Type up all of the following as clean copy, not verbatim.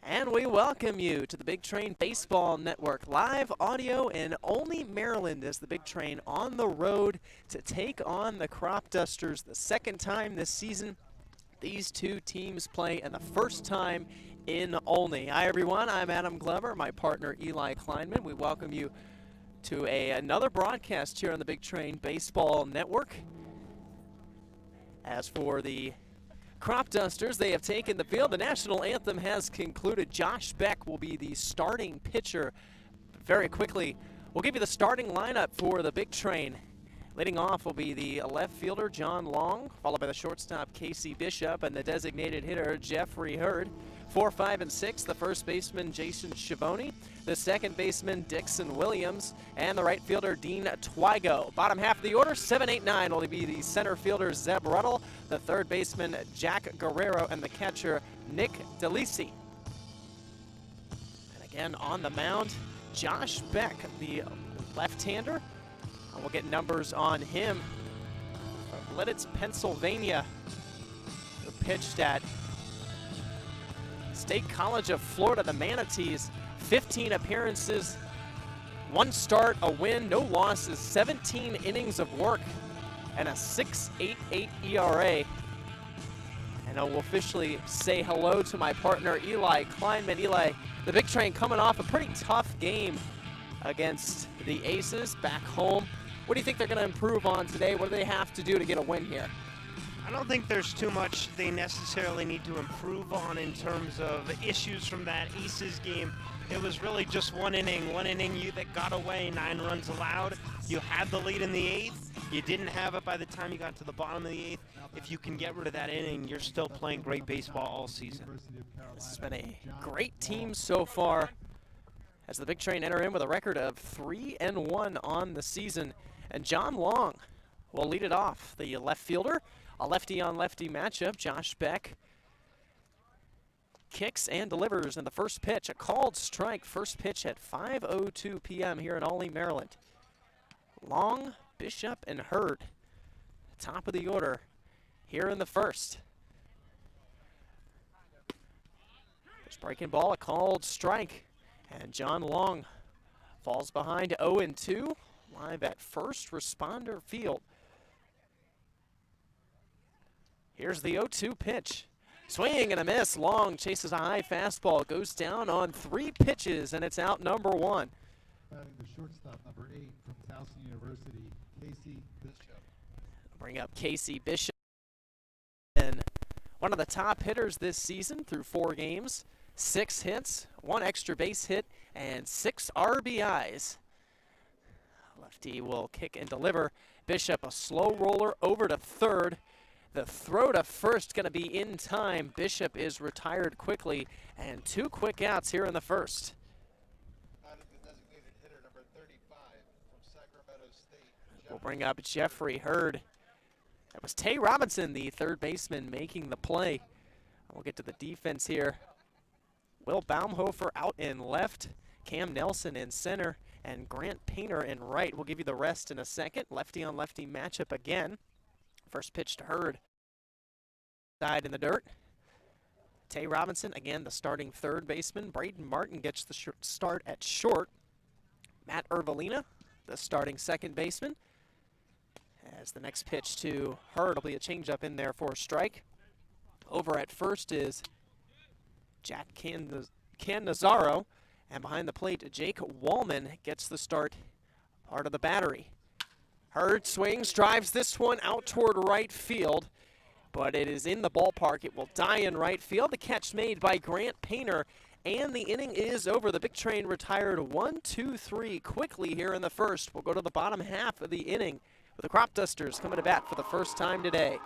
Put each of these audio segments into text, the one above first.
And we welcome you to the Big Train Baseball Network, live audio in only Maryland as the Big Train on the road to take on the Cropdusters. The second time this season these two teams play, and the first time in Olney. Hi everyone, I'm Adam Glover, my partner Eli Kleinman. We welcome you to another broadcast here on the Big Train Baseball Network. As for the Cropdusters, they have taken the field. The national anthem has concluded. Josh Beck will be the starting pitcher. Very quickly, we'll give you the starting lineup for the Big Train. Leading off will be the left fielder, John Long, followed by the shortstop, Casey Bishop, and the designated hitter, Jeffrey Hurd. 4, 5, and 6, the first baseman, Jason Schiavone. The second baseman, Dixon Williams. And the right fielder, Dean Twigo. Bottom half of the order, 7, 8, 9 will be the center fielder, Zeb Ruddle. The third baseman, Jack Guerrero, and the catcher, Nick DeLisi. And again, on the mound, Josh Beck, the left-hander. We'll get numbers on him from Lidditz, Pennsylvania, who pitched at State College of Florida, the Manatees. 15 appearances, 1 start, a win, no losses, 17 innings of work, and a 6.88 ERA. And I will officially say hello to my partner, Eli Kleinman. Eli, the Big Train coming off a pretty tough game against the Aces back home. What do you think they're going to improve on today? What do they have to do to get a win here? I don't think there's too much they necessarily need to improve on in terms of issues from that Aces game. It was really just one inning that got away, 9 runs allowed. You had the lead in the 8th. You didn't have it by the time you got to the bottom of the 8th. If you can get rid of that inning, you're still playing great baseball all season. This has been a great team so far as the Big Train enter in with a record of 3-1 on the season. And John Long will lead it off, the left fielder. A lefty-on-lefty matchup. Josh Beck kicks and delivers in the first pitch. A called strike, first pitch at 5:02 p.m. here in Olney, Maryland. Long, Bishop, and Hurd, top of the order here in the first. First breaking ball, a called strike. And John Long falls behind 0-2. Live at first responder field. Here's the 0-2 pitch. Swing and a miss. Long chases a high fastball. Goes down on 3 pitches, and it's out number 1. Batting the shortstop, number 8 from Towson University, Casey Bishop. Bring up Casey Bishop. And one of the top hitters this season through 4 games. 6 hits, 1 extra base hit, and 6 RBIs. Lefty will kick and deliver. Bishop, a slow roller over to third. The throw to first going to be in time. Bishop is retired quickly, and 2 quick outs here in the first. Designated hitter number 35 from Sacramento State. We'll bring up Jeffrey Hurd. That was Tay Robinson, the third baseman, making the play. We'll get to the defense here. Will Baumhofer out in left, Cam Nelson in center, and Grant Painter in right. We'll give you the rest in a second. Lefty-on-lefty matchup again. First pitch to Hurd. Side in the dirt. Tay Robinson, again, the starting third baseman. Braden Martin gets the start at short. Matt Ervelina, the starting second baseman. As the next pitch to Hurd will be a changeup in there for a strike. Over at first is Jack Cannizaro. And behind the plate, Jake Wallman gets the start, part of the battery. Hurd swings, drives this one out toward right field, but it is in the ballpark. It will die in right field. The catch made by Grant Painter, and the inning is over. The Big Train retired 1-2-3 quickly here in the first. We'll go to the bottom half of the inning with the Cropdusters coming to bat for the first time today.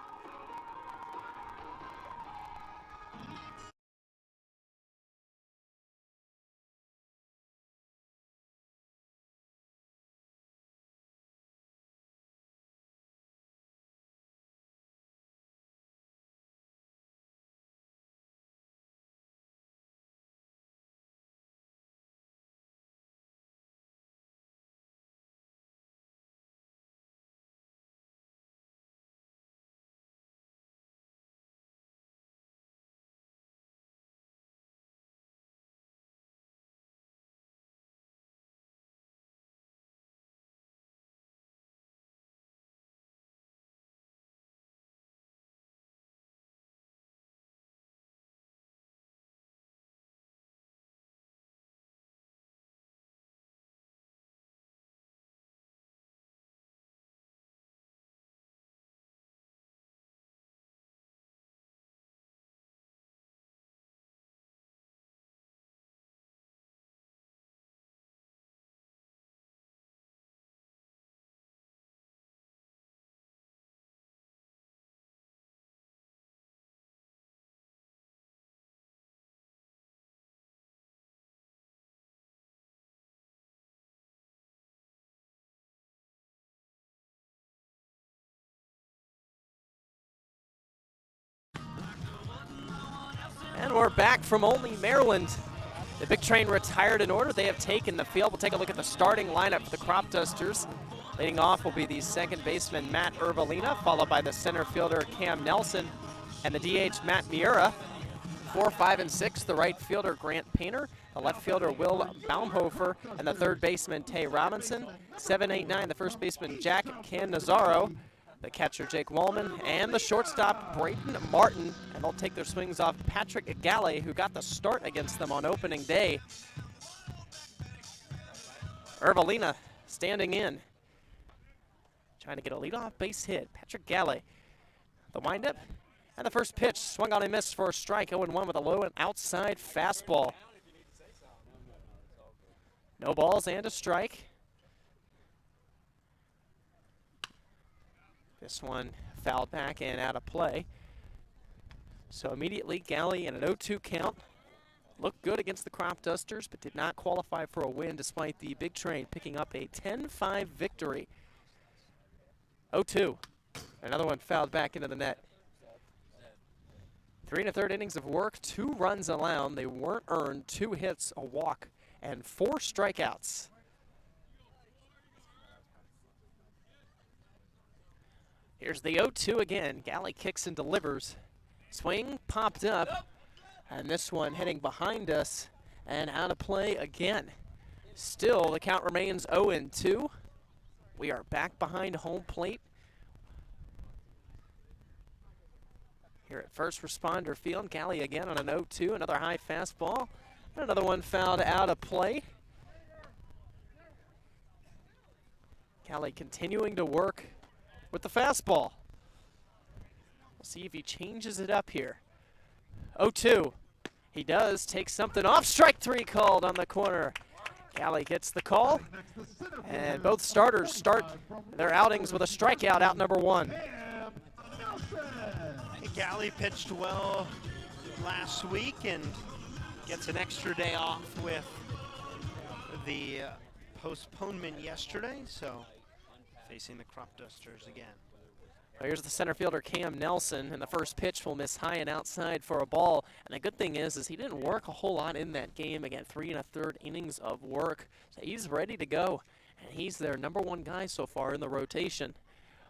we're back from Olney, Maryland. The Big Train retired in order. They have taken the field. We'll take a look at the starting lineup for the Cropdusters. Leading off will be the second baseman, Matt Ervalina, followed by the center fielder, Cam Nelson, and the DH, Matt Miura. 4, 5, and 6, the right fielder, Grant Painter, the left fielder, Will Baumhofer, and the third baseman, Tay Robinson. 7, 8, 9, the first baseman, Jack Cannizaro, the catcher, Jake Wallman, and the shortstop, Braden Martin. And they'll take their swings off Patrick Galley, who got the start against them on opening day. Ervalina standing in, trying to get a leadoff base hit. Patrick Galley, the windup, and the first pitch, swung on and missed for a strike. 0-1 with a low and outside fastball. No balls and a strike. This one fouled back and out of play. So immediately, Galley in an 0-2 count. Looked good against the Cropdusters, but did not qualify for a win despite the Big Train picking up a 10-5 victory. 0-2. Another one fouled back into the net. 3 1/3 innings of work, 2 runs allowed. They weren't earned, 2 hits, a walk, and 4 strikeouts. Here's the 0-2 again. Galley kicks and delivers. Swing popped up, and this one heading behind us and out of play again. Still, the count remains 0-2. We are back behind home plate here at First Responder Field. Galley again on an 0-2, another high fastball, and another one fouled out of play. Galley continuing to work with the fastball. We'll see if he changes it up here. 0-2. He does take something off. Strike 3 called on the corner. Galley gets the call, and both starters start their outings with a strikeout, out number 1. Galley pitched well last week and gets an extra day off with the postponement yesterday, so facing the Cropdusters again. Well, here's the center fielder, Cam Nelson, and the first pitch will miss high and outside for a ball. And the good thing is he didn't work a whole lot in that game. Again, 3 1/3 innings of work, so he's ready to go, and he's their number 1 guy so far in the rotation.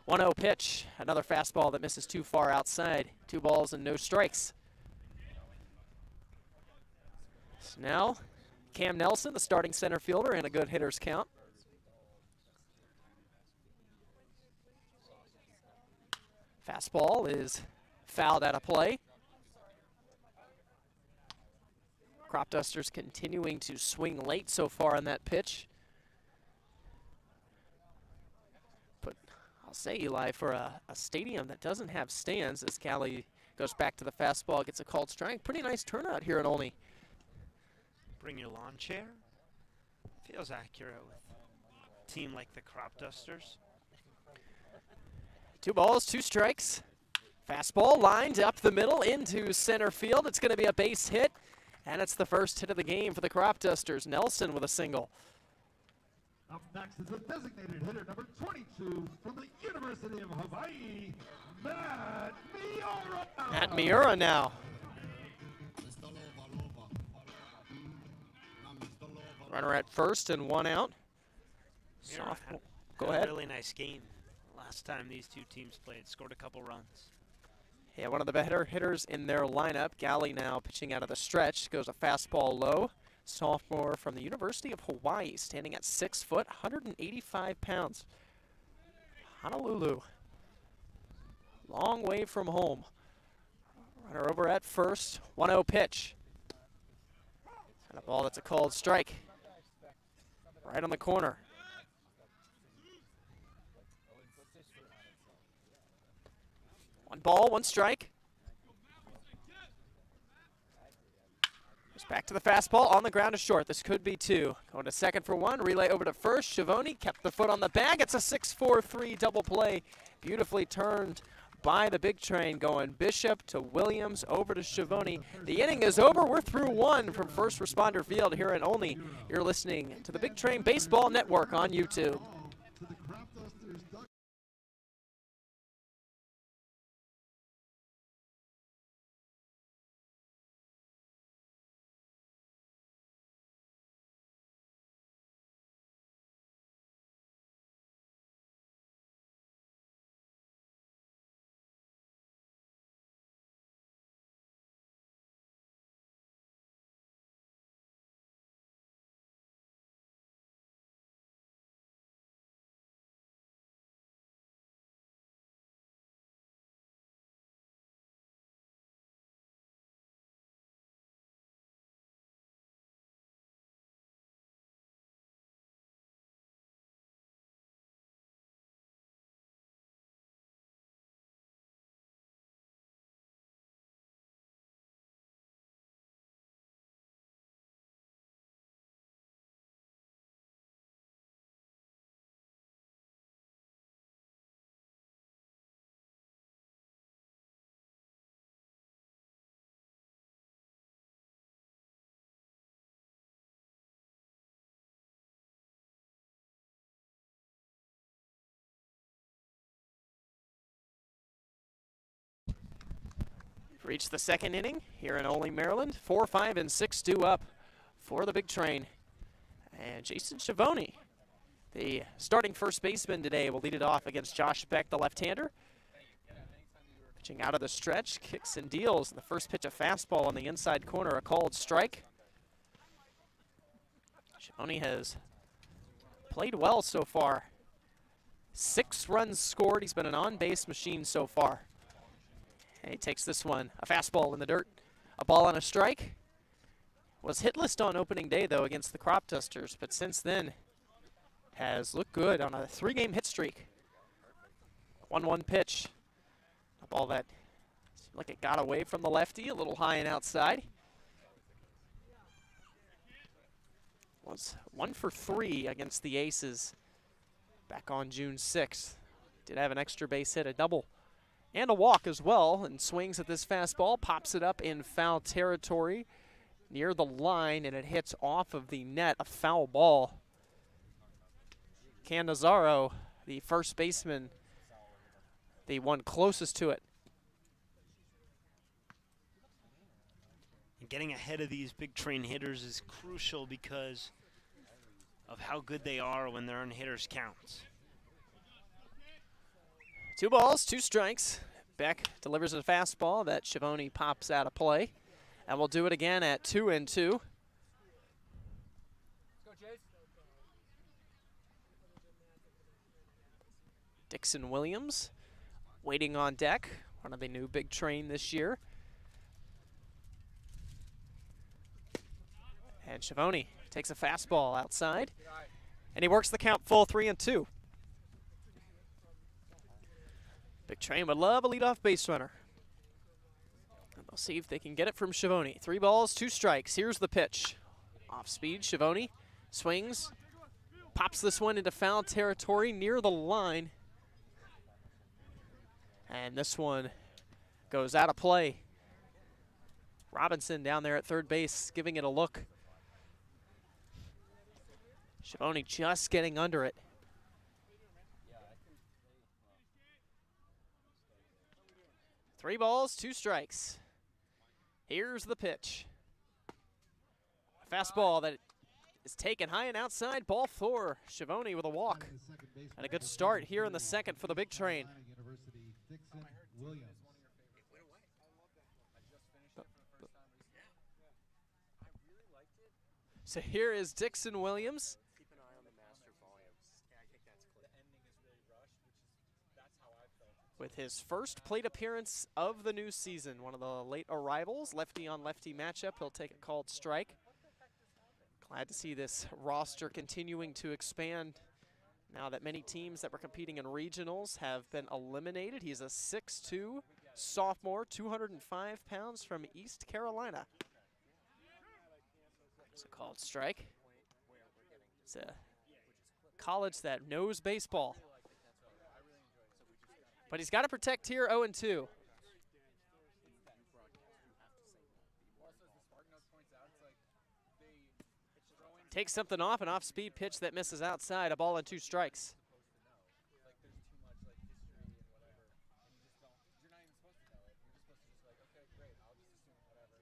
1-0 pitch, another fastball that misses too far outside. 2 balls and no strikes. So now, Cam Nelson, the starting center fielder, and a good hitter's count. Fastball is fouled out of play. Cropdusters continuing to swing late so far on that pitch. But I'll say, Eli, for a stadium that doesn't have stands, as Galley goes back to the fastball, gets a called strike. Pretty nice turnout here in Olney. Bring your lawn chair. Feels accurate with a team like the Cropdusters. 2 balls, 2 strikes. Fastball lined up the middle into center field. It's going to be a base hit, and it's the first hit of the game for the Cropdusters. Nelson with a single. Up next is the designated hitter, number 22, from the University of Hawaii, Matt Miura. Matt Miura now. Runner at first and 1 out. Softball. Go ahead. Really nice game. Last time these two teams played, scored a couple runs. Yeah, one of the better hitters in their lineup. Galley now pitching out of the stretch. Goes a fastball low. Sophomore from the University of Hawaii, standing at 6 foot, 185 pounds. Honolulu. Long way from home. Runner over at first. 1-0 pitch. And a ball that's a called strike. Right on the corner. One ball, 1 strike. Just back to the fastball, on the ground to short. This could be 2. Going to second for 1, relay over to first. Schiavone kept the foot on the bag. It's a 6-4-3 double play. Beautifully turned by the Big Train, going Bishop to Williams, over to Schiavone. The inning is over. We're through 1 from First Responder Field here in Olney. You're listening to the Big Train Baseball Network on YouTube. Reach the second inning here in Ole, Maryland. 4-5 and 6-2 up for the big train. And Jason Schiavone, the starting first baseman today, will lead it off against Josh Beck, the left-hander. Pitching out of the stretch, kicks and deals. The first pitch, a fastball on the inside corner, a called strike. Schiavone has played well so far. 6 runs scored. He's been an on-base machine so far. And he takes this one, a fastball in the dirt, a ball on a strike. Was hitless on opening day, though, against the Cropdusters, but since then has looked good on a 3-game hit streak. 1-1 pitch. A ball that seemed like it got away from the lefty, a little high and outside. Was 1 for 3 against the Aces back on June 6th. Did have an extra base hit, a double, and a walk as well, and swings at this fastball, pops it up in foul territory near the line, and it hits off of the net, a foul ball. Cannizzaro, the first baseman, the one closest to it. And getting ahead of these big train hitters is crucial because of how good they are when they're on hitters' counts. 2 balls, 2 strikes. Beck delivers a fastball that Schiavone pops out of play. And we'll do it again at 2-2. Dixon Williams waiting on deck, one of the new big train this year. And Schiavone takes a fastball outside, and he works the count full 3-2. Big train would love a leadoff base runner. And they'll see if they can get it from Schiavone. 3 balls, 2 strikes. Here's the pitch. Off speed, Schiavone swings, pops this one into foul territory near the line. And this one goes out of play. Robinson down there at third base giving it a look. Schiavone just getting under it. Three balls, 2 strikes. Here's the pitch. A fastball that is taken high and outside. Ball 4. Schiavone with a walk. And a good start here in the second for the big train. So here is Dixon Williams. With his first plate appearance of the new season, one of the late arrivals, lefty on lefty matchup. He'll take a called strike. Glad to see this roster continuing to expand now that many teams that were competing in regionals have been eliminated. He's a 6'2" sophomore, 205 pounds from East Carolina. It's a called strike. It's a college that knows baseball. But he's got to protect here, 0-2. Takes something off, an off-speed pitch that misses outside, a ball and 2 strikes.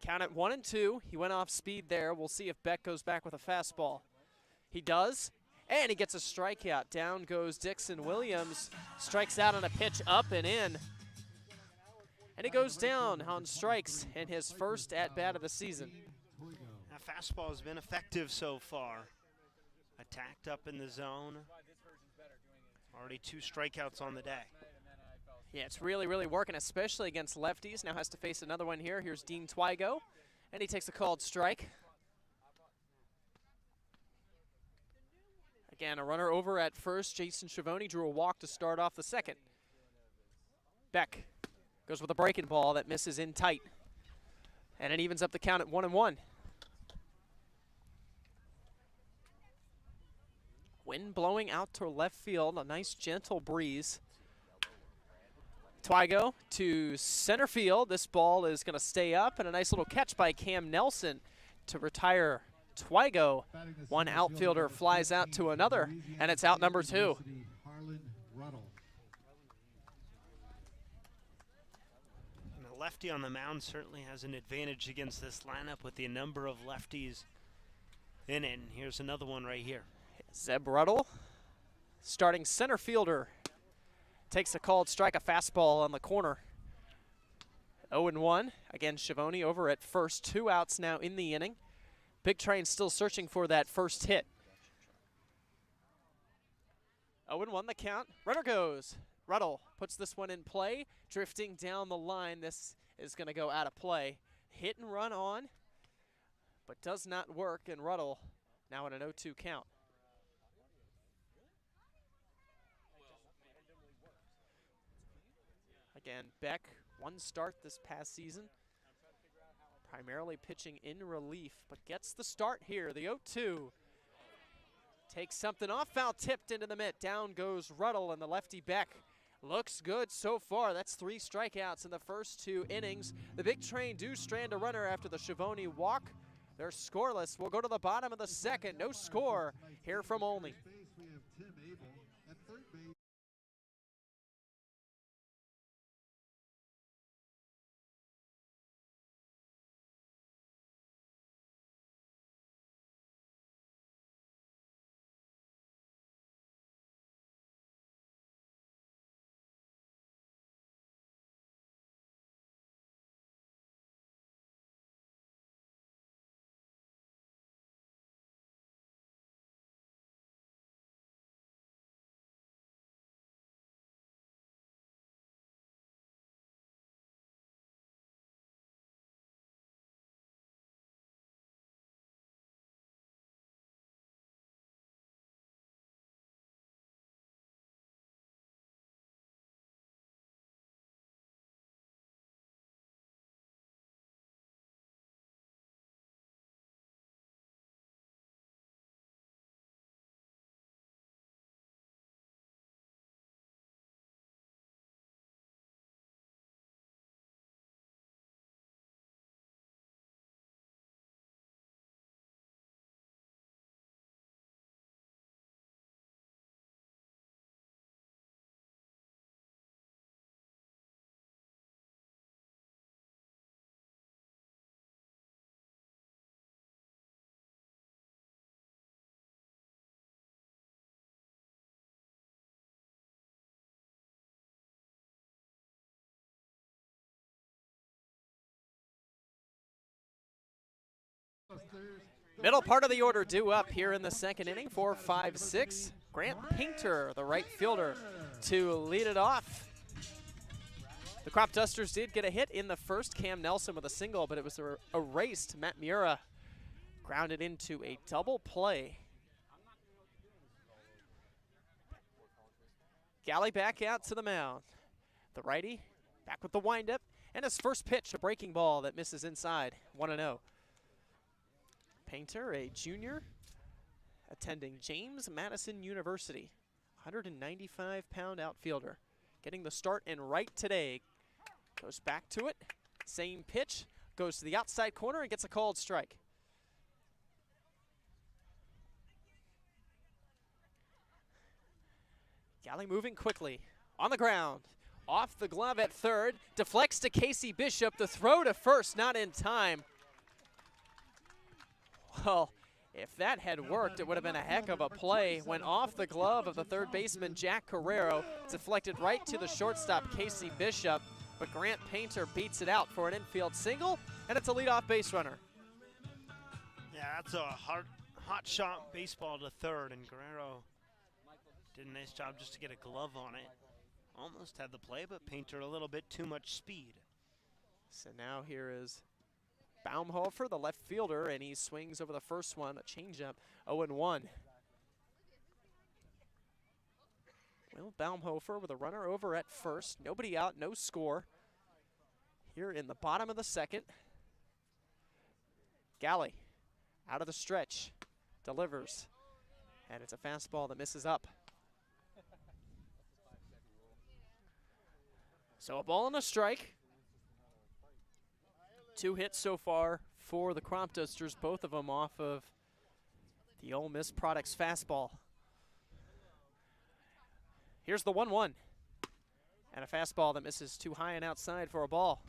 Count at 1-2. He went off speed there. We'll see if Beck goes back with a fastball. He does. And he gets a strikeout. Down goes Dixon Williams. Strikes out on a pitch up and in. And he goes down on strikes in his first at-bat of the season. That fastball has been effective so far. Attacked up in the zone. Already 2 strikeouts on the day. Yeah, it's really, really working, especially against lefties. Now has to face another one here. Here's Dean Twigo. And he takes a called strike. Again, a runner over at first. Jason Schiavone drew a walk to start off the second. Beck goes with a breaking ball that misses in tight. And it evens up the count at 1-1. Wind blowing out to left field. A nice gentle breeze. Twigo to center field. This ball is going to stay up. And a nice little catch by Cam Nelson to retire Twigo. One outfielder flies out to another, and it's out number 2. An lefty on the mound certainly has an advantage against this lineup with the number of lefties in it. And here's another one right here. Zeb Ruddle, starting center fielder, takes a called strike, a fastball on the corner. 0-1. Again, Schiavone over at first. 2 outs now in the inning. Big Train still searching for that first hit. 0-1 the count. Runner goes. Ruddle puts this one in play, drifting down the line. This is going to go out of play. Hit and run on, but does not work, and Ruddle now in an 0-2 count. Again, Beck, one start this past season, primarily pitching in relief, but gets the start here. The 0-2 takes something off, foul tipped into the mitt. Down goes Ruddle, and the lefty Beck looks good so far. That's 3 strikeouts in the first 2 innings. The Big Train do strand a runner after the Schiavone walk. They're scoreless. We'll go to the bottom of the second. No score here from Olney. Middle part of the order due up here in the second inning. 4, 5, 6. Grant Painter, the right fielder, to lead it off. The Cropdusters did get a hit in the first. Cam Nelson with a single, but it was erased. Matt Miura grounded into a double play. Galley back out to the mound. The righty back with the windup, and his first pitch, a breaking ball that misses inside. 1-0. Painter, a junior, attending James Madison University. 195-pound outfielder. Getting the start in right today. Goes back to it. Same pitch. Goes to the outside corner and gets a called strike. Galley moving quickly. On the ground. Off the glove at third. Deflects to Casey Bishop. The throw to first, not in time. Well, if that had worked, it would have been a heck of a play. Went off the glove of the third baseman, Jack Carrero. Deflected right to the shortstop, Casey Bishop. But Grant Painter beats it out for an infield single, and it's a leadoff base runner. Yeah, that's a hot shot baseball to third, and Guerrero did a nice job just to get a glove on it. Almost had the play, but Painter a little bit too much speed. So now here is Baumhofer, the left fielder, and he swings over the first one, a changeup, 0-1. Will Baumhofer with a runner over at first. Nobody out, no score. Here in the bottom of the second. Galley out of the stretch, delivers, and it's a fastball that misses up. So a ball and a strike. 2 hits so far for the Cropdusters, both of them off of the Ole Miss Products fastball. Here's the 1-1. And a fastball that misses too high and outside for a ball.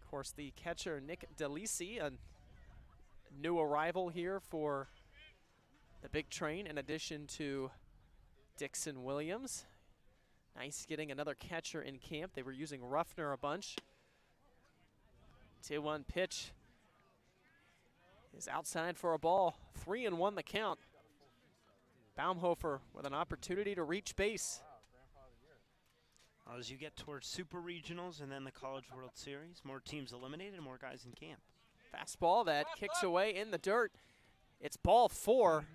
Of course, the catcher, Nick DeLisi, a new arrival here for the big train, in addition to Dixon Williams. Nice getting another catcher in camp. They were using Ruffner a bunch. 2-1 pitch is outside for a ball. 3-1 the count. Baumhofer with an opportunity to reach base. As you get towards Super Regionals and then the College World Series, more teams eliminated, more guys in camp. Fastball that kicks away in the dirt. It's ball 4.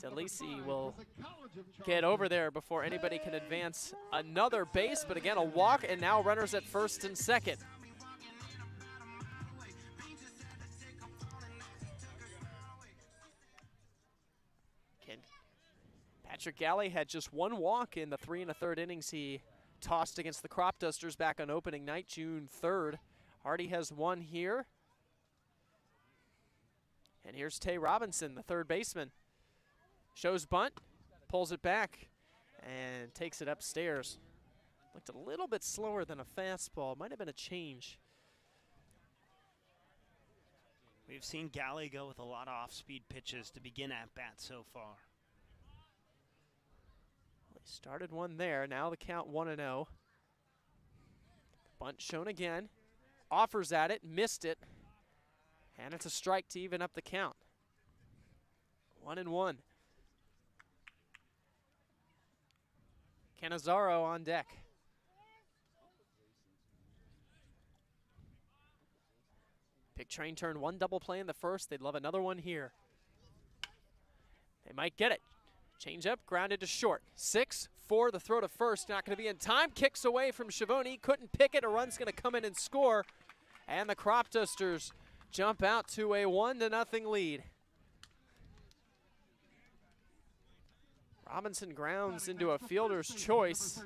DeLisi will get over there before anybody can advance another base, but again, a walk, and now runners at first and second. Patrick Galley had just 1 walk in the 3 1/3 innings he tossed against the Cropdusters back on opening night, June 3rd. Hardy has 1 here. And here's Tay Robinson, the third baseman. Shows bunt, pulls it back, and takes it upstairs. Looked a little bit slower than a fastball. Might have been a change. We've seen Galley go with a lot of off-speed pitches to begin at-bat so far. Well, he started 1 there. Now the count 1-0. Bunt shown again. Offers at it, missed it. And it's a strike to even up the count. 1-1. Canizaro on deck. Big train turned 1 double play in the first. They'd love another one here. They might get it. Change up, grounded to short. 6-4, the throw to first. Not going to be in time. Kicks away from Schiavone. Couldn't pick it. A run's going to come in and score. And the Cropdusters jump out to a 1-0 lead. Robinson grounds into a fielder's choice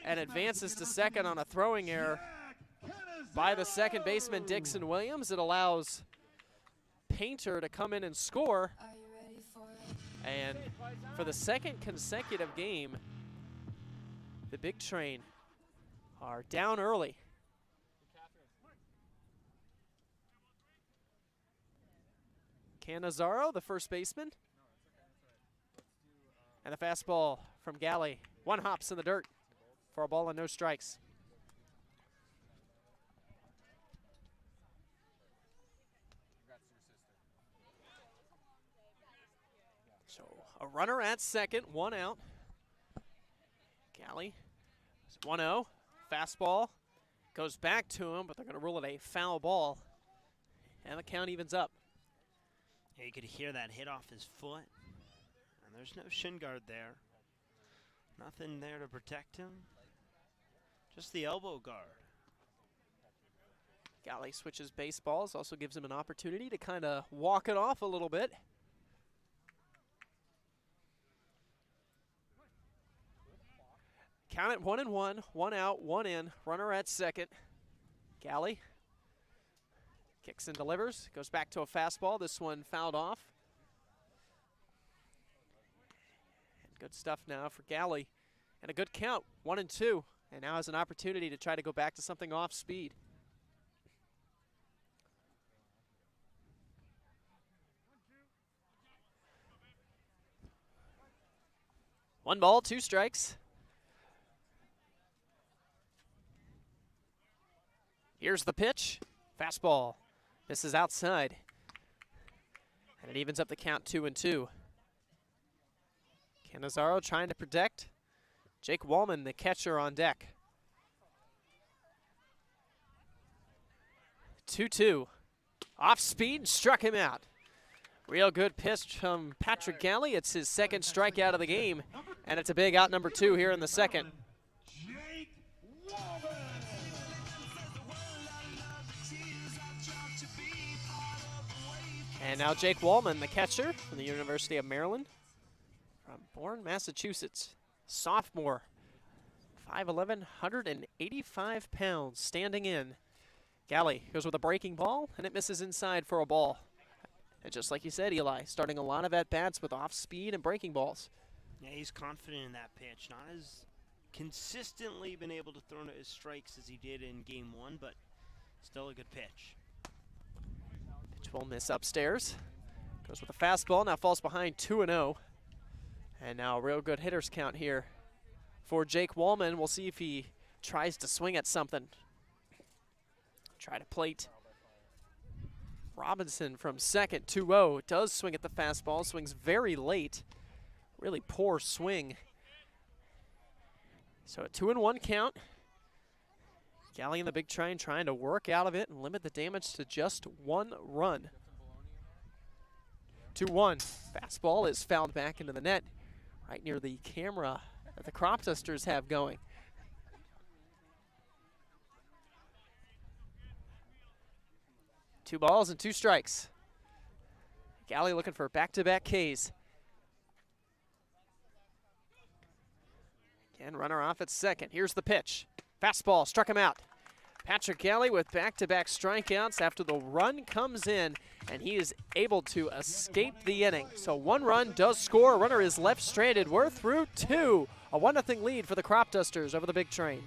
and advances to second on a throwing error by the second baseman, Dixon Williams. It allows Painter to come in and score. And for the second consecutive game, the Big Train are down early. Canizaro, the first baseman. And the fastball from Galley. 1 hops in the dirt for a ball and no strikes. So a runner at second, 1 out. Galley, 1-0. Fastball goes back to him, but they're going to rule it a foul ball. And the count evens up. Yeah, you could hear that hit off his foot. And there's no shin guard there. Nothing there to protect him. Just the elbow guard. Galley switches baseballs, also gives him an opportunity to kind of walk it off a little bit. Count it 1-1, 1 out, 1 in, runner at second. Galley kicks and delivers, goes back to a fastball. This one fouled off. And good stuff now for Galley. And a good count, 1-2. And now has an opportunity to try to go back to something off speed. One ball, 2 strikes. Here's the pitch. Fastball. This is outside. And it evens up the count 2-2. Canizaro trying to protect. Jake Wallman, the catcher, on deck. 2-2. Off speed, struck him out. Real good pitch from Patrick Galley. It's his second strikeout of the game. And it's a big out number 2 here in the second. Jake Wallman. And now Jake Wallman, the catcher from the University of Maryland, from Bourne, Massachusetts. Sophomore, 5'11", 185 pounds, standing in. Galley goes with a breaking ball, and it misses inside for a ball. And just like you said, Eli, starting a lot of at-bats with off-speed and breaking balls. Yeah, he's confident in that pitch. Not as consistently been able to throw his strikes as he did in game 1, but Still a good pitch. Pitch will miss upstairs. Goes with a fastball, now falls behind 2-0. And now a real good hitters count here for Jake Wallman. We'll see if he tries to swing at something. Try to plate. Robinson from second, 2-0. Does swing at the fastball, swings very late. Really poor swing. So a 2-1 count. Galley in the big train trying to work out of it and limit the damage to just 1 run. 2-1. Fastball is fouled back into the net, right near the camera that the Cropdusters have going. Two balls and 2 strikes. Galley looking for back-to-back Ks. Again, runner off at second. Here's the pitch. Fastball, struck him out. Patrick Galley with back-to-back strikeouts after the run comes in, and he is able to escape the inning. So 1 run does score. Runner is left stranded. We're through 2. A 1-0 lead for the Cropdusters over the big train.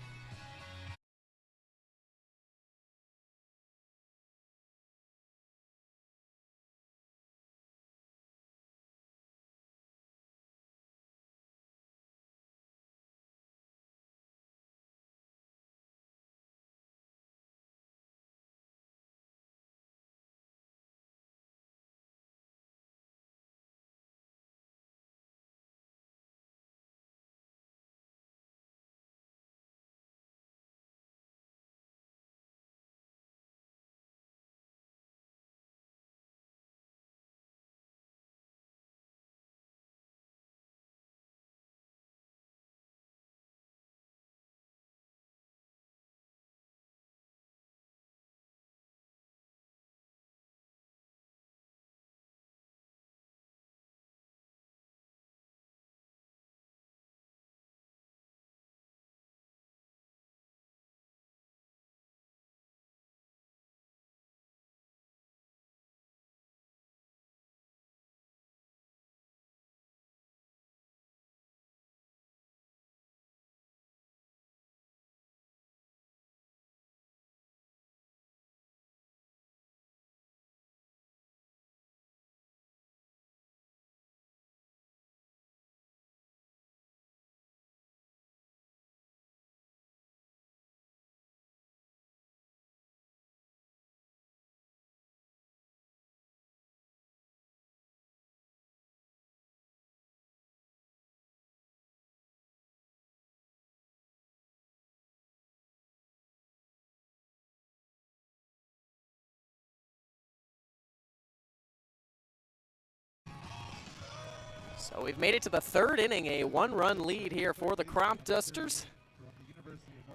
So we've made it to the 3rd inning, a 1-run lead here for the Cropdusters,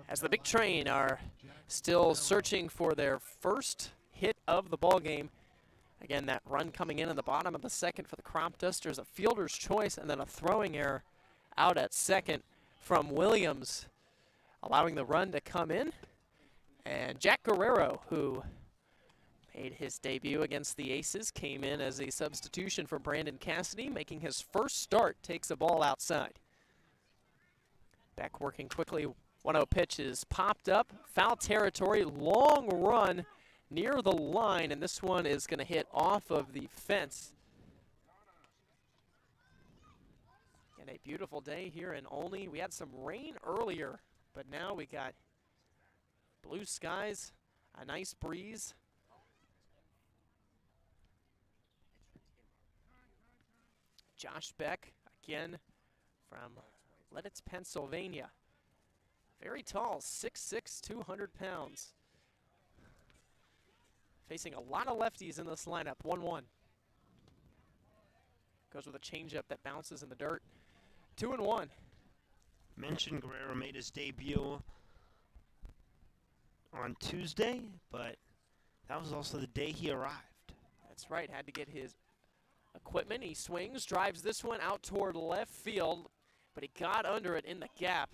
as the big train are still searching for their first hit of the ball game. Again, that run coming in the bottom of the 2nd for the Cropdusters, a fielder's choice, and then a throwing error out at second from Williams, allowing the run to come in. And Jack Guerrero, who made his debut against the Aces, came in as a substitution for Brandon Cassidy, making his first start, takes a ball outside. Beck working quickly. 1-0 pitch is popped up. Foul territory, long run near the line, and this one is going to hit off of the fence. And a beautiful day here in Olney. We had some rain earlier, but now we got blue skies, a nice breeze. Josh Beck, again, from Leaditz, Pennsylvania. Very tall, 6'6", 200 pounds. Facing a lot of lefties in this lineup, 1-1. Goes with a changeup that bounces in the dirt. 2-1. Mentioned Guerrero made his debut on Tuesday, but that was also the day he arrived. That's right, had to get his equipment. He swings, drives this one out toward left field, but he got under it in the gap,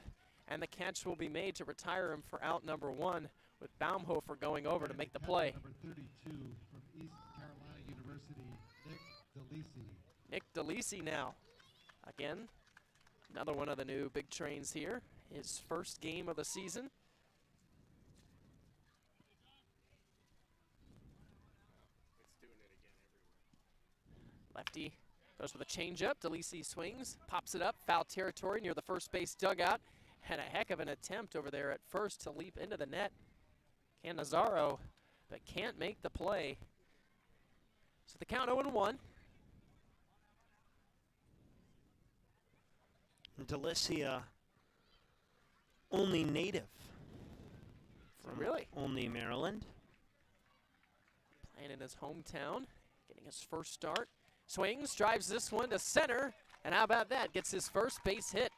and the catch will be made to retire him for out number 1, with Baumhofer going over to make the play. Number 32 from East Carolina University, Nick DeLisi. Nick DeLisi now. Again, another one of the new big trains here. His first game of the season. Lefty goes with a changeup. DeLisi swings, pops it up, foul territory near the first base dugout. And a heck of an attempt over there at first to leap into the net. Cam Nazaro, but can't make the play. So the count 0-1. Delicia, only native from Really? only Maryland. Playing in his hometown, getting his first start. Swings, drives this one to center, and how about that? Gets his first base hit.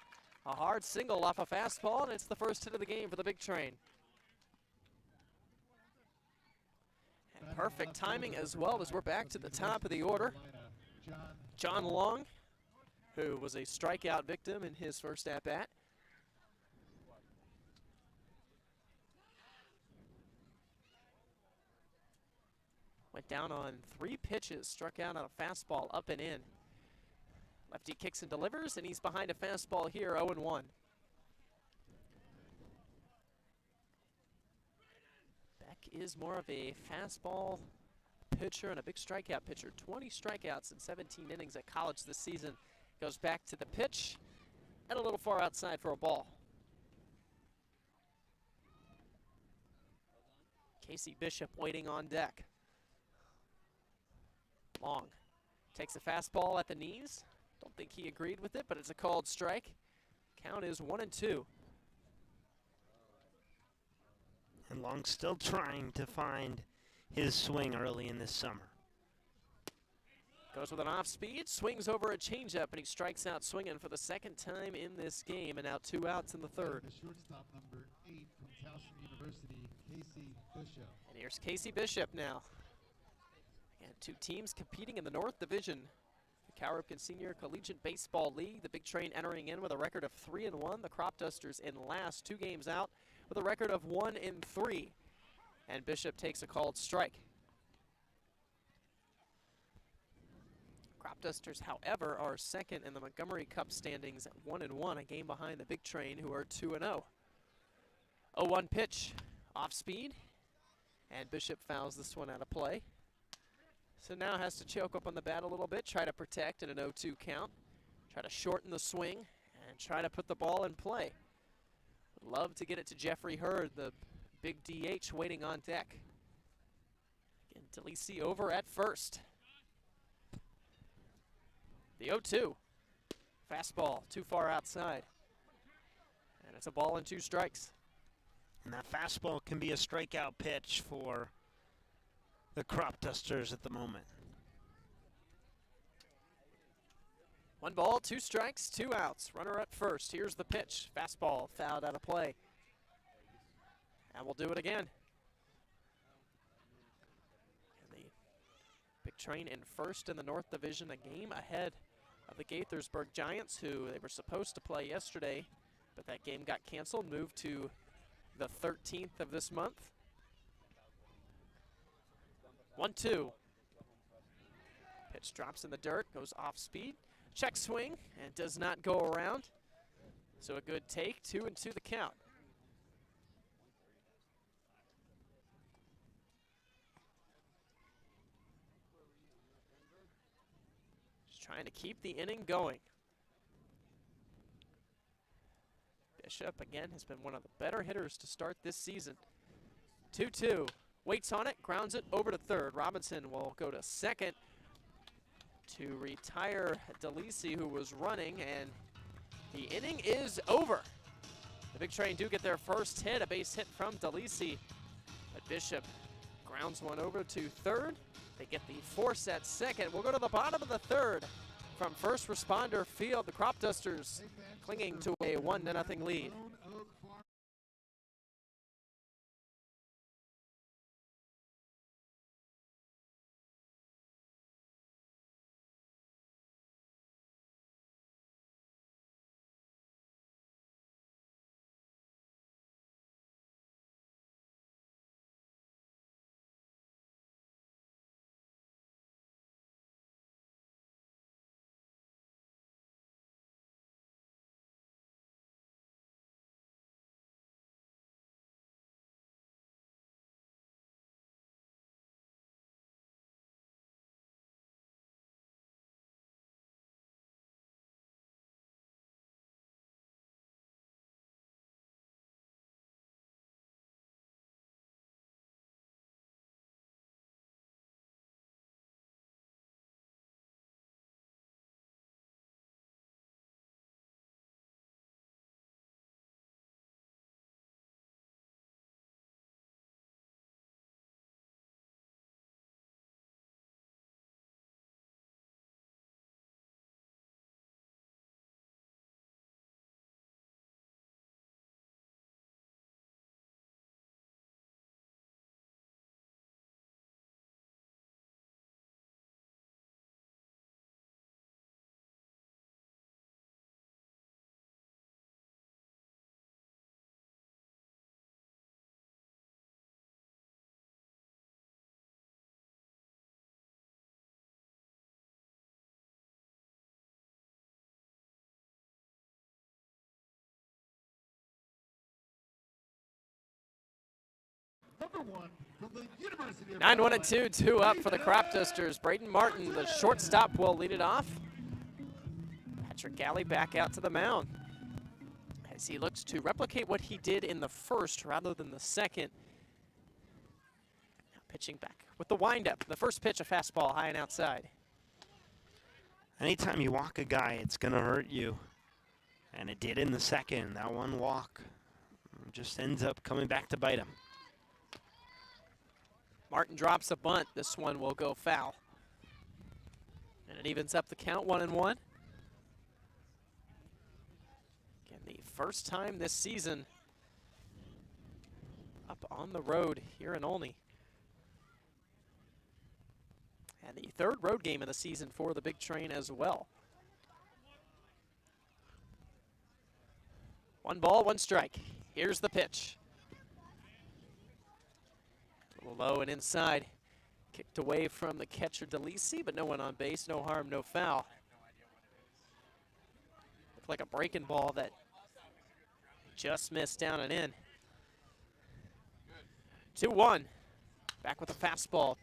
A hard single off a fastball, and it's the first hit of the game for the Big Train. And perfect timing as well as we're back to the top of the order. John Long, who was a strikeout victim in his first at-bat. Went down on 3 pitches, struck out on a fastball up and in. Lefty kicks and delivers, and he's behind a fastball here, 0-1. Beck is more of a fastball pitcher and a big strikeout pitcher. 20 strikeouts in 17 innings at college this season. Goes back to the pitch, and a little far outside for a ball. Casey Bishop waiting on deck. Long takes a fastball at the knees. Don't think he agreed with it, but it's a called strike. Count is 1-2. And Long still trying to find his swing early in this summer. Goes with an off speed, swings over a changeup, and he strikes out swinging for the second time in this game, and now 2 outs in the third. The shortstop number 8 from Towson University, Casey Bishop. And here's Casey Bishop now. Again, 2 teams competing in the North Division. The Cal Ripken Senior Collegiate Baseball League. The Big Train entering in with a record of 3-1. The Cropdusters in last, 2 games out with a record of 1-3. And Bishop takes a called strike. Cropdusters, however, are second in the Montgomery Cup standings at 1-1, a game behind the Big Train, who are 2-0. 0-1 pitch, off speed, and Bishop fouls this one out of play. So now has to choke up on the bat a little bit, try to protect in an 0-2 count, try to shorten the swing, and try to put the ball in play. Would love to get it to Jeffrey Hurd, the big DH waiting on deck. Again, DeLisi over at first. The 0-2. Fastball too far outside. And it's a ball and 2 strikes. And that fastball can be a strikeout pitch for the Cropdusters at the moment. 1 ball, 2 strikes, 2 outs. Runner at first. Here's the pitch. Fastball fouled out of play. And we'll do it again. And the Big Train in first in the North Division, a game ahead of the Gaithersburg Giants, who they were supposed to play yesterday, but that game got canceled, moved to the 13th of this month. 1-2. Pitch drops in the dirt, goes off speed. Check swing, and does not go around. So a good take, 2-2 the count. Just trying to keep the inning going. Bishop, again, has been one of the better hitters to start this season. 2-2. Waits on it, grounds it over to third. Robinson will go to second to retire DeLisi, who was running, and the inning is over. The Big Train do get their first hit, a base hit from DeLisi, but Bishop grounds one over to third. They get the force at second. We'll go to the bottom of the third from First Responder Field. The Cropdusters clinging to a 1-0 lead. one from the University of 9-1 and 2, 2 up for the Cropdusters. Braden Martin, the shortstop, will lead it off. Patrick Galley back out to the mound as he looks to replicate what he did in the first rather than the second. Now pitching back with the windup. The first pitch, a fastball high and outside. Anytime you walk a guy, it's going to hurt you. And it did in the second. That one walk just ends up coming back to bite him. Martin drops a bunt. This one will go foul. And it evens up the count, 1-1. Again, the first time this season up on the road here in Olney. And the third road game of the season for the Big Train as well. 1 ball, 1 strike. Here's the pitch. A little low and inside. Kicked away from the catcher, DeLisi, but no one on base. No harm, no foul. Looked like a breaking ball that just missed down and in. 2-1. Back with a fastball.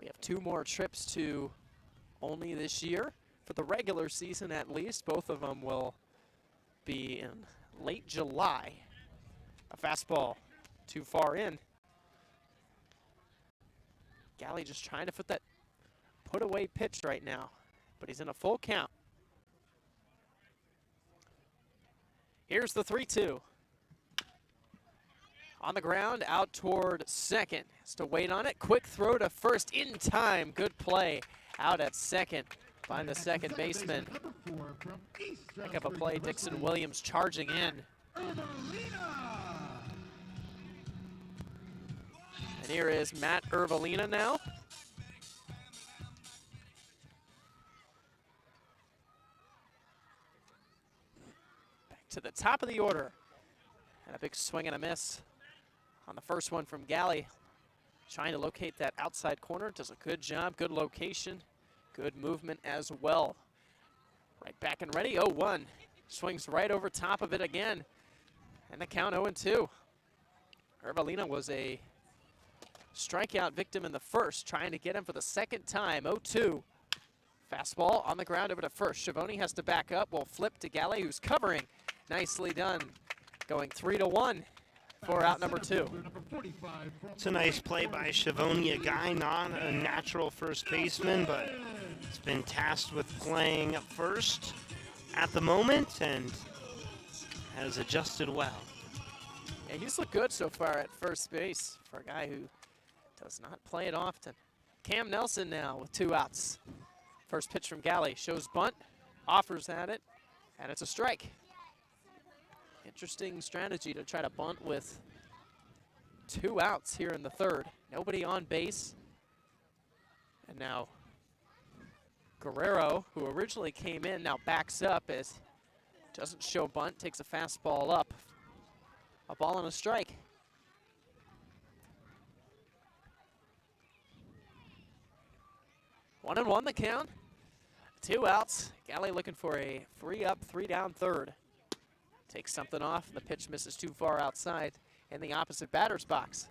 We have 2 more trips to Olney this year. For the regular season at least, both of them will be in late July. A fastball too far in. Galley just trying to put away pitch right now, but he's in a full count. Here's the 3-2. On the ground, out toward second. Has to wait on it. Quick throw to first in time. Good play out at second by the second baseman. Heck of a play. Dixon Williams charging in. And here is Matt Ervelina now. Back to the top of the order. And a big swing and a miss on the first one from Galley. Trying to locate that outside corner. Does a good job. Good location. Good movement as well. Right back and ready. 0-1. Swings right over top of it again. And the count 0-2. Ervelina was a strikeout victim in the first. Trying to get him for the second time. 0-2. Fastball on the ground over to first. Schiavone has to back up. Will flip to Galley, who's covering. Nicely done. Going 3-1 for out number 2. It's a nice play by Schiavone, a guy not a natural first baseman, but he's been tasked with playing up first at the moment and has adjusted well. Yeah, he's looked good so far at first base for a guy who does not play it often. Cam Nelson now with 2 outs. First pitch from Galley shows bunt, offers at it, and it's a strike. Interesting strategy to try to bunt with 2 outs here in the third. Nobody on base. And now Guerrero, who originally came in, now backs up as doesn't show bunt, takes a fastball up. A ball and a strike. One and one the count. 2 outs. Galley looking for a 3-up, 3-down third. Takes something off, and the pitch misses too far outside in the opposite batter's box.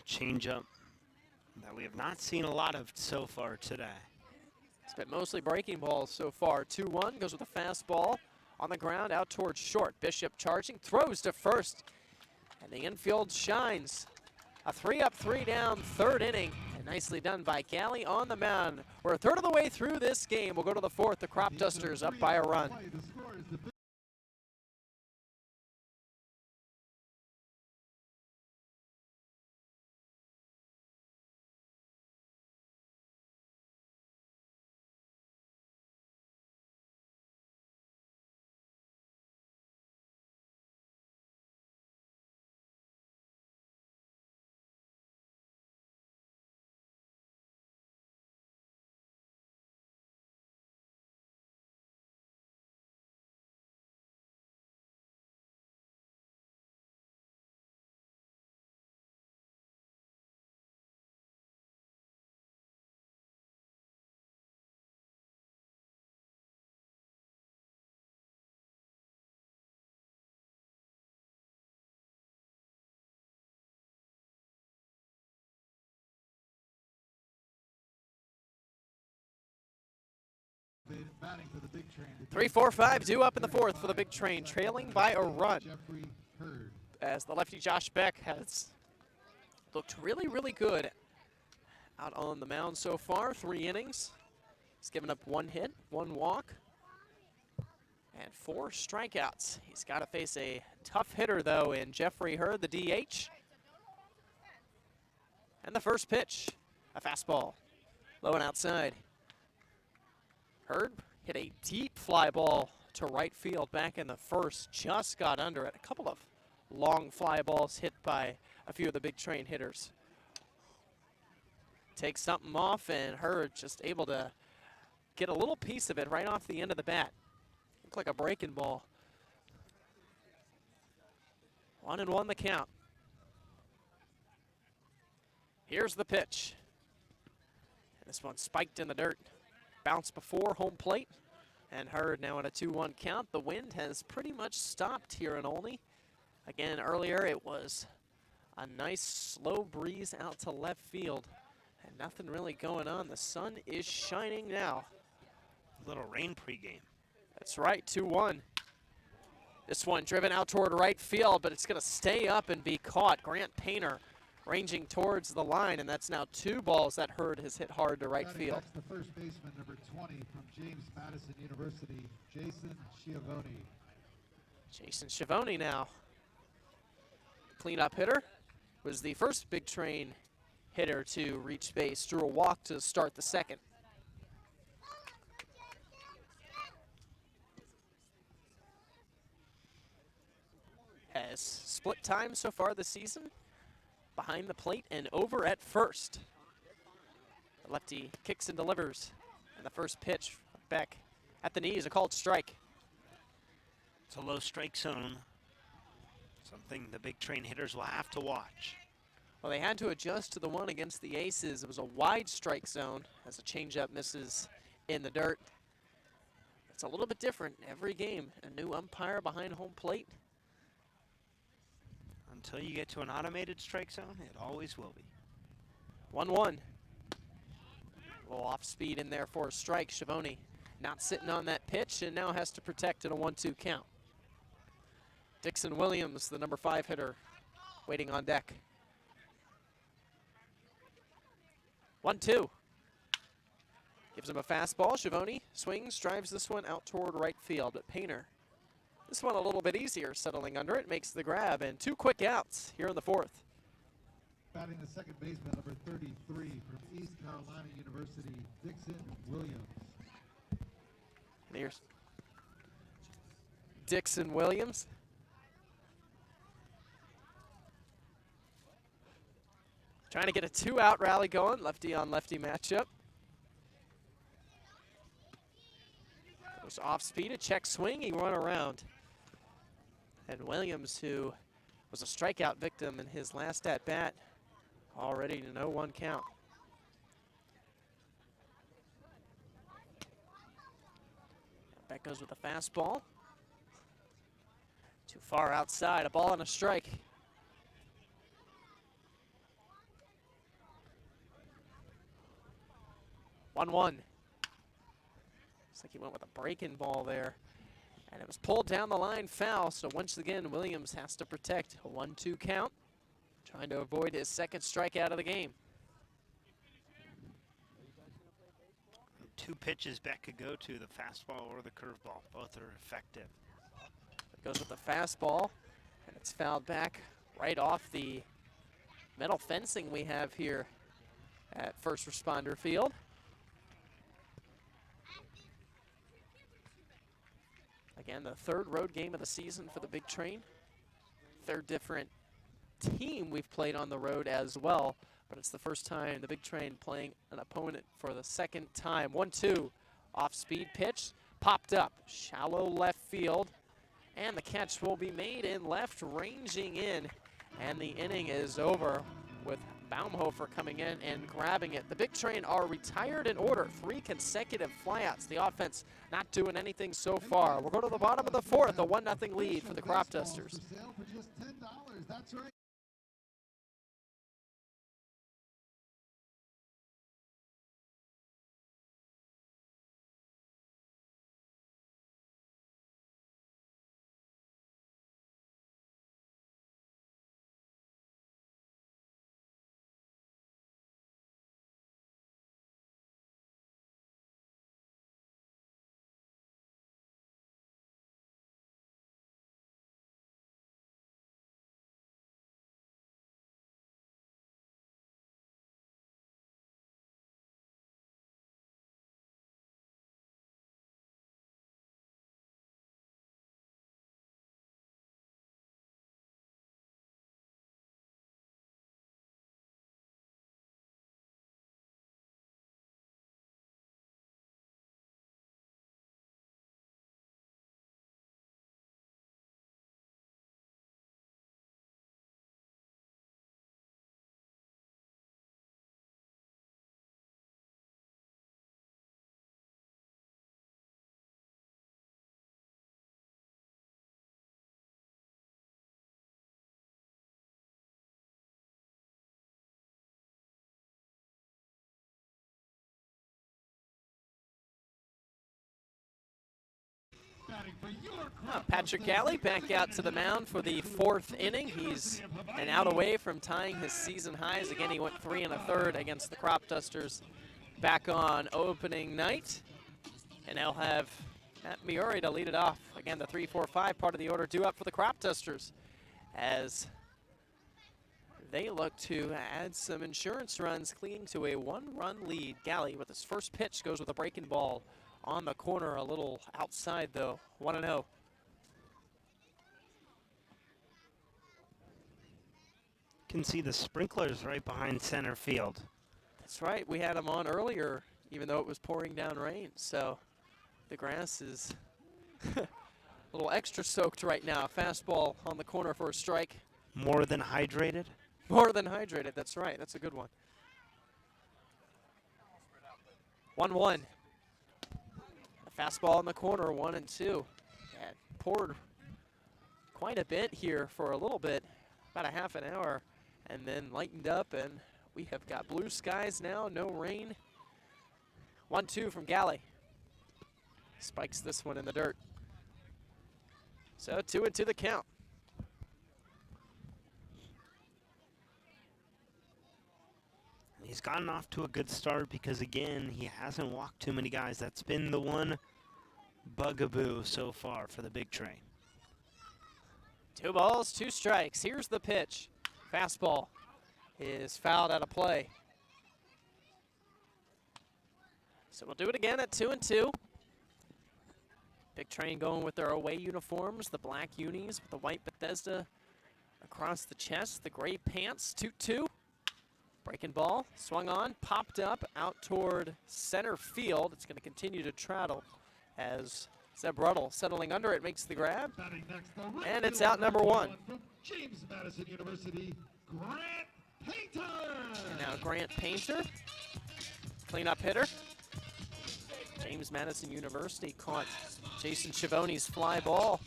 Changeup that we have not seen a lot of so far today. It's been mostly breaking balls so far. 2-1, goes with a fastball on the ground out towards short. Bishop charging, throws to first, and the infield shines. A 3-up, 3-down third inning, and nicely done by Galley on the mound. We're a third of the way through this game. We'll go to the fourth. The Cropdusters up by a run. Batting for the Big Train. 3-4-5 due up in the fourth for the Big Train, trailing by a run. Jeffrey Hurd. As the lefty Josh Beck has looked really, really good out on the mound so far. 3 innings. He's given up 1 hit, 1 walk, and 4 strikeouts. He's got to face a tough hitter, though, in Jeffrey Hurd, the DH. And the first pitch, a fastball, low and outside. Hurd hit a deep fly ball to right field back in the first, just got under it. A couple of long fly balls hit by a few of the Big Train hitters. Takes something off, and Hurd just able to get a little piece of it right off the end of the bat. Looked like a breaking ball. 1-1 the count. Here's the pitch. And this one spiked in the dirt. Bounced before home plate. And Hurd now at a 2-1 count. The wind has pretty much stopped here in Olney. Again, earlier it was a nice slow breeze out to left field. And nothing really going on. The sun is shining now. Little rain pregame. That's right, 2-1. This one driven out toward right field, but it's going to stay up and be caught. Grant Painter ranging towards the line, and that's now 2 balls that Hurd has hit hard to right field. That's the first baseman, number 20 from James Madison University, Jason Schiavone. Jason Schiavone now. Cleanup hitter. Was the first Big Train hitter to reach base. Drew a walk to start the second. Has split time so far this season. Behind the plate and over at first. The lefty kicks and delivers. And the first pitch back at the knees, a called strike. It's a low strike zone. Something the Big Train hitters will have to watch. Well, they had to adjust to the one against the Aces. It was a wide strike zone as a changeup misses in the dirt. It's a little bit different every game. A new umpire behind home plate. Until you get to an automated strike zone, it always will be. 1-1. A little off speed in there for a strike. Schiavone not sitting on that pitch and now has to protect in a 1-2 count. Dixon Williams, the number 5 hitter, waiting on deck. 1-2. Gives him a fastball. Schiavone swings, drives this one out toward right field, but Painter, this one a little bit easier, settling under it, makes the grab, and 2 quick outs here in the fourth. Batting the second baseman, number 33 from East Carolina University, Dixon Williams. Here's Dixon Williams. Trying to get a 2-out rally going, lefty on lefty matchup. Goes off speed, a check swing, he run around. And Williams, who was a strikeout victim in his last at bat, already to no 1 count. Back goes with a fastball. Too far outside, a ball and a strike. 1-1. Looks like he went with a breaking ball there. And it was pulled down the line foul, so once again, Williams has to protect a 1-2 count, trying to avoid his second strikeout of the game. 2 pitches Beck could go to, the fastball or the curveball. Both are effective. It goes with the fastball, and it's fouled back right off the metal fencing we have here at First Responder Field. Again, the 3rd road game of the season for the Big Train. 3rd different team we've played on the road as well, but it's the first time the Big Train playing an opponent for the 2nd time. 1-2, off-speed pitch, popped up, shallow left field, and the catch will be made in left, ranging in, and the inning is over with Baumhofer coming in and grabbing it. The Big Train are retired in order. 3 consecutive flyouts. The offense not doing anything so far. We'll go to the bottom of the 4th, a 1-0 lead for the Cropdusters. That's right. Patrick Galley back out to the mound for the 4th inning. He's an out away from tying his season highs. Again, he went 3 1/3 against the Cropdusters back on opening night. And they'll have Matt Miori to lead it off. Again, the 3-4-5 part of the order due up for the Cropdusters as they look to add some insurance runs, clinging to a 1-run lead. Galley with his first pitch goes with a breaking ball on the corner, a little outside though. 1-0. Can see the sprinklers right behind center field. That's right, we had them on earlier, even though it was pouring down rain. So the grass is a little extra soaked right now. Fastball on the corner for a strike. More than hydrated? More than hydrated, that's right. That's a good one. 1-1. A fastball in the corner, 1-2. Yeah, poured quite a bit here for a little bit, about a half an hour, and then lightened up, and we have got blue skies now, no rain. 1-2 from Galley. Spikes this one in the dirt. So 2-2 the count. He's gotten off to a good start because, again, he hasn't walked too many guys. That's been the one bugaboo so far for the big train. 2 balls, 2 strikes. Here's the pitch. Fastball is fouled out of play. So we'll do it again at 2-2. Big Train going with their away uniforms, the black unis with the white Bethesda across the chest, the gray pants, 2-2. Breaking ball, swung on, popped up, out toward center field. It's going to continue to travel as Zeb Ruddle settling under it, makes the grab. And it's out number 1. James Madison University, Grant Painter. And now Grant Painter, cleanup hitter. James Madison University caught Jason Schiavone's fly ball.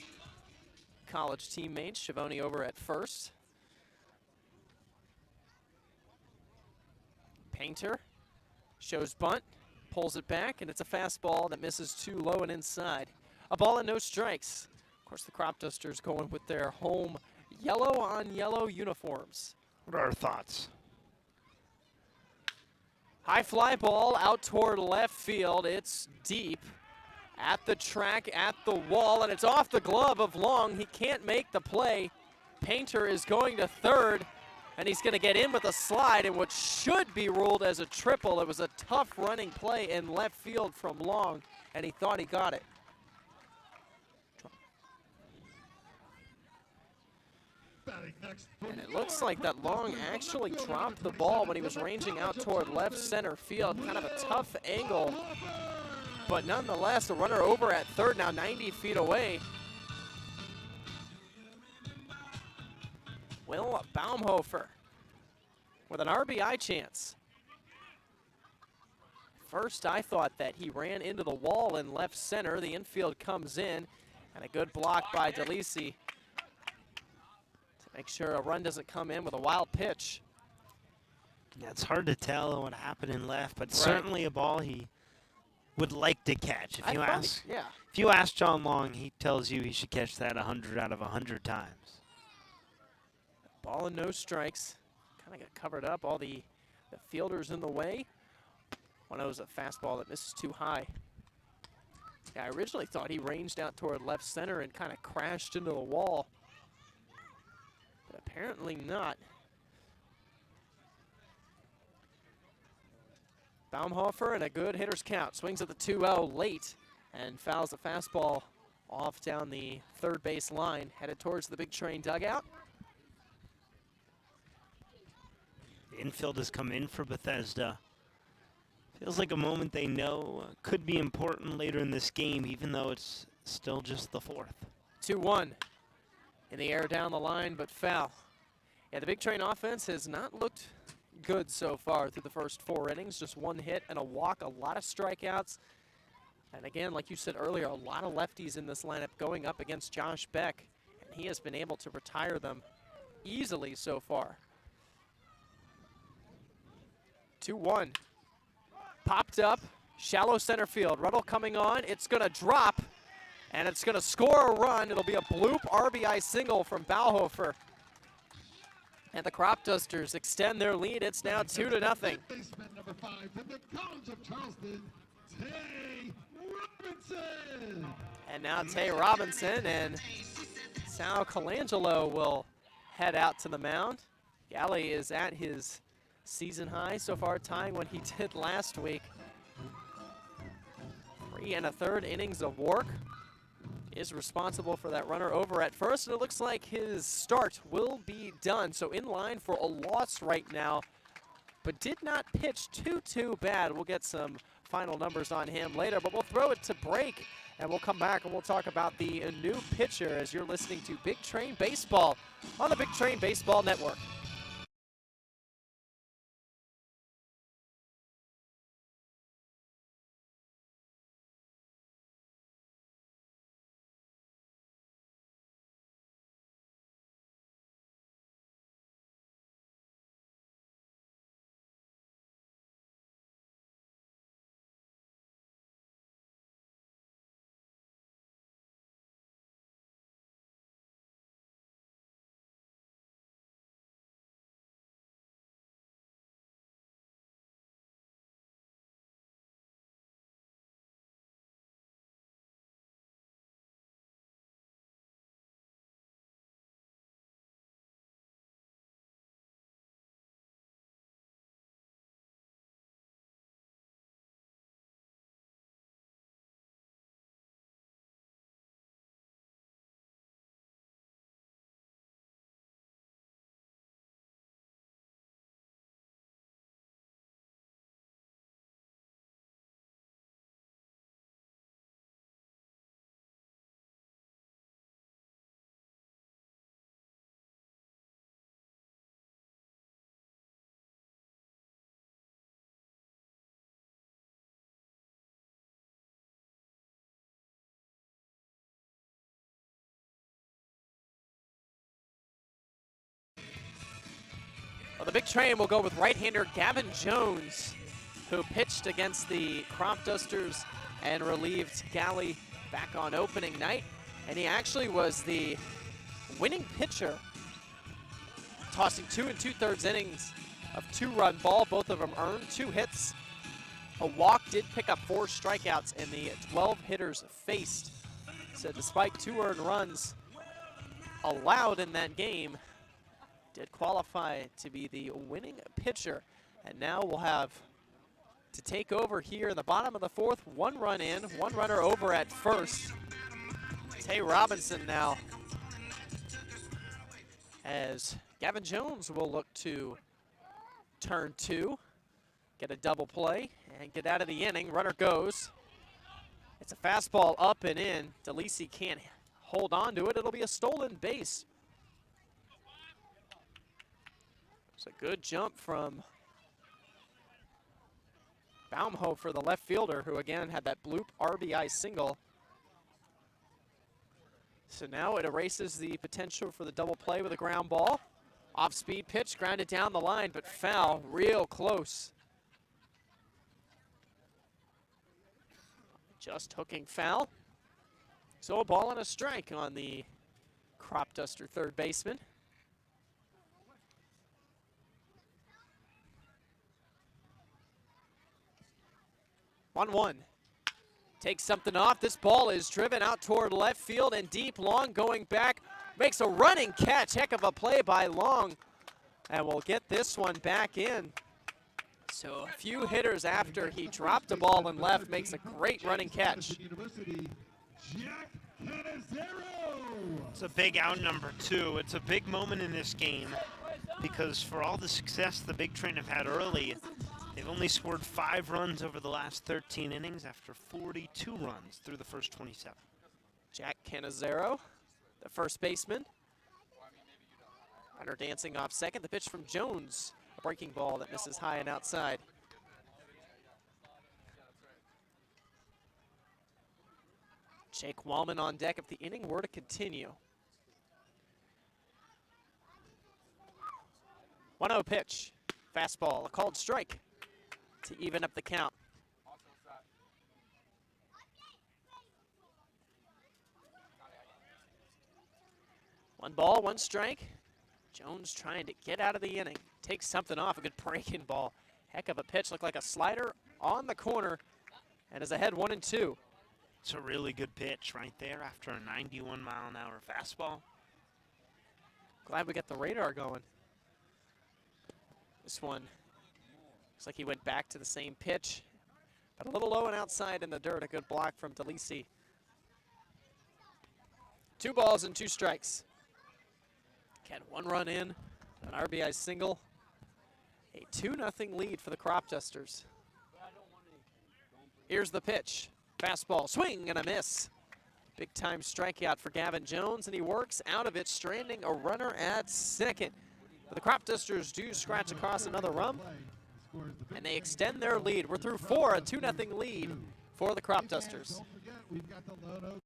College teammates, Schiavone over at first. Painter shows bunt, pulls it back, and it's a fastball that misses too low and inside. A ball and no strikes. Of course, the Cropdusters going with their home yellow on yellow uniforms. What are our thoughts? High fly ball out toward left field. It's deep at the track, at the wall, and it's off the glove of Long. He can't make the play. Painter is going to third, and he's going to get in with a slide in what should be ruled as a triple. It was a tough running play in left field from Long, and he thought he got it. And it looks like that Long actually dropped the ball when he was ranging out toward left center field. Kind of a tough angle, but nonetheless, the runner over at third, now 90 feet away. Will Baumhofer with an RBI chance. First, I thought that he ran into the wall in left center. The infield comes in, and a good block by DeLisi to make sure a run doesn't come in with a wild pitch. Yeah, it's hard to tell what happened in left, but certainly a ball he would like to catch. If you ask John Long, he tells you he should catch that 100 out of 100 times. Ball and no strikes. Kind of got covered up. All the fielders in the way. One of those a fastball that misses too high. Yeah, I originally thought he ranged out toward left center and kind of crashed into the wall. But apparently not. Baumhofer and a good hitter's count. Swings at the 2-0 late and fouls the fastball off down the third base line. Headed towards the Big Train dugout. The infield has come in for Bethesda. Feels like a moment they know could be important later in this game, even though it's still just the fourth. 2-1 in the air down the line, but foul. Yeah, the Big Train offense has not looked good so far through the first 4 innings. Just 1 hit and a walk, a lot of strikeouts. And again, like you said earlier, a lot of lefties in this lineup going up against Josh Beck. And he has been able to retire them easily so far. 2-1. Popped up, shallow center field. Ruddle coming on. It's going to drop. And it's going to score a run. It'll be a bloop RBI single from Bauhofer. And the Cropdusters extend their lead. It's now 2-0. Baseman number 5 from the College of Charleston, Tay Robinson. And now Tay Robinson and Sal Colangelo will head out to the mound. Galley is at his season high so far, tying what he did last week. 3 1/3 innings of work. Is responsible for that runner over at first, and it looks like his start will be done. So in line for a loss right now, but did not pitch too bad. We'll get some final numbers on him later, but we'll throw it to break, and we'll come back and we'll talk about the new pitcher as you're listening to Big Train Baseball on the Big Train Baseball Network. Well, the Big Train will go with right-hander Gavin Jones, who pitched against the Cropdusters and relieved Galley back on opening night. And he actually was the winning pitcher, tossing 2 2/3 innings of 2-run ball. Both of them earned 2 hits. A walk, did pick up 4 strikeouts in the 12 hitters faced. So despite 2 earned runs allowed in that game, did qualify to be the winning pitcher. And now we'll have to take over here in the bottom of the 4th. 1 run in, 1 runner over at first. Tay Robinson now, as Gavin Jones will look to turn 2, get a double play, and get out of the inning. Runner goes. It's a fastball up and in. DeLisi can't hold on to it. It'll be a stolen base. It's a good jump from Baumhofer, the left fielder, who again had that bloop RBI single. So now it erases the potential for the double play with a ground ball. Off-speed pitch, grounded down the line, but foul, real close. Just hooking foul. So a ball and a strike on the Cropduster third baseman. 1-1. Takes something off. This ball is driven out toward left field and deep. Long going back. Makes a running catch. Heck of a play by Long. And we'll get this one back in. So a few hitters after he dropped the ball and left, makes a great running catch. It's a big out number 2. It's a big moment in this game because for all the success the Big Train have had early, they've only scored 5 runs over the last 13 innings after 42 runs through the first 27. Jack Canizero, the first baseman. Runner dancing off second. The pitch from Jones, a breaking ball that misses high and outside. Jake Wallman on deck if the inning were to continue. 1-0 pitch. Fastball, a called strike to even up the count. One ball, one strike. Jones trying to get out of the inning. Takes something off, a good breaking ball. Heck of a pitch, looked like a slider on the corner, and is ahead 1-2. It's a really good pitch right there after a 91-mile-an-hour fastball. Glad we got the radar going. This one looks like he went back to the same pitch, but a little low and outside in the dirt. A good block from DeLisi. 2 balls and 2 strikes. Get 1 run in, an RBI single. A 2-0 lead for the Cropdusters. Here's the pitch. Fastball, swing and a miss. Big time strikeout for Gavin Jones, and he works out of it, stranding a runner at second. But the Cropdusters do scratch across another run, and they extend their lead. We're through 4, a 2-0 lead for the Cropdusters. Don't forget, we've got the Loto.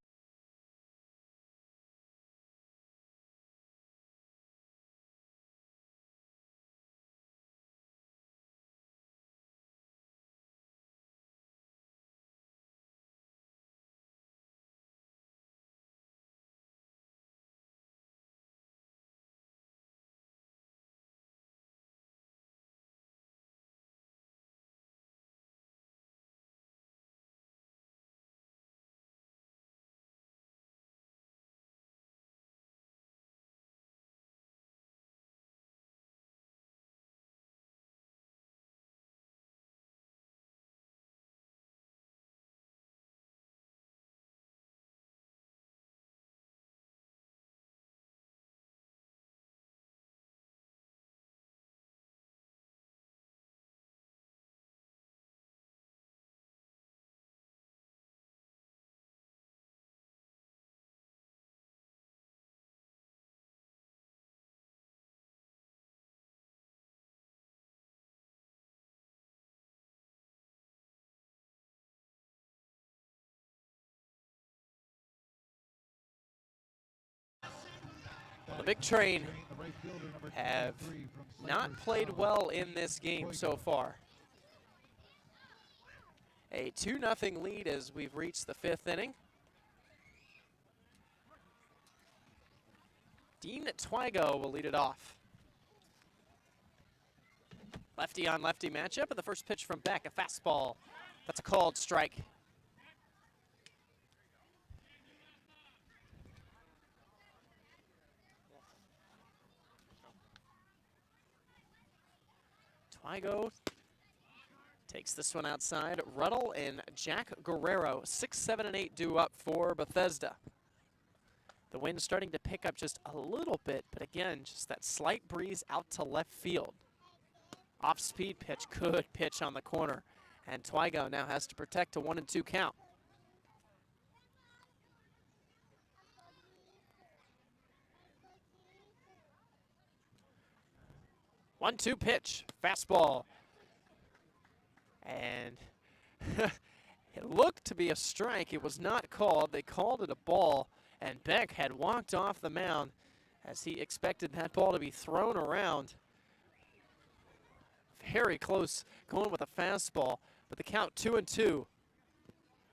The Big Train have not played well in this game so far. A 2-0 lead as we've reached the 5th inning. Dean Twigo will lead it off. Lefty on lefty matchup, and the first pitch from Beck, a fastball. That's a called strike. Twigo takes this one outside. Ruddle and Jack Guerrero, 6, 7, and 8 due up for Bethesda. The wind starting to pick up just a little bit, but again, just that slight breeze out to left field. Off-speed pitch, good pitch on the corner. And Twigo now has to protect a 1-2 count. One-two pitch, fastball. And it looked to be a strike. It was not called. They called it a ball, and Beck had walked off the mound as he expected that ball to be thrown around. Very close, going with a fastball, but the count 2-2.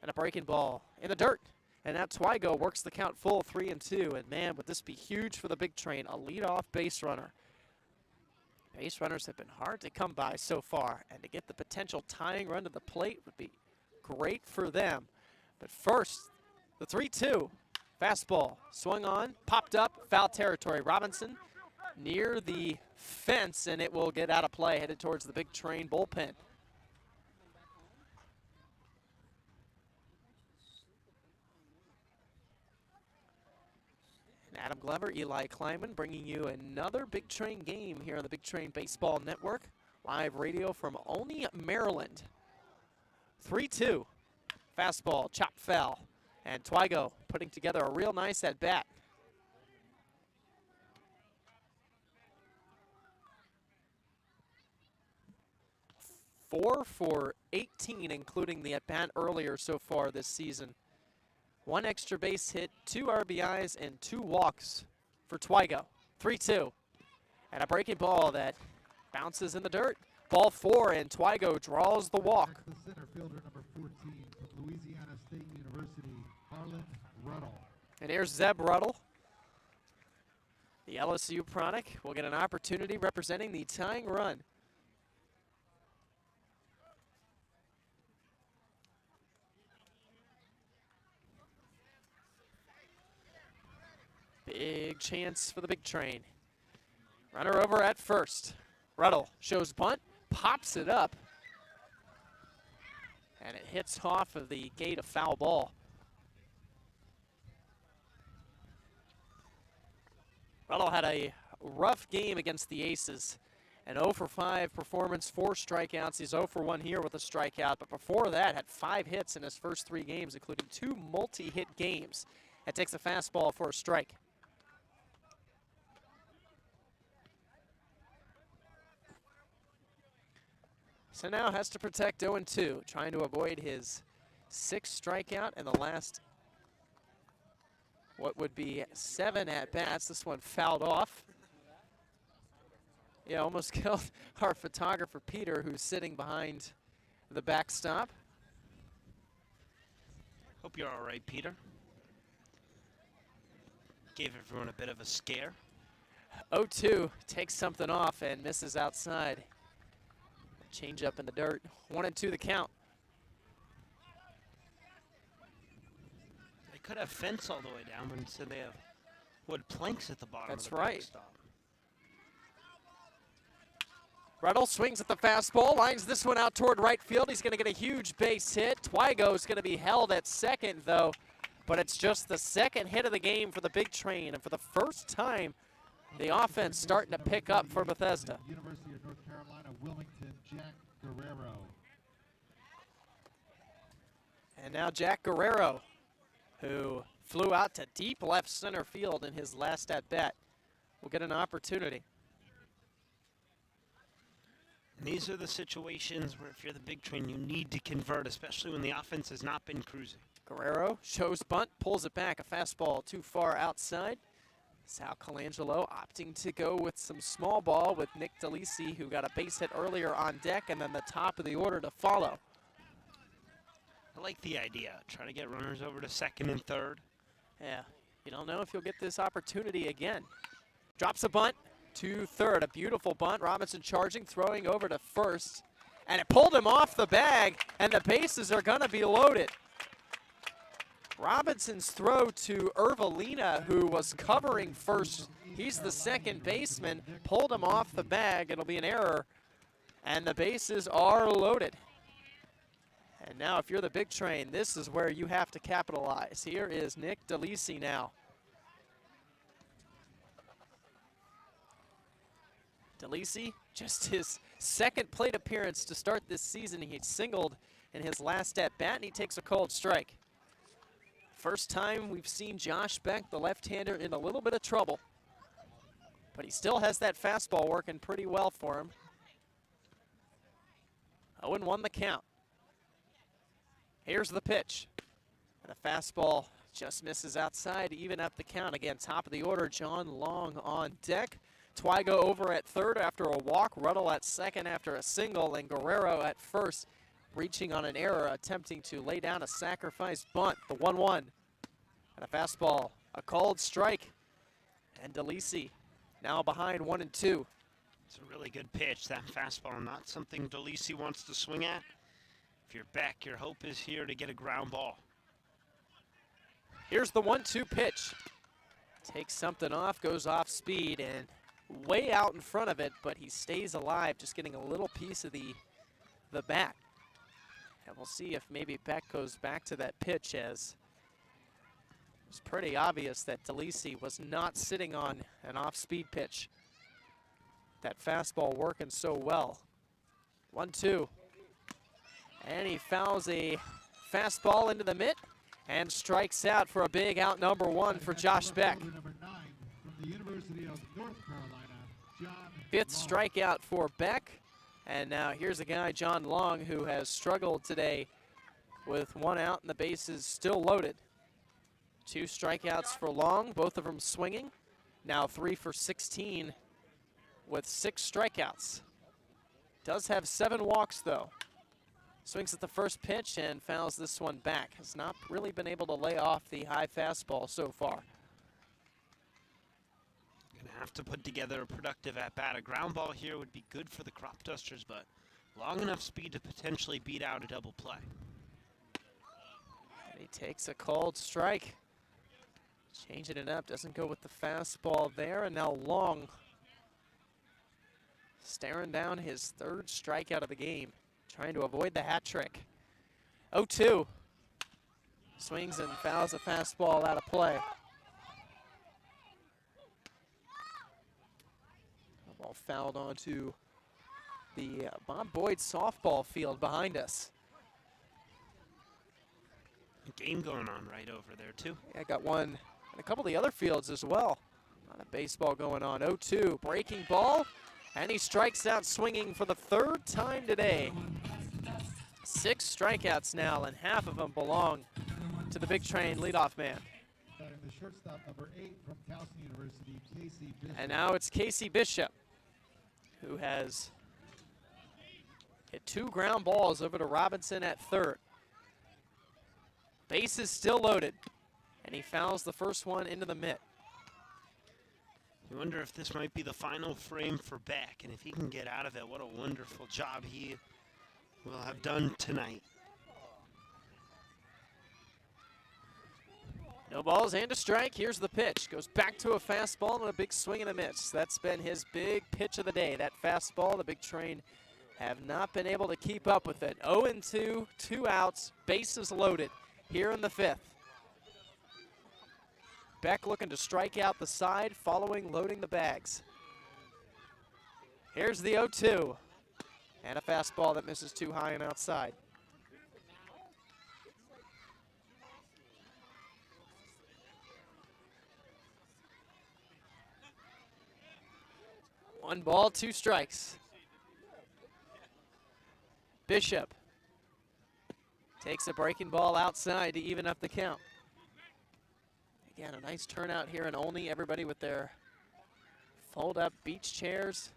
And a breaking ball in the dirt. And now Twigo works the count full, 3-2. And man, would this be huge for the Big Train, a leadoff base runner. Base runners have been hard to come by so far, and to get the potential tying run to the plate would be great for them. But first, the 3-2. Fastball, swung on, popped up, foul territory. Robinson near the fence, and it will get out of play, headed towards the Big Train bullpen. Adam Glover, Eli Kleinman bringing you another Big Train game here on the Big Train Baseball Network. Live radio from Olney, Maryland. 3-2. Fastball, chop foul. And Twigo putting together a real nice at-bat. Four for 18, including the at-bat earlier so far this season. 1 extra base hit, 2 RBIs, and 2 walks for Twigo. 3-2. And a breaking ball that bounces in the dirt. Ball 4, and Twigo draws the walk. The center fielder, number 14, from Louisiana State University, Harlan Ruddle. And here's Zeb Ruddle. The LSU product will get an opportunity representing the tying run. Big chance for the big train. Runner over at first. Ruddle shows bunt, pops it up, and it hits off of the gate, a foul ball. Ruddle had a rough game against the Aces. An 0 for 5 performance, 4 strikeouts. He's 0 for 1 here with a strikeout, but before that had 5 hits in his first 3 games, including 2 multi-hit games. That takes a fastball for a strike. So now has to protect 0-2, trying to avoid his 6th strikeout and the last, what would be 7 at-bats. This one fouled off. Yeah, almost killed our photographer, Peter, who's sitting behind the backstop. Hope you're all right, Peter. Gave everyone a bit of a scare. 0-2, takes something off and misses outside. Change up in the dirt. 1-2 the count. They could have fence all the way down, but instead they have wood planks at the bottom. That's of the right. backstop. Ruddle swings at the fastball, lines this one out toward right field. He's going to get a huge base hit. Twygo's going to be held at second, though, but it's just the second hit of the game for the big train, and for the first time, the offense starting to pick up for Bethesda. University of North Carolina, Wilmington, Jack Guerrero. And now Jack Guerrero, who flew out to deep left center field in his last at-bat, will get an opportunity. And these are the situations where if you're the big train, you need to convert, especially when the offense has not been cruising. Guerrero shows bunt, pulls it back, a fastball too far outside. Sal Colangelo opting to go with some small ball with Nick DeLisi, who got a base hit earlier on deck, and then the top of the order to follow. I like the idea, trying to get runners over to second and third. Yeah, you don't know if you'll get this opportunity again. Drops a bunt to third, a beautiful bunt. Robinson charging, throwing over to first, and it pulled him off the bag, and the bases are gonna be loaded. Robinson's throw to Ervelina, who was covering first. He's the second baseman, pulled him off the bag. It'll be an error, and the bases are loaded. And now if you're the big train, this is where you have to capitalize. Here is Nick DeLisi now. DeLisi, just his second plate appearance to start this season. He singled in his last at-bat, and he takes a cold strike. First time we've seen Josh Beck, the left-hander, in a little bit of trouble. But he still has that fastball working pretty well for him. 0-1 the count. Here's the pitch. And the fastball just misses outside to even up the count. Again, top of the order, John Long on deck. Twygo over at third after a walk. Ruddle at second after a single. And Guerrero at first, reaching on an error, attempting to lay down a sacrifice bunt. The 1-1. And a fastball, a called strike. And DeLisi now behind 1-2. It's a really good pitch, that fastball. Not something DeLisi wants to swing at. If you're back, your hope is here to get a ground ball. Here's the 1-2 pitch. Takes something off, goes off speed, and way out in front of it, but he stays alive, just getting a little piece of the bat. And we'll see if maybe Beck goes back to that pitch, as it's pretty obvious that DeLisi was not sitting on an off-speed pitch. That fastball working so well. 1-2. And he fouls a fastball into the mitt and strikes out for a big out number 1 for Josh Beck. Number 9 from the University of North Carolina, John 5th Long. strikeout for Beck. And now here's a guy, John Long, who has struggled today with 1 out and the bases still loaded. 2 strikeouts for Long, both of them swinging. Now 3 for 16 with 6 strikeouts. Does have 7 walks, though. Swings at the first pitch and fouls this one back. Has not really been able to lay off the high fastball so far. Gonna have to put together a productive at-bat. A ground ball here would be good for the Cropdusters, but long enough speed to potentially beat out a double play. And he takes a cold strike. Changing it up, doesn't go with the fastball there, and now Long staring down his third strikeout of the game, trying to avoid the hat trick. 0-2. Swings and fouls a fastball out of play. Ball fouled onto the Bob Boyd softball field behind us. Game going on right over there, too. Yeah, got one in a couple of the other fields as well. A lot of baseball going on. 0-2, breaking ball, and he strikes out swinging for the third time today. 6 strikeouts now, and half of them belong to the Big Train leadoff man. The shortstop, number 8 from Towson University, Casey Bishop. And now it's Casey Bishop, who has hit 2 ground balls over to Robinson at third. Base is still loaded, and he fouls the first one into the mitt. You wonder if this might be the final frame for Beck, and if he can get out of it, what a wonderful job he will have done tonight. No balls and a strike. Here's the pitch. Goes back to a fastball and a big swing and a miss. That's been his big pitch of the day. That fastball, the Big Train have not been able to keep up with it. 0-2, 2 outs, bases loaded here in the 5th. Beck looking to strike out the side following loading the bags. Here's the 0-2. And a fastball that misses too high and outside. One ball, 2 strikes. Bishop takes a breaking ball outside to even up the count. Again, a nice turnout here in Olney. Everybody with their fold-up beach chairs.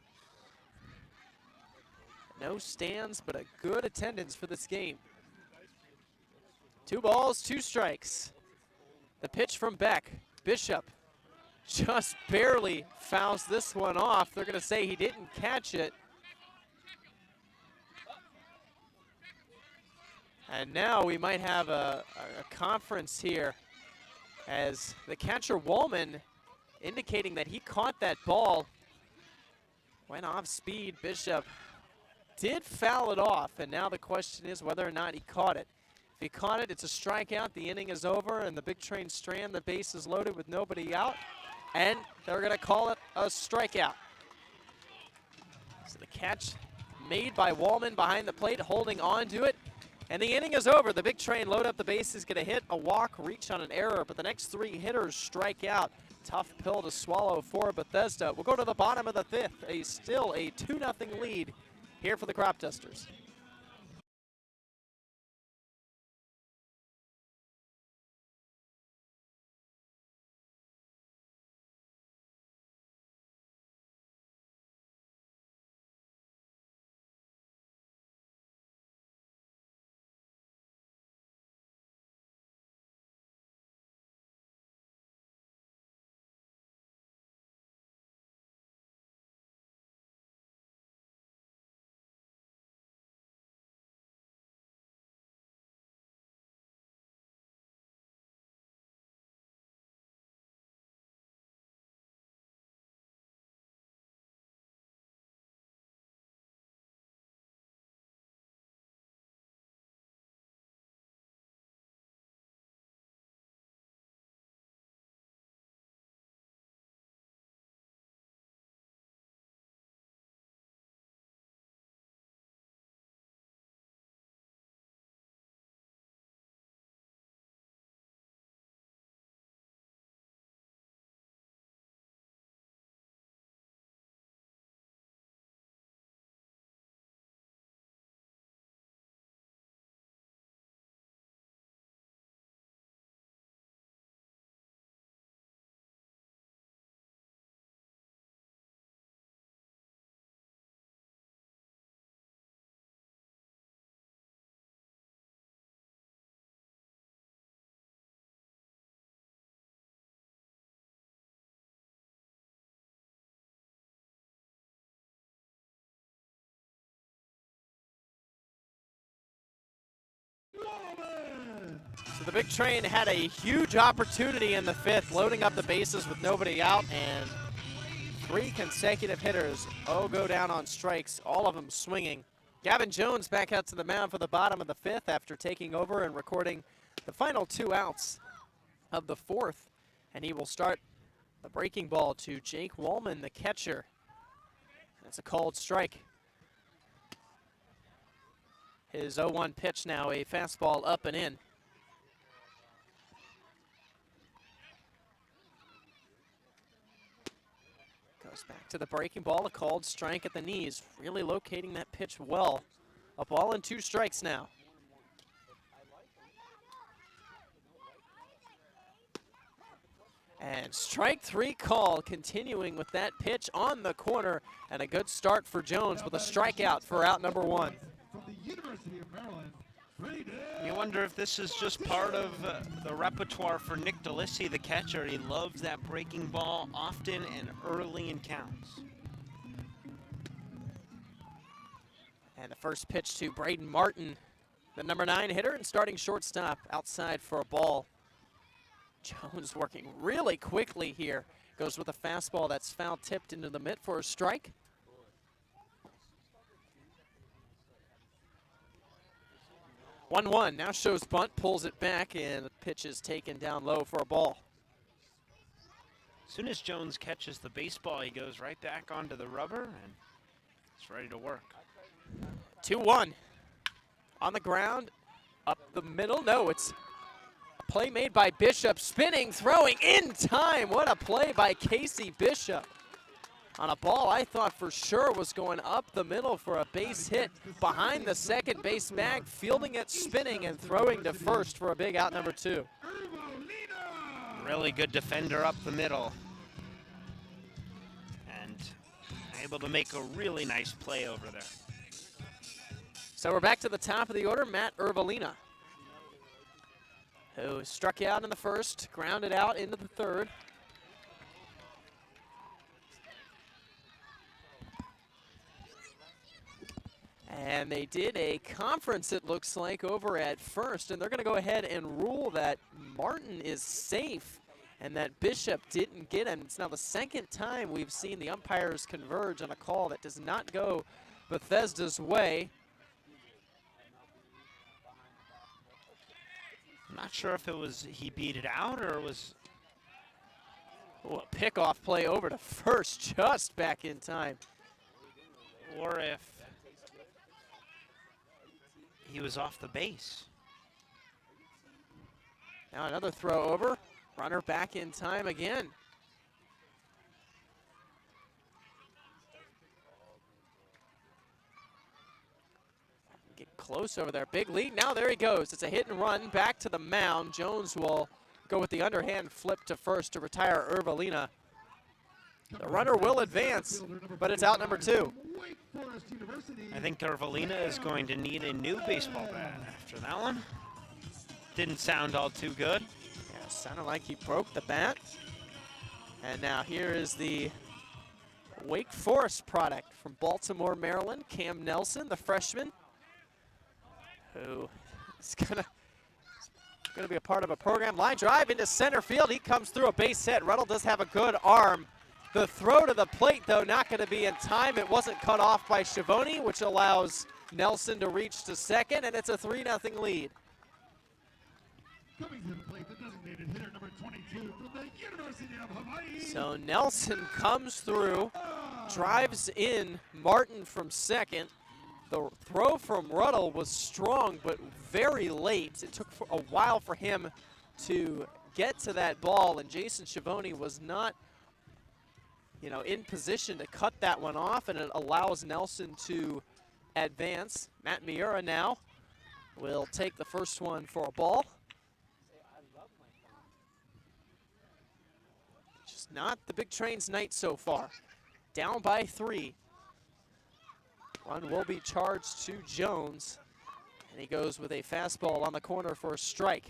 No stands, but a good attendance for this game. 2 balls, 2 strikes. The pitch from Beck. Bishop just barely fouls this one off. They're going to say he didn't catch it. And now we might have a conference here as the catcher Wallman indicating that he caught that ball. Went off speed. Bishop did foul it off, and now the question is whether or not he caught it. If he caught it, it's a strikeout. The inning is over, and the Big Train strand. The base is loaded with nobody out, and they're going to call it a strikeout. So the catch made by Wallman behind the plate, holding on to it. And the inning is over. The Big Train load up the bases, going to hit a walk, reach on an error, but the next 3 hitters strike out. Tough pill to swallow for Bethesda. We'll go to the bottom of the 5th. Still a 2-0 lead here for the Cropdusters. Bowman. So the Big Train had a huge opportunity in the fifth, loading up the bases with nobody out, and 3 consecutive hitters all go down on strikes, all of them swinging. Gavin Jones back out to the mound for the bottom of the fifth after taking over and recording the final 2 outs of the fourth, and he will start the breaking ball to Jake Wallman, the catcher. That's a called strike. His 0-1 pitch now, a fastball up and in. Goes back to the breaking ball, a called strike at the knees, really locating that pitch well. A ball and 2 strikes now. And strike 3 call, continuing with that pitch on the corner, and a good start for Jones with a strikeout for out number 1. From the University of Maryland, You wonder if this is just part of the repertoire for Nick DeLissi, the catcher. He loves that breaking ball often and early in counts. And the first pitch to Braden Martin, the number 9 hitter and starting shortstop, outside for a ball. Jones working really quickly here. Goes with a fastball that's foul tipped into the mitt for a strike. One now shows bunt, pulls it back, and the pitch is taken down low for a ball. As soon as Jones catches the baseball, he goes right back onto the rubber and it's ready to work. 2-1 on the ground, up the middle. No, it's a play made by Bishop, spinning, throwing in time. What a play by Casey Bishop on a ball I thought for sure was going up the middle for a base hit behind the second base bag, fielding it, spinning, and throwing to first for a big out number 2. Really good defender up the middle. And able to make a really nice play over there. So we're back to the top of the order, Matt Ervalina, who struck out in the first, grounded out into the third. And they did a conference, it looks like, over at first, and they're going to go ahead and rule that Martin is safe and that Bishop didn't get him. It's now the second time we've seen the umpires converge on a call that does not go Bethesda's way. I'm not sure if it was he beat it out or it was... Oh, a pickoff play over to first, just back in time. Or if he was off the base. Now another throw over. Runner back in time again. Get close over there. Big lead. Now there he goes. It's a hit and run back to the mound. Jones will go with the underhand flip to first to retire Ervalina. The runner will advance, but it's out number 2. I think Ervalina is going to need a new baseball bat after that one. Didn't sound all too good. Yeah, sounded like he broke the bat. And now here is the Wake Forest product from Baltimore, Maryland, Cam Nelson, the freshman, who is gonna be a part of a program. Line drive into center field. He comes through a base hit. Ruddle does have a good arm. The throw to the plate, though, not going to be in time. It wasn't cut off by Schiavone, which allows Nelson to reach to second, and it's a 3-0 lead. Coming to the plate, the designated hitter number 22 from the University of Hawaii. So Nelson comes through, drives in Martin from second. The throw from Ruddle was strong, but very late. It took a while for him to get to that ball, and Jason Schiavone was not in position to cut that one off, and it allows Nelson to advance. Matt Miura now will take the first one for a ball. Just not the Big Train's night so far. Down by 3. Run will be charged to Jones, and he goes with a fastball on the corner for a strike.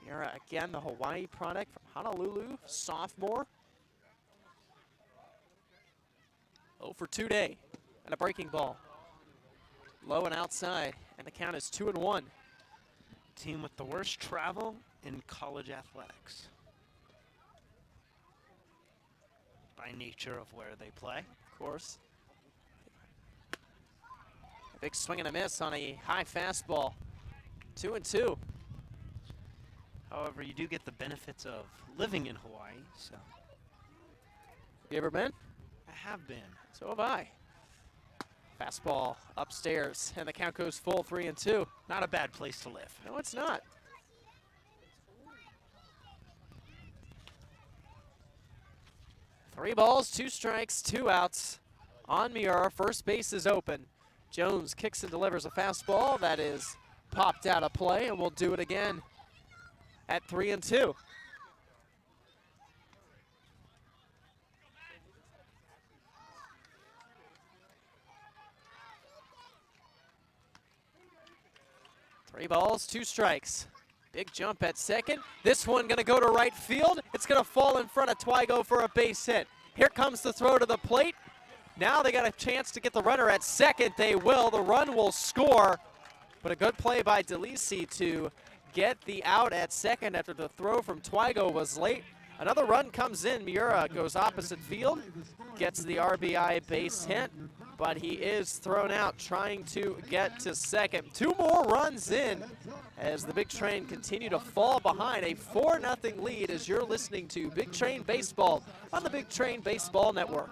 Miura again, the Hawaii product from Honolulu, sophomore. 0 for 2 day, and a breaking ball. Low and outside, and the count is 2-1. team with the worst travel in college athletics, by nature of where they play. Of course. A big swing and a miss on a high fastball. 2-2. However, you do get the benefits of living in Hawaii, so. You ever been? I have been. So have I. Fastball upstairs, and the count goes full, 3-2. Not a bad place to live. No, it's not. Three balls, 2 strikes, 2 outs. On Miura, first base is open. Jones kicks and delivers a fastball that is popped out of play, and we'll do it again at 3-2. Three balls, 2 strikes. Big jump at second. This one gonna go to right field. It's gonna fall in front of Twigo for a base hit. Here comes the throw to the plate. Now they got a chance to get the runner at second. They will. The run will score. But a good play by DeLisi to get the out at second after the throw from Twigo was late. Another run comes in. Miura goes opposite field, gets the RBI base hit, but he is thrown out trying to get to second. 2 more runs in as the Big Train continue to fall behind. A 4-0 lead as you're listening to Big Train Baseball on the Big Train Baseball Network.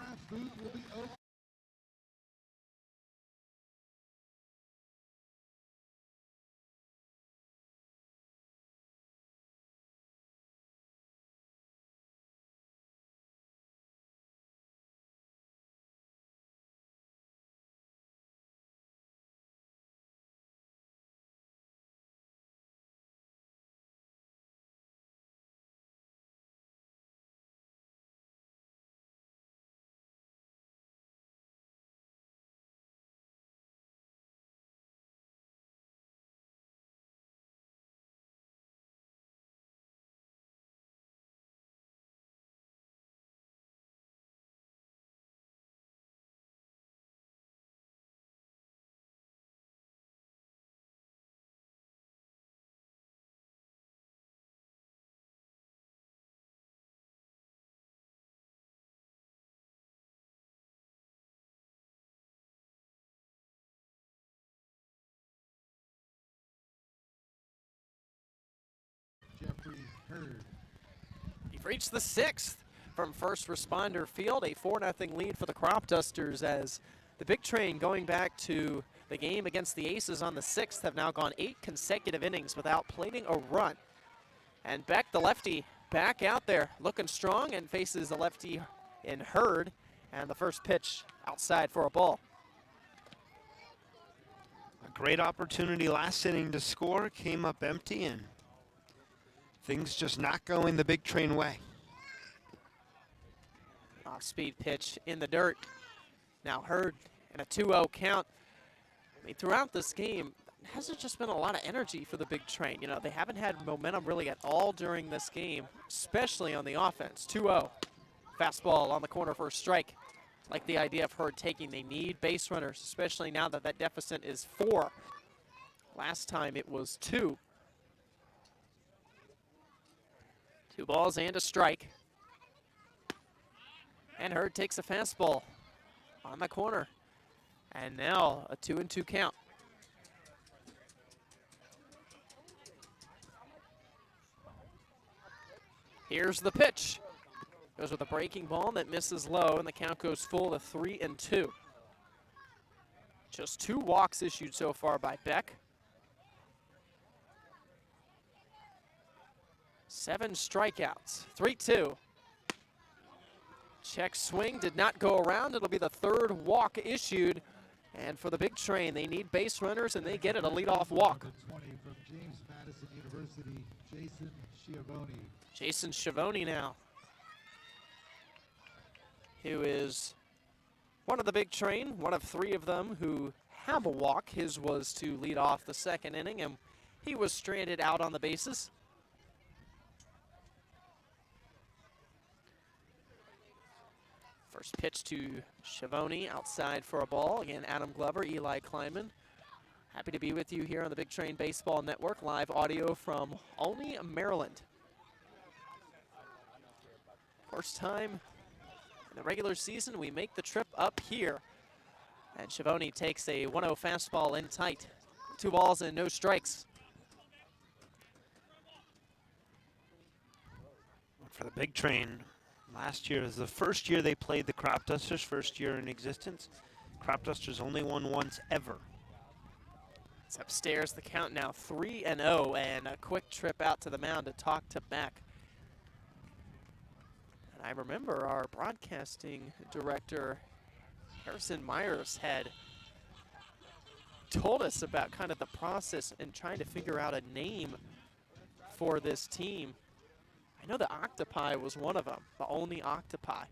You've reached the 6th from First Responder Field, a 4-0 lead for the Cropdusters as the Big Train, going back to the game against the Aces on the 6th, have now gone 8 consecutive innings without plating a run. And Beck, the lefty, back out there looking strong and faces the lefty in Hurd, and the first pitch outside for a ball. A great opportunity last inning to score, came up empty, and things just not going the Big Train way. Off-speed pitch in the dirt. Now Hurd in a 2-0 count. I mean, throughout this game, hasn't just been a lot of energy for the Big Train. You know, they haven't had momentum really at all during this game, especially on the offense. 2-0. Fastball on the corner for a strike. Like the idea of Hurd taking. They need base runners, especially now that that deficit is 4. Last time it was 2. 2 balls and a strike. And Hurd takes a fastball on the corner. And now a 2-2 count. Here's the pitch. Goes with a breaking ball that misses low, and the count goes full to 3-2. Just 2 walks issued so far by Beck. 7 strikeouts, 3-2. Check swing did not go around. It'll be the 3rd walk issued. And for the Big Train, they need base runners, and they get it, a leadoff walk. 20 from James Madison University, Jason Schiavone. Jason Schiavone now, who is one of the Big Train, one of 3 of them who have a walk. His was to lead off the 2nd inning, and he was stranded out on the bases. First pitch to Schiavone, outside for a ball. Again, Adam Glover, Eli Kleinman Happy to be with you here on the Big Train Baseball Network, live audio from Olney, Maryland. First time in the regular season we make the trip up here. And Schiavone takes a 1-0 fastball in tight. 2 balls and no strikes. For the Big Train, last year is the first year they played the Cropdusters, first year in existence. Cropdusters only won once ever. It's upstairs, the count now 3-0, and a quick trip out to the mound to talk to Beck. And I remember our broadcasting director, Harrison Myers, had told us about kind of the process and trying to figure out a name for this team. I know the Octopi was one of them, the Only Octopi.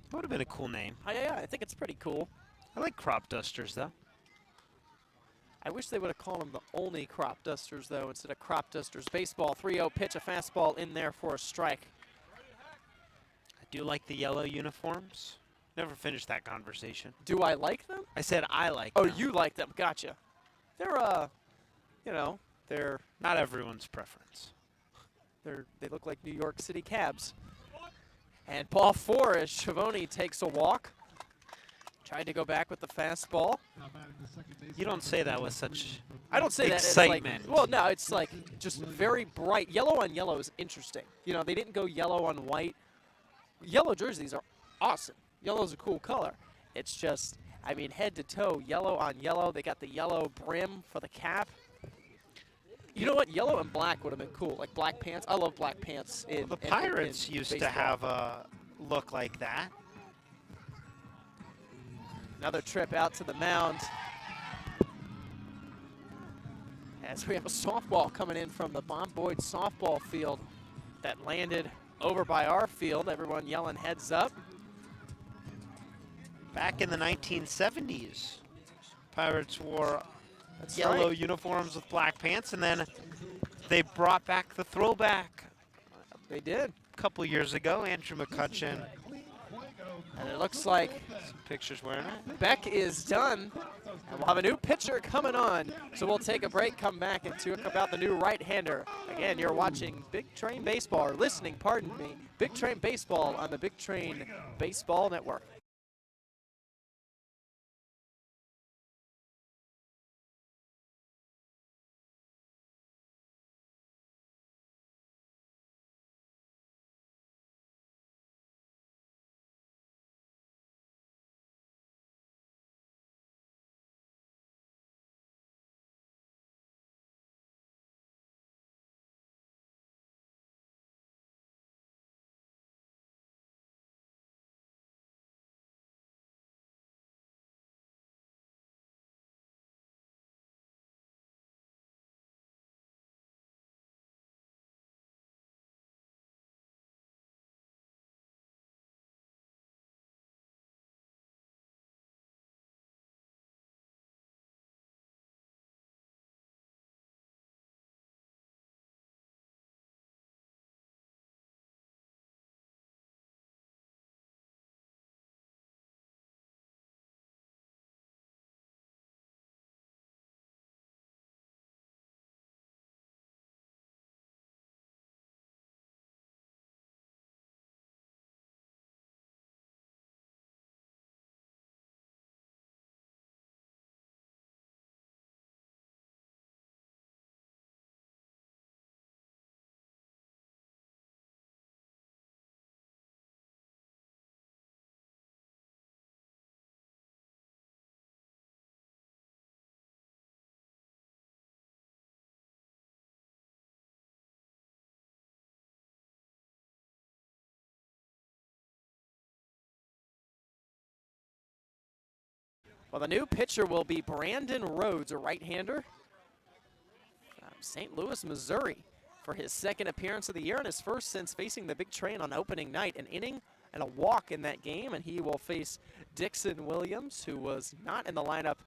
That would have been a cool name. Yeah, I think it's pretty cool. I like Cropdusters, though. I wish they would have called them the Only Cropdusters, though, instead of Cropdusters. Baseball, 3-0 pitch, a fastball in there for a strike. I do like the yellow uniforms. Never finished that conversation. Do I like them? I said I like Oh, them. you like them. Gotcha. They're, they're Not everyone's preference. they look like New York City cabs. And ball 4 as Schiavone takes a walk. Tried to go back with the fastball. You don't say that with such I don't say excitement. that. It's like, well, no, it's like just very bright. Yellow on yellow is interesting. You know, they didn't go yellow on white. Yellow jerseys are awesome. Yellow's a cool color. It's just, I mean, head to toe, yellow on yellow. They got the yellow brim for the cap. You know what? Yellow and black would have been cool. Like black pants. I love black pants. Well, the Pirates used to have a look like that. Another trip out to the mound. As we have a softball coming in from the Bob Boyd softball field that landed over by our field. Everyone yelling heads up. Back in the 1970s, Pirates wore That's yellow right. uniforms with black pants, and then they brought back the throwback They did. a couple years ago. Andrew McCutcheon, And it looks like some pictures wearing it. Beck is done. And we'll have a new pitcher coming on. So we'll take a break, come back, and talk about the new right-hander. Again, you're watching Big Train Baseball, or listening, pardon me, Big Train Baseball on the Big Train Baseball Network. Well, the new pitcher will be Brandon Rhodes, a right-hander from St. Louis, Missouri, for his second appearance of the year and his first since facing the Big Train on opening night. An inning and a walk in that game, and he will face Dixon Williams, who was not in the lineup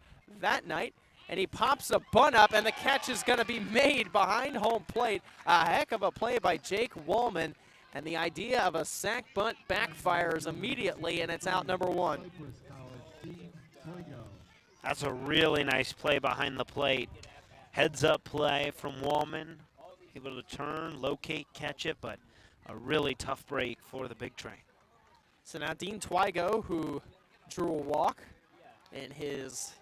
that night. And he pops a bunt up, and the catch is going to be made behind home plate. A heck of a play by Jake Wallman. And the idea of a sack bunt backfires immediately, and it's out number 1. That's a really nice play behind the plate. Heads up play from Wallman. Able to turn, locate, catch it, but a really tough break for the big train. So now Dean Twigo, who drew a walk in his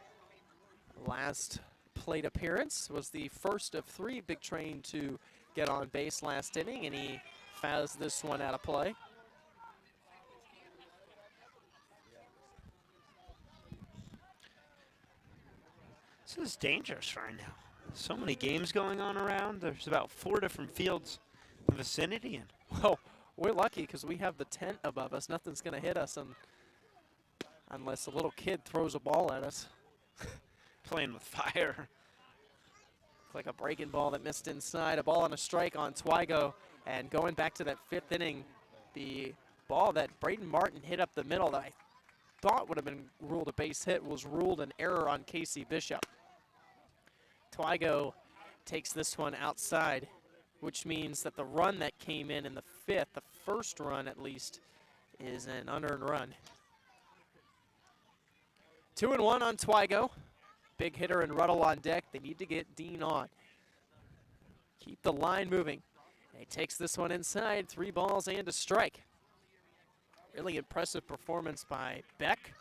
last plate appearance, was the first of 3 big train to get on base last inning, and he fouls this one out of play. This is dangerous right now. So many games going on around. There's about 4 different fields in the vicinity, and Well, we're lucky because we have the tent above us. Nothing's going to hit us unless a little kid throws a ball at us. playing with fire. Like a breaking ball that missed inside. A ball on a strike on Twigo. And going back to that 5th inning, the ball that Braden Martin hit up the middle that I thought would have been ruled a base hit was ruled an error on Casey Bishop. Twigo takes this one outside, which means that the run that came in the 5th, the first run at least, is an unearned run. 2-1 on Twigo. Big hitter and Ruddle on deck. They need to get Dean on. Keep the line moving. And he takes this one inside. 3 balls and a strike. Really impressive performance by Beck,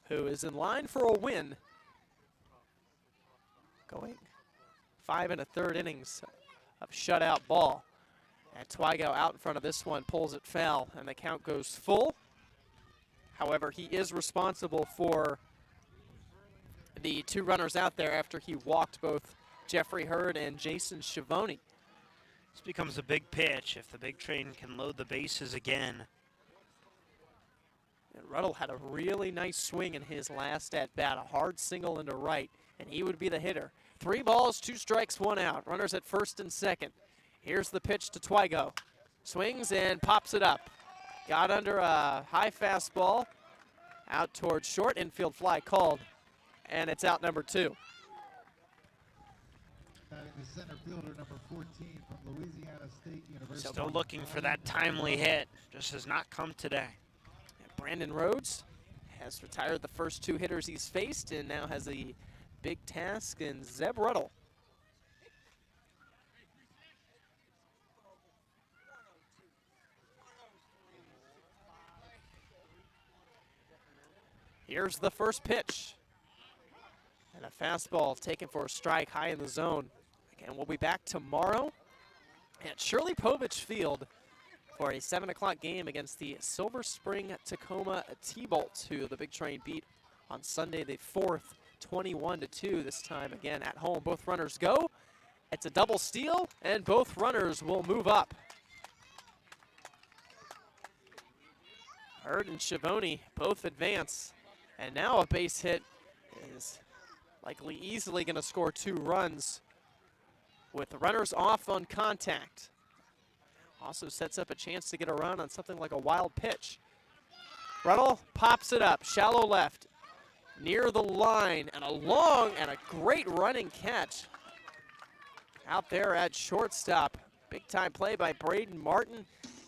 who is in line for a win. Going 5 1/3 innings of shutout ball. And Twigo out in front of this one pulls it foul, and the count goes full. However, he is responsible for the 2 runners out there after he walked both Jeffrey Hurd and Jason Schiavone. This becomes a big pitch if the big train can load the bases again. And Ruddle had a really nice swing in his last at-bat, a hard single into right, and he would be the hitter. 3 balls, 2 strikes, 1 out. Runners at first and second. Here's the pitch to Twigo. Swings and pops it up. Got under a high fastball, out towards short, infield fly called, and it's out number 2. Batting the center fielder, number 14 from Louisiana State University. Still looking for that timely hit. Just has not come today. And Brandon Rhodes has retired the first 2 hitters he's faced and now has a big task in Zeb Ruddle. Here's the first pitch. And a fastball taken for a strike high in the zone. Again, we'll be back tomorrow at Shirley Povich Field for a 7 o'clock game against the Silver Spring Tacoma T-Bolts, who the big train beat on Sunday the 4th, 21-2, this time again at home. Both runners go. It's a double steal, and both runners will move up. Hurd and Schiavone both advance. And now a base hit is likely easily going to score 2 runs with the runners off on contact. Also sets up a chance to get a run on something like a wild pitch. Ruddle pops it up, shallow left, near the line, and a long and a great running catch out there at shortstop. Big time play by Braden Martin,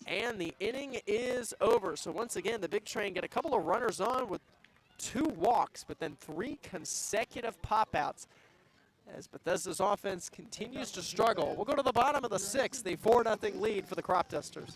and the inning is over. So once again, the big train get a couple of runners on with 2 walks, but then 3 consecutive pop-outs as Bethesda's offense continues to struggle. We'll go to the bottom of the 6th, the 4-0 lead for the Cropdusters.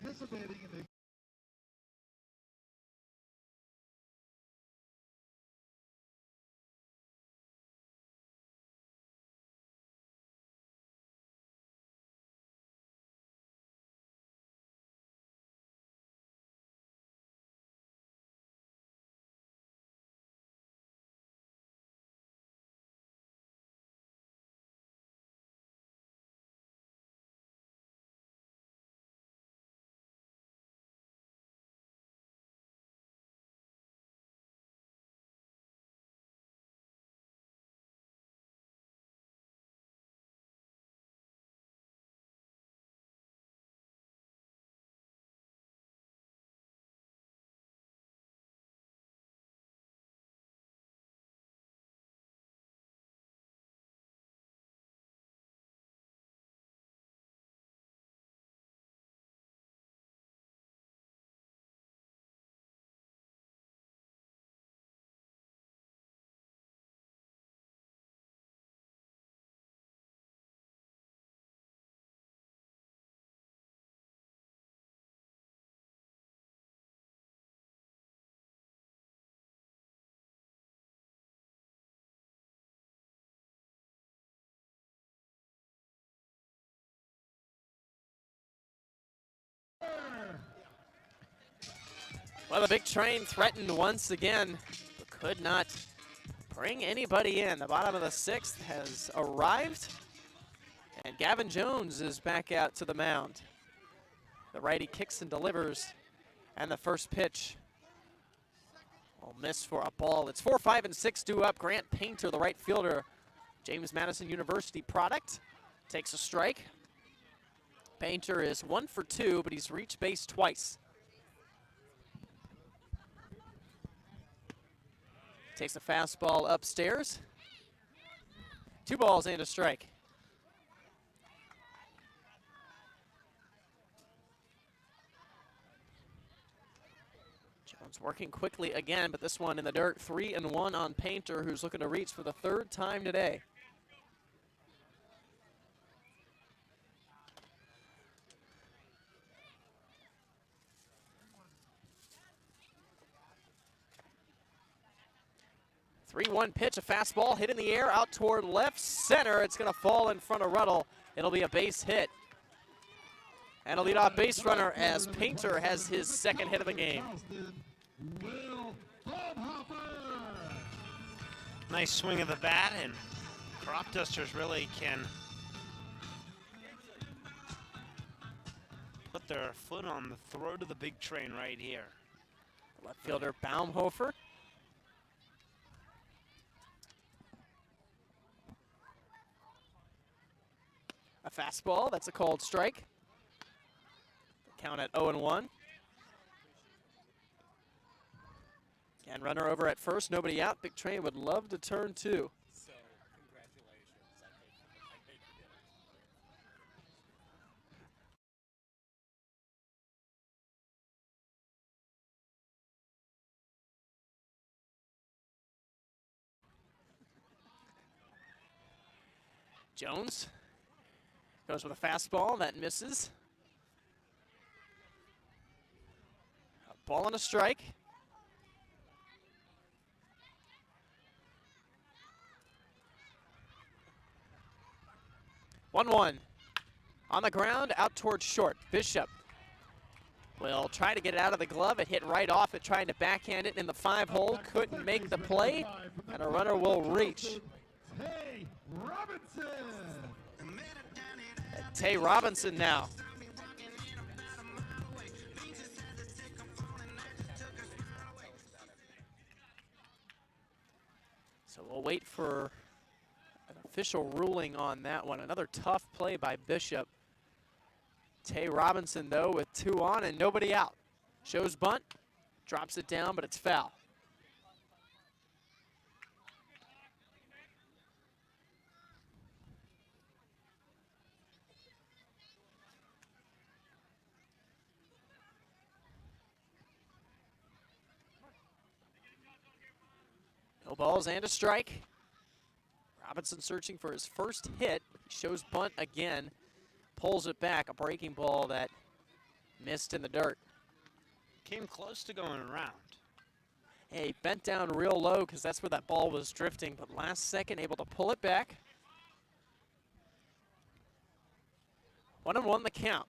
Well, the big train threatened once again, but could not bring anybody in. The bottom of the sixth has arrived, and Gavin Jones is back out to the mound. The righty kicks and delivers, and the first pitch will miss for a ball. It's 4, 5, and 6 due up. Grant Painter, the right fielder, James Madison University product, takes a strike. Painter is 1 for 2, but he's reached base twice. Takes a fastball upstairs. 2 balls and a strike. Jones working quickly again, but this one in the dirt. 3-1 on Painter, who's looking to reach for the 3rd time today. Three-one pitch, a fastball hit in the air out toward left center. It's going to fall in front of Ruddle. It'll be a base hit. And a leadoff base runner as Painter has his 2nd hit of the game. Nice swing of the bat, and Cropdusters really can put their foot on the throat of the big train right here. Left fielder Baumhofer. A fastball, that's a called strike. Count at 0-1. Again, runner over at first, nobody out. Big Train would love to turn 2. So, congratulations. I hate to get it. Jones goes with a fastball, that misses. A ball and a strike. One on the ground, out towards short. Bishop will try to get it out of the glove. It hit right off it, trying to backhand it in the 5-hole. Couldn't make the play, and a runner will reach. Tay Robinson. Tay Robinson now. So we'll wait for an official ruling on that one. Another tough play by Bishop. Tay Robinson, though, with 2 on and nobody out. Shows bunt, drops it down, but it's foul. No balls and a strike. Robinson searching for his first hit. Shows bunt again. Pulls it back. A breaking ball that missed in the dirt. Came close to going around. Hey, bent down real low because that's where that ball was drifting, but last second able to pull it back. 1-1 the count.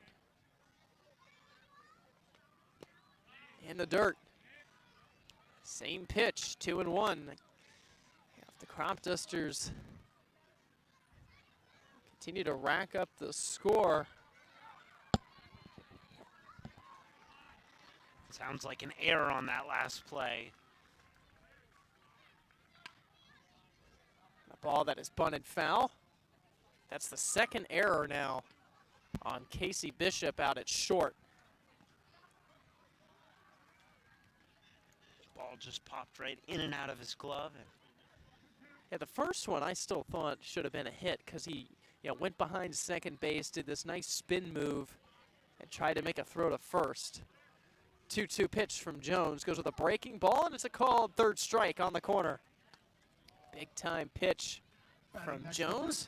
In the dirt. Same pitch, 2-1. The Cropdusters continue to rack up the score. Sounds like an error on that last play. A ball that is bunted foul. That's the 2nd error now on Casey Bishop out at short. Ball just popped right in and out of his glove. Yeah, the first one I still thought should have been a hit because he went behind second base, did this nice spin move, and tried to make a throw to first. 2-2 pitch from Jones, goes with a breaking ball, and it's a called 3rd strike on the corner. Big time pitch from Jones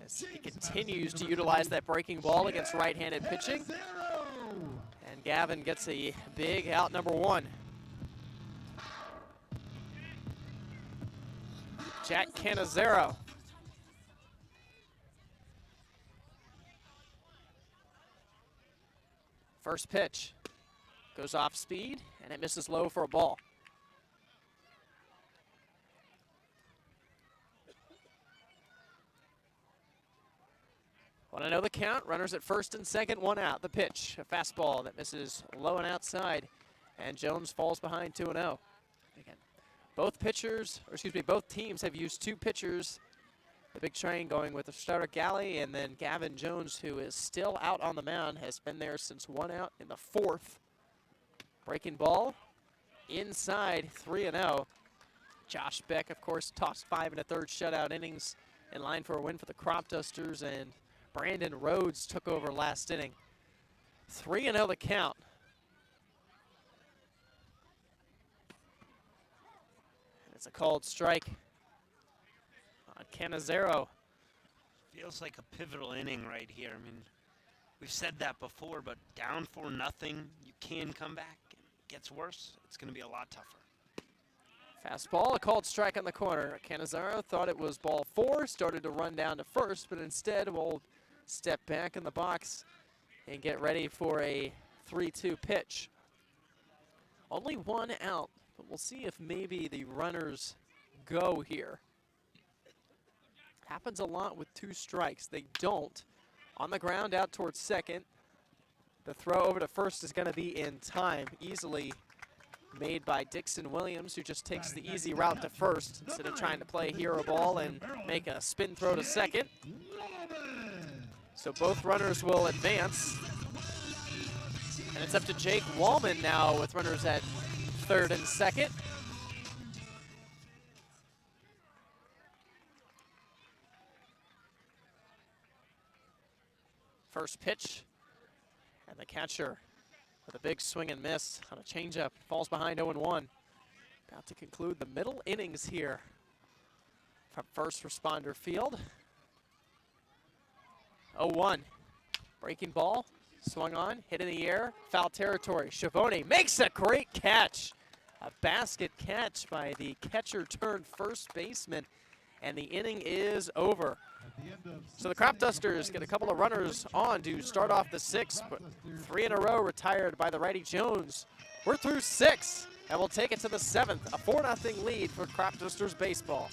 as he continues to utilize that breaking ball against right-handed pitching. And Gavin gets a big out, number 1. Jack Canizero. First pitch goes off speed, and it misses low for a ball. Want to know the count? Runners at first and second, one out. The pitch, a fastball that misses low and outside, and Jones falls behind 2-0. Again, both teams have used two pitchers. The big train going with the starter Galley, and then Gavin Jones, who is still out on the mound, has been there since one out in the fourth. Breaking ball inside, 3-0. Josh Beck, of course, tossed 5 1/3 shutout innings in line for a win for the Cropdusters, and Brandon Rhodes took over last inning. 3-0 the count. And it's a called strike on Canizero. Feels like a pivotal inning right here. I mean, we've said that before, but down 4-0, you can come back. It gets worse, it's going to be a lot tougher. Fastball, a called strike on the corner. Canizero thought it was ball 4, started to run down to first, but instead will step back in the box and get ready for a 3-2 pitch. Only one out, but we'll see if maybe the runners go here. Happens a lot with 2 strikes. They don't. On the ground out towards second. The throw over to first is going to be in time, easily made by Dixon Williams, who just takes the easy route to first instead of trying to play hero ball and make a spin throw to second. So both runners will advance. And it's up to Jake Wallman now with runners at third and second. First pitch, and the catcher with a big swing and miss on a changeup, falls behind 0-1. About to conclude the middle innings here from First Responder Field. 0-1, breaking ball, swung on, hit in the air, foul territory. Schiavone makes a great catch. A basket catch by the catcher turned first baseman, and the inning is over. So the Cropdusters get a couple of runners on to start off the 6th, but 3 in a row retired by the righty Jones. We're through 6, and we'll take it to the 7th, a 4-0 lead for Cropdusters baseball.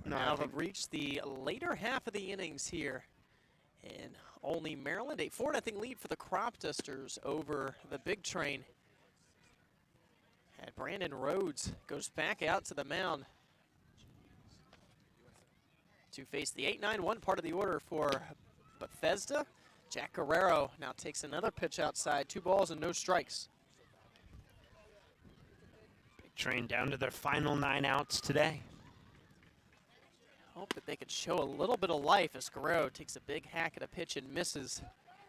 Now we've reached the later half of the innings here in Olney, Maryland. A 4-0 lead for the Cropdusters over the big train. And Brandon Rhodes goes back out to the mound to face the 8-9-1 part of the order for Bethesda. Jack Guerrero now takes another pitch outside, 2 balls and no strikes. Big train down to their final 9 outs today. Hope that they could show a little bit of life as Guerrero takes a big hack at a pitch and misses.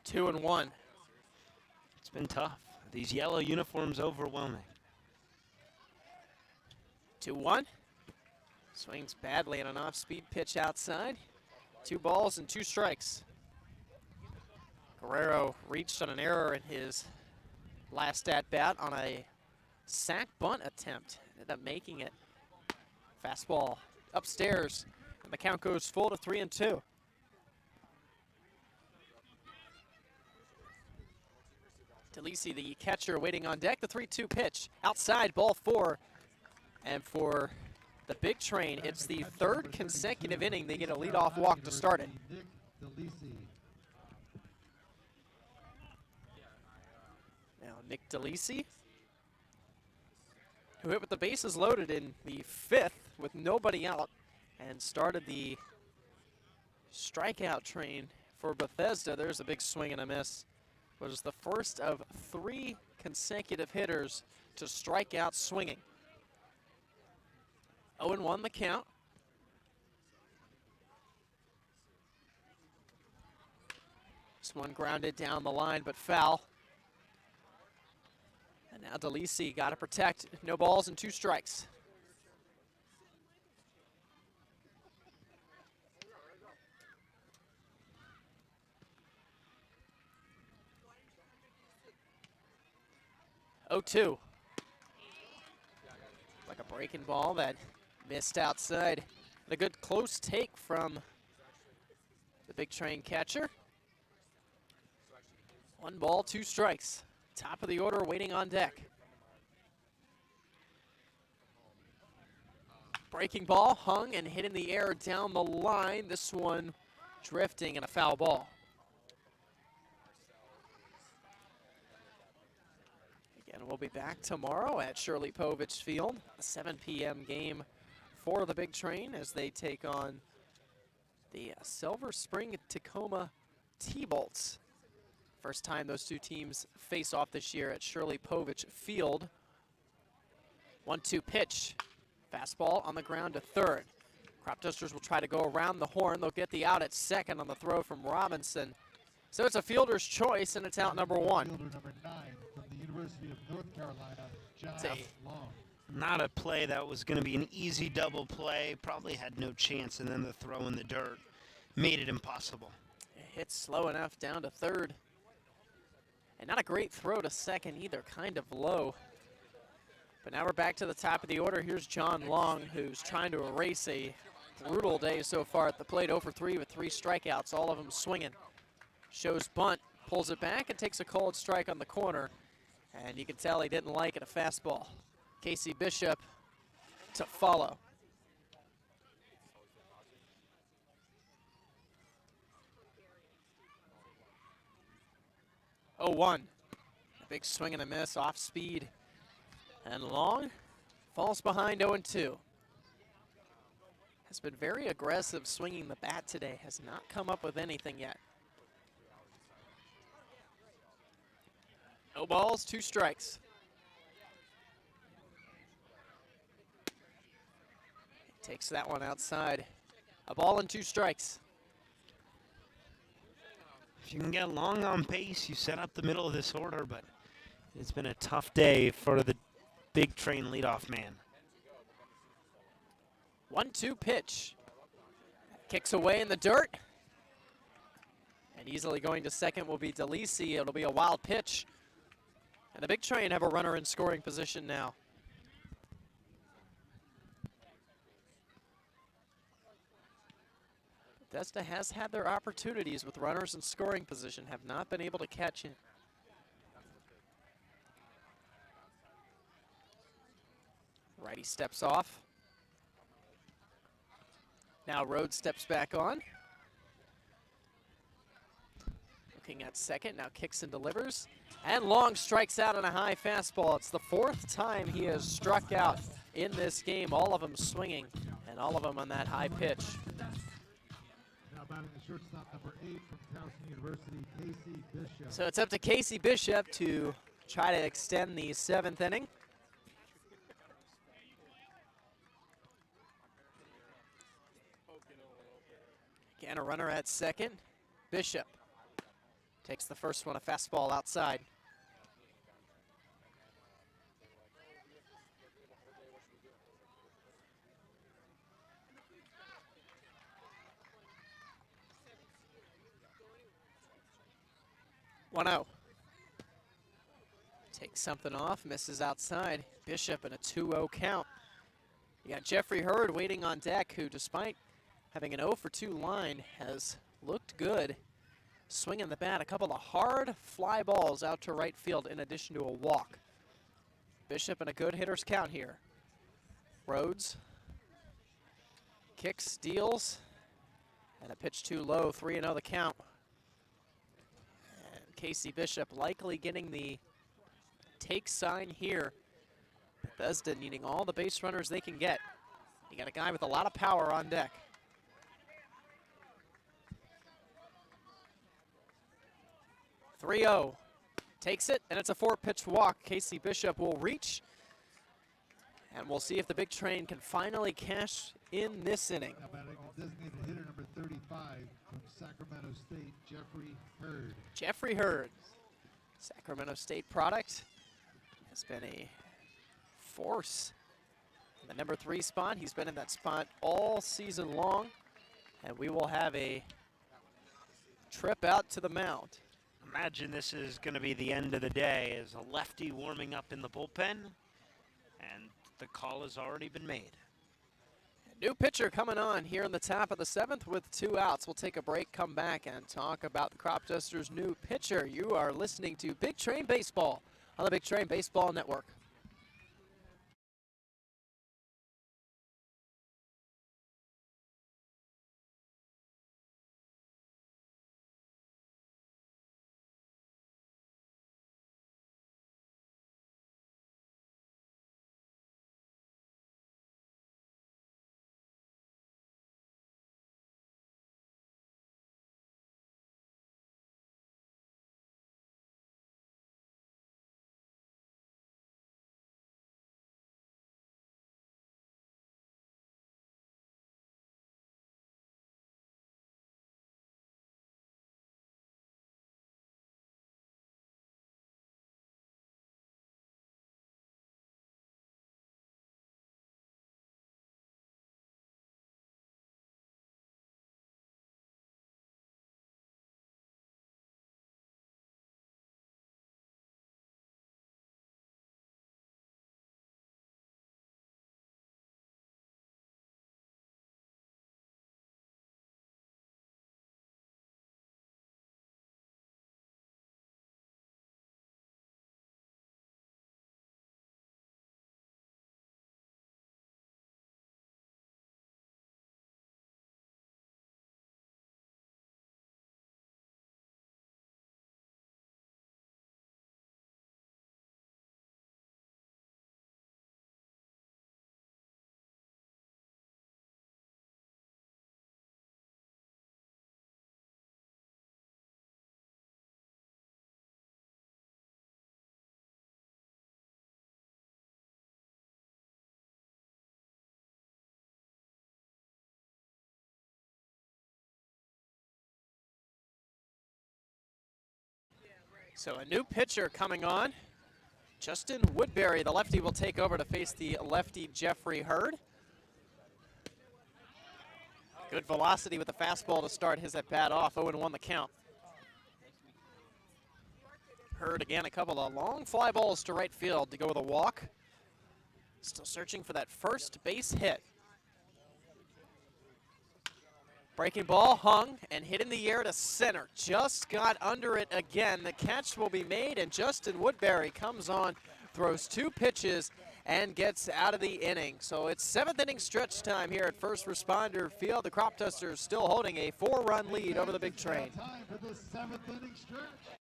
2-1. It's been tough. These yellow uniforms overwhelming. 2-1. Swings badly on an off-speed pitch outside. 2 balls and 2 strikes. Guerrero reached on an error in his last at-bat on a sac bunt attempt. Ended up making it. Fastball upstairs, and the count goes full to 3-2. DeLisi, the catcher, waiting on deck. The 3-2 pitch outside, ball 4. And for the big train, it's the 3rd consecutive inning they get a leadoff walk to start it. Now Nick DeLisi, who hit with the bases loaded in the 5th with nobody out and started the strikeout train for Bethesda. There's a big swing and a miss. Was the first of 3 consecutive hitters to strike out swinging. 0-1 the count. This one grounded down the line, but foul. And now DeLisi got to protect. No balls and 2 strikes. Oh, 2. Like a breaking ball that missed outside. And a good close take from the big train catcher. 1 ball, 2 strikes. Top of the order waiting on deck. Breaking ball hung and hit in the air down the line. This one drifting and a foul ball. Again, we'll be back tomorrow at Shirley Povich Field. A 7 p.m. game for the big train as they take on the Silver Spring Tacoma T-Bolts. First time those 2 teams face off this year at Shirley Povich Field. 1-2 pitch. Fastball on the ground to 3rd. Cropdusters will try to go around the horn. They'll get the out at 2nd on the throw from Robinson. So it's a fielder's choice, and it's out number 1. Fielder number 9 from the University of North Carolina, John Long. Not a play that was going to be an easy double play. Probably had no chance, and then the throw in the dirt made it impossible. It hit slow enough down to 3rd. And not a great throw to 2nd either, kind of low. But now we're back to the top of the order. Here's John Long, who's trying to erase a brutal day so far at the plate. 0 for 3 with 3 strikeouts, all of them swinging. Shows bunt, pulls it back, and takes a cold strike on the corner. And you can tell he didn't like it, a fastball. Casey Bishop to follow. Oh, 1. A big swing and a miss, off speed. And Long falls behind 0-2. Has been very aggressive swinging the bat today. Has not come up with anything yet. No balls, 2 strikes. He takes that one outside. A ball and 2 strikes. If you can get Long on pace, you set up the middle of this order, but it's been a tough day for the big train leadoff man. 1-2 pitch. Kicks away in the dirt. And easily going to 2nd will be DeLisi. It'll be a wild pitch. And the big train have a runner in scoring position now. Bethesda has had their opportunities with runners in scoring position, have not been able to catch it. Righty steps off. Now Rhodes steps back on. Looking at 2nd, now kicks and delivers. And Long strikes out on a high fastball. It's the 4th time he has struck out in this game, all of them swinging, and all of them on that high pitch. Now batting the shortstop number 8 from Towson University, Casey Bishop. So it's up to Casey Bishop to try to extend the 7th inning. Again, a runner at 2nd. Bishop Takes the first one, a fastball outside. One out. Takes something off, misses outside. Bishop in a 2-0 count. You got Jeffrey Hurd waiting on deck, who despite having an 0 for 2 line has looked good. Swinging the bat, a couple of hard fly balls out to right field in addition to a walk. Bishop in a good hitter's count here. Rhodes kicks, steals, and a pitch too low, 3-0 the count. And Casey Bishop likely getting the take sign here. Bethesda needing all the base runners they can get. You got a guy with a lot of power on deck. (3-0) takes it, and it's a 4-pitch walk. Casey Bishop will reach, and we'll see if the big train can finally cash in this inning. Now batting the designated hitter number 35 from Sacramento State, Jeffrey Hurd. Jeffrey Hurd, Sacramento State product, has been a force in the number 3 spot. He's been in that spot all season long, and we will have a trip out to the mound. Imagine this is going to be the end of the day as a lefty warming up in the bullpen, and the call has already been made. New pitcher coming on here in the top of the 7th with 2 outs. We'll take a break, come back, and talk about the Cropdusters' new pitcher. You are listening to Big Train Baseball on the Big Train Baseball Network. So a new pitcher coming on. Justin Woodbury, the lefty, will take over to face the lefty Jeffrey Hurd. Good velocity with the fastball to start his at-bat off. 0-1 the count. Hurd again, a couple of long fly balls to right field to go with a walk. Still searching for that first base hit. Breaking ball hung and hit in the air to center. Just got under it again. The catch will be made, and Justin Woodbury comes on, throws 2 pitches, and gets out of the inning. So it's 7th inning stretch time here at First Responder Field. The Cropdusters still holding a 4-run lead over the Big Train. Time for the 7th inning stretch.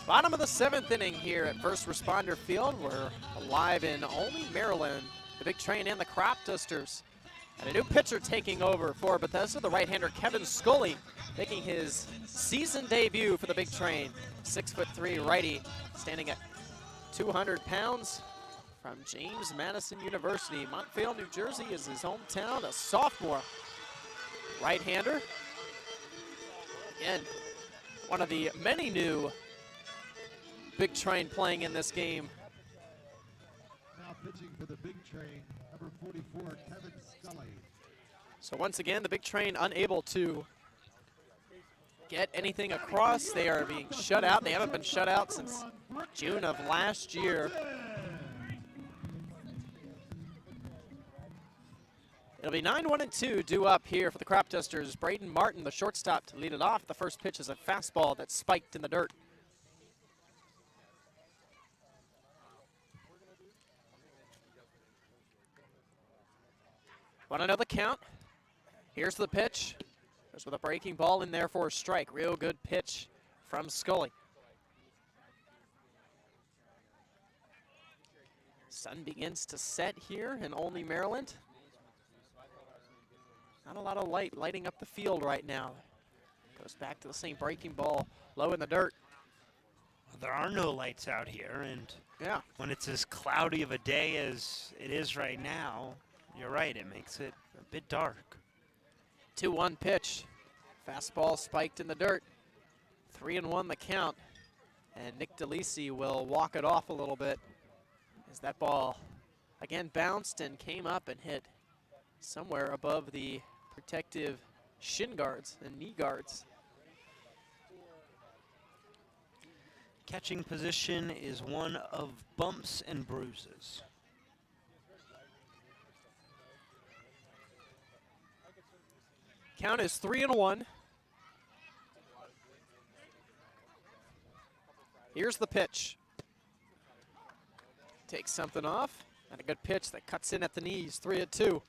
Bottom of the 7th inning here at First Responder Field. We're live in Olney, Maryland. The Big Train and the Cropdusters. And a new pitcher taking over for Bethesda, the right-hander Kevin Scully, making his season debut for the Big Train. 6'3" righty, standing at 200 pounds, from James Madison University. Montvale, New Jersey is his hometown, a sophomore right-hander. Again, one of the many new Big Train playing in this game. Now pitching for the Big Train, number 44, Kevin Scully. So once again, the Big Train unable to get anything across. They are being shut out. They haven't been shut out since June of last year. It'll be 9-1-2 due up here for the Cropdusters. Braden Martin, the shortstop, to lead it off. The first pitch is a fastball that's spiked in the dirt. Want to know the count? Here's the pitch. Goes with a breaking ball in there for a strike. Real good pitch from Scully. Sun begins to set here in Olney, Maryland. Not a lot of light lighting up the field right now. Goes back to the same breaking ball, low in the dirt. Well, there are no lights out here, and Yeah. when it's as cloudy of a day as it is right now, you're right, it makes it a bit dark. 2-1 pitch. Fastball spiked in the dirt. 3-1 the count. And Nick DeLisi will walk it off a little bit as that ball again bounced and came up and hit somewhere above the protective shin guards and knee guards. Catching position is one of bumps and bruises. Count is 3-1. Here's the pitch. Takes something off. And a good pitch that cuts in at the knees. 3-2.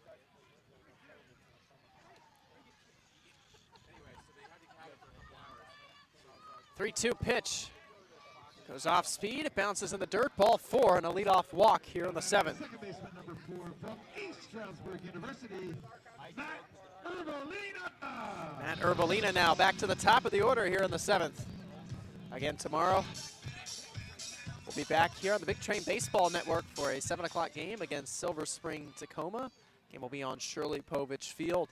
Three-two pitch. Goes off speed. It bounces in the dirt. Ball 4 and a leadoff walk here in the 7th. Second baseman, number 4, from East Stroudsburg University, Matt Urbalina. Matt Urbalina now back to the top of the order here in the 7th. Again tomorrow, we'll be back here on the Big Train Baseball Network for a 7 o'clock game against Silver Spring Tacoma. Game will be on Shirley Povich Field.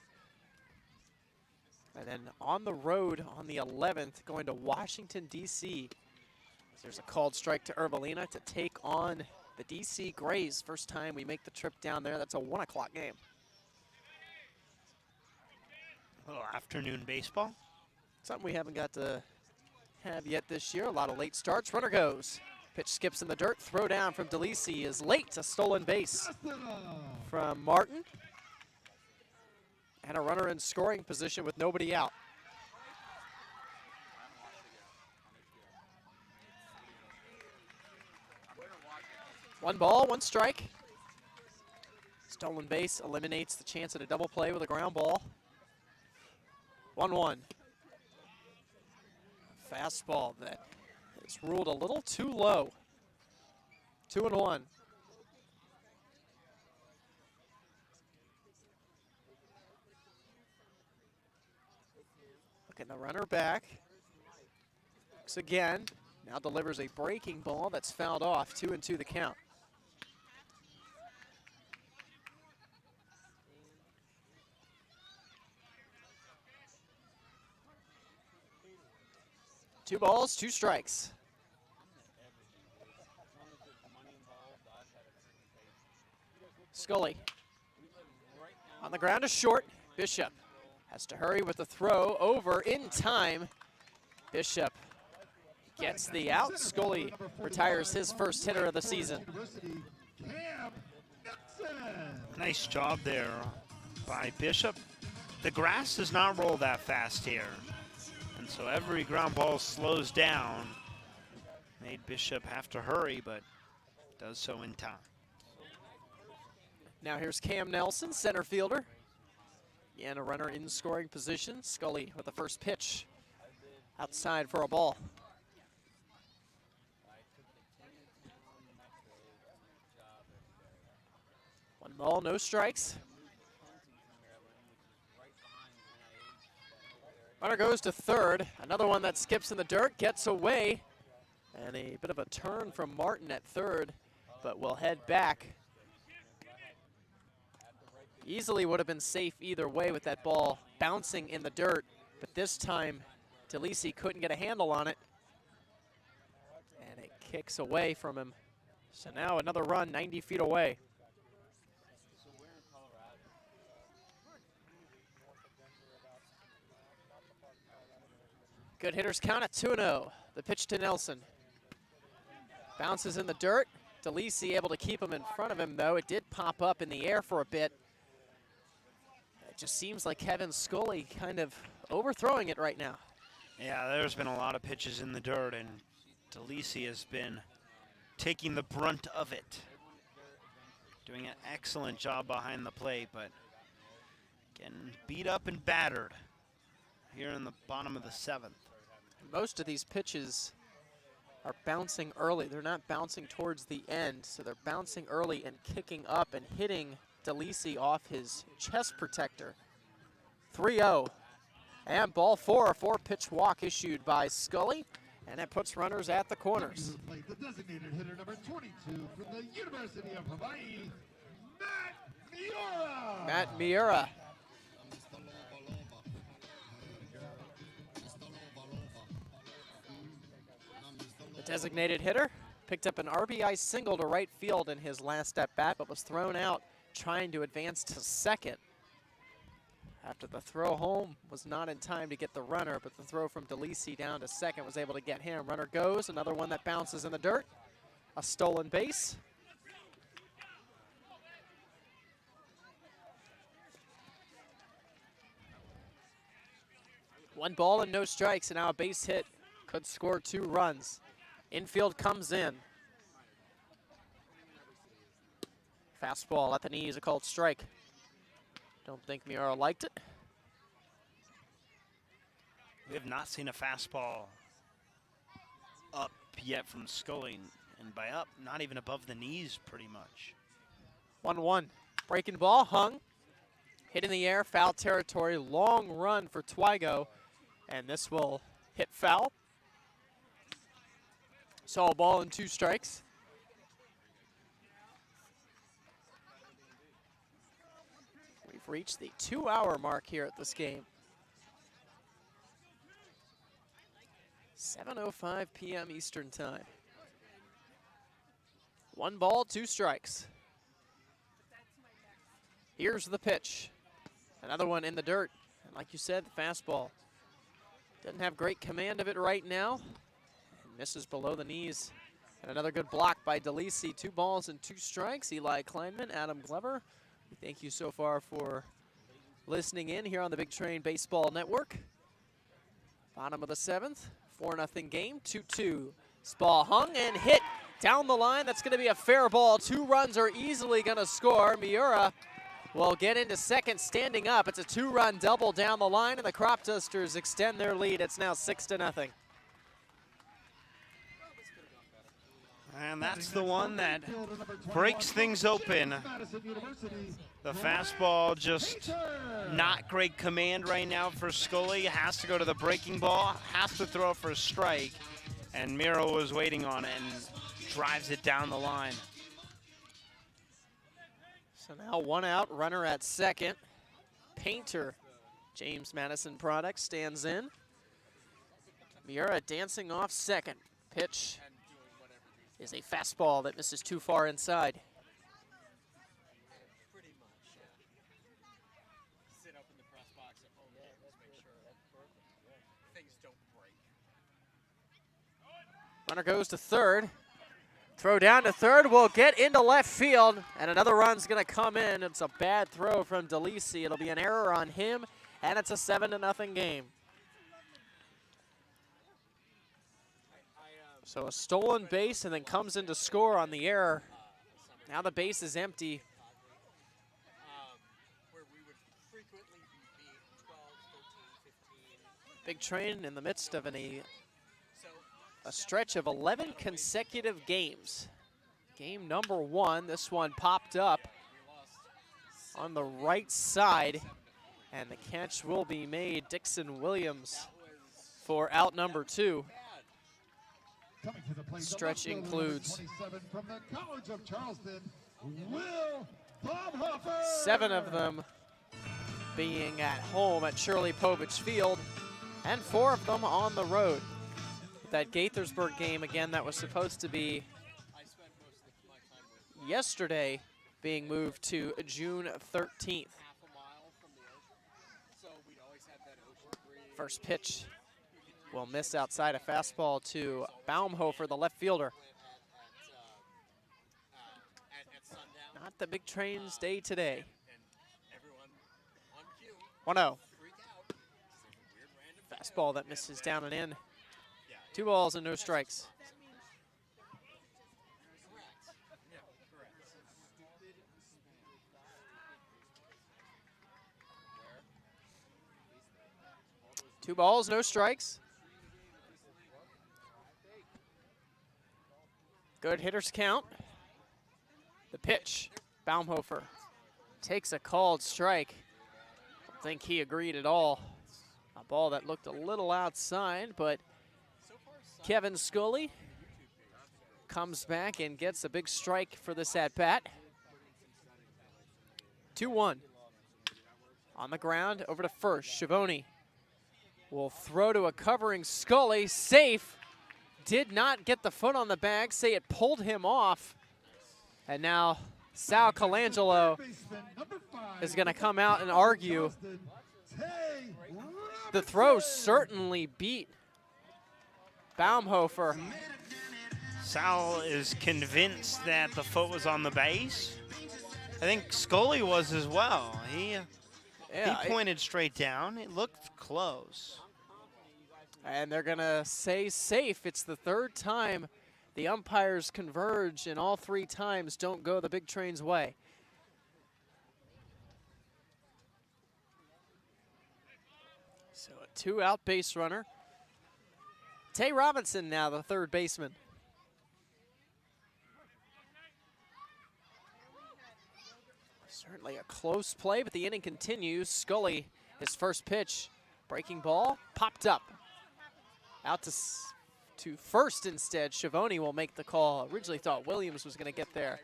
And then on the road on the 11th, going to Washington, D.C. There's a called strike to Urbalina to take on the D.C. Grays. First time we make the trip down there. That's a 1 o'clock game. A little afternoon baseball. Something we haven't got to have yet this year. A lot of late starts. Runner goes. Pitch skips in the dirt. Throw down from DeLisi is late. A stolen base from Martin. And a runner in scoring position with nobody out. One ball, one strike. Stolen base eliminates the chance at a double play with a ground ball. 1-1. Fastball that is ruled a little too low. 2-1. Looking the runner back. Looks again. Now delivers a breaking ball that's fouled off. 2-2 the count. Two balls, two strikes. Scully on the ground is short. Bishop has to hurry with the throw over in time. Bishop gets the out. Scully retires his first hitter of the season. Nice job there by Bishop. The grass does not roll that fast here. And so every ground ball slows down. Made Bishop have to hurry, but does so in time. Now here's Cam Nelson, center fielder. And a runner in scoring position. Scully with the first pitch outside for a ball. One ball, no strikes. Runner goes to third. Another one that skips in the dirt, gets away. And a bit of a turn from Martin at third, but will head back. Easily would have been safe either way with that ball bouncing in the dirt, but this time DeLisi couldn't get a handle on it. And it kicks away from him. So now another run 90 feet away. Good hitters count at 2-0. The pitch to Nelson. Bounces in the dirt. DeLisi able to keep him in front of him, though. It did pop up in the air for a bit. It just seems like Kevin Scully kind of overthrowing it right now. Yeah, there's been a lot of pitches in the dirt, and DeLisi has been taking the brunt of it. Doing an excellent job behind the plate, but getting beat up and battered here in the bottom of the seventh. Most of these pitches are bouncing early. They're not bouncing towards the end, so they're bouncing early and kicking up and hitting DeLisi off his chest protector. 3-0. And ball four, a 4-pitch walk issued by Scully, and it puts runners at the corners. The designated hitter number 22 from the University of Hawaii, Matt Miura. Matt Miura. The designated hitter picked up an RBI single to right field in his last at bat, but was thrown out trying to advance to second. After the throw home was not in time to get the runner, but the throw from DeLisi down to second was able to get him. Runner goes, another one that bounces in the dirt. A stolen base. One ball and no strikes, and now a base hit could score 2 runs. Infield comes in. Fastball at the knees, a called strike. Don't think Miura liked it. We have not seen a fastball up yet from Scully, and by up, not even above the knees pretty much. 1-1. Breaking ball, hung. Hit in the air, foul territory. Long run for Twigo, and this will hit foul. So a ball and 2 strikes. We've reached the 2-hour mark here at this game. 7:05 p.m. Eastern time. 1 ball, 2 strikes. Here's the pitch. Another one in the dirt. And like you said, the fastball. Doesn't have great command of it right now. Misses below the knees. And another good block by DeLisi. 2 balls and 2 strikes. Eli Kleinman, Adam Glover. We thank you so far for listening in here on the Big Train Baseball Network. Bottom of the 7th. 4-0 game. 2-2. This ball hung and hit down the line. That's going to be a fair ball. 2 runs are easily going to score. Miura will get into second standing up. It's a 2-run double down the line, and the Cropdusters extend their lead. It's now 6-0. And that's the one that breaks things open. The fastball just not great command right now for Scully. Has to go to the breaking ball, has to throw for a strike. And Miro was waiting on it and drives it down the line. So now 1 out, runner at second. Painter, James Madison product, stands in. Miura dancing off second. Pitch is a fastball that misses too far inside. Pretty much, yeah. Sit up in the press box at home and just make sure that things don't break. Runner goes to third. Throw down to third will get into left field, and another run's going to come in. It's a bad throw from DeLisi. It'll be an error on him, and it's a 7-0 game. So a stolen base and then comes in to score on the error. Now the base is empty. Where we would frequently be beat 12, 13, 15. Big Train in the midst of a So stretch of 11 consecutive games. Game number 1, this one popped up. we lost on the right side, and the catch will be made. Dixon Williams for out number 2. Coming to the plate, Stretch the left fielder, includes number 27 from the College of Charleston, Will Baumhofer. 7 of them being at home at Shirley Povich Field, and 4 of them on the road. That Gaithersburg game, again, that was supposed to be yesterday, being moved to June 13th. First pitch will miss outside, a fastball to Baumhofer, the left fielder. Not the big train's day today. 1-0. Fastball that misses down and in. 2 balls and no strikes. Two balls, no strikes. Good hitter's count. The pitch, Baumhofer takes a called strike. Don't think he agreed at all. A ball that looked a little outside, but Kevin Scully comes back and gets a big strike for this at-bat. 2-1. On the ground, over to first. Schiavone will throw to a covering Scully. Safe. Did not get the foot on the bag. Say it pulled him off. And now Sal Colangelo is going to come out and argue. The throw certainly beat Baumhofer. Sal is convinced that the foot was on the base. I think Scully was as well. He pointed straight down. It looked close. And they're going to say safe. It's the 3rd time the umpires converge, and all 3 times don't go the big train's way. So a 2-out base runner. Tay Robinson now the 3rd baseman. Certainly a close play, but the inning continues. Scully, his first pitch, breaking ball, popped up. Out to first instead. Schiavone will make the call. Originally thought Williams was going to get there,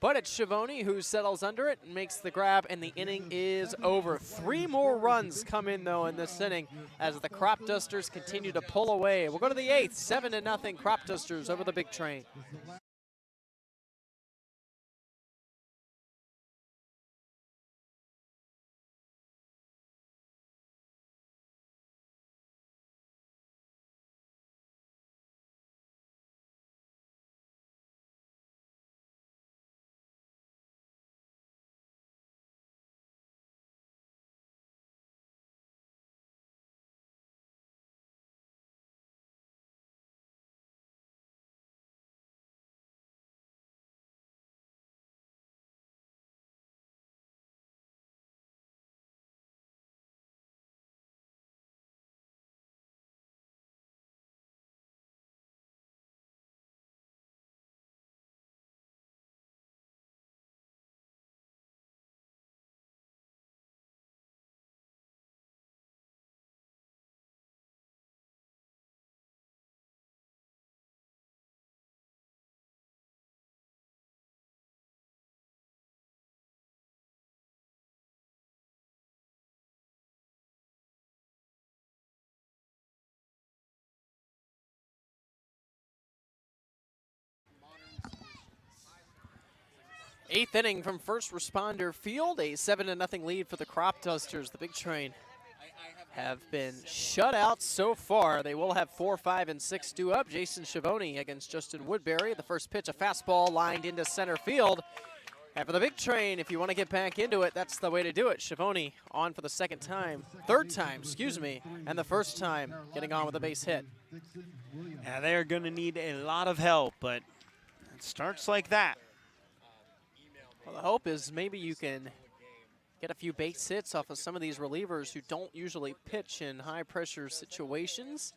but it's Schiavone who settles under it and makes the grab, and the inning is over. 3 more runs come in, though, in this inning as the Cropdusters continue to pull away. We'll go to the 8th, 7-0 Cropdusters over the big train. Eighth inning from First Responder Field, a 7-0 lead for the Cropdusters. The big train have been shut out so far. They will have 4, 5, and 6 due up. Jason Schiavone against Justin Woodbury. The first pitch, a fastball lined into center field. And for the big train, if you want to get back into it, that's the way to do it. Schiavone on for the third time, and the first time getting on with a base hit. Yeah, they're going to need a lot of help, but it starts like that. Well, the hope is maybe you can get a few base hits off of some of these relievers who don't usually pitch in high-pressure situations,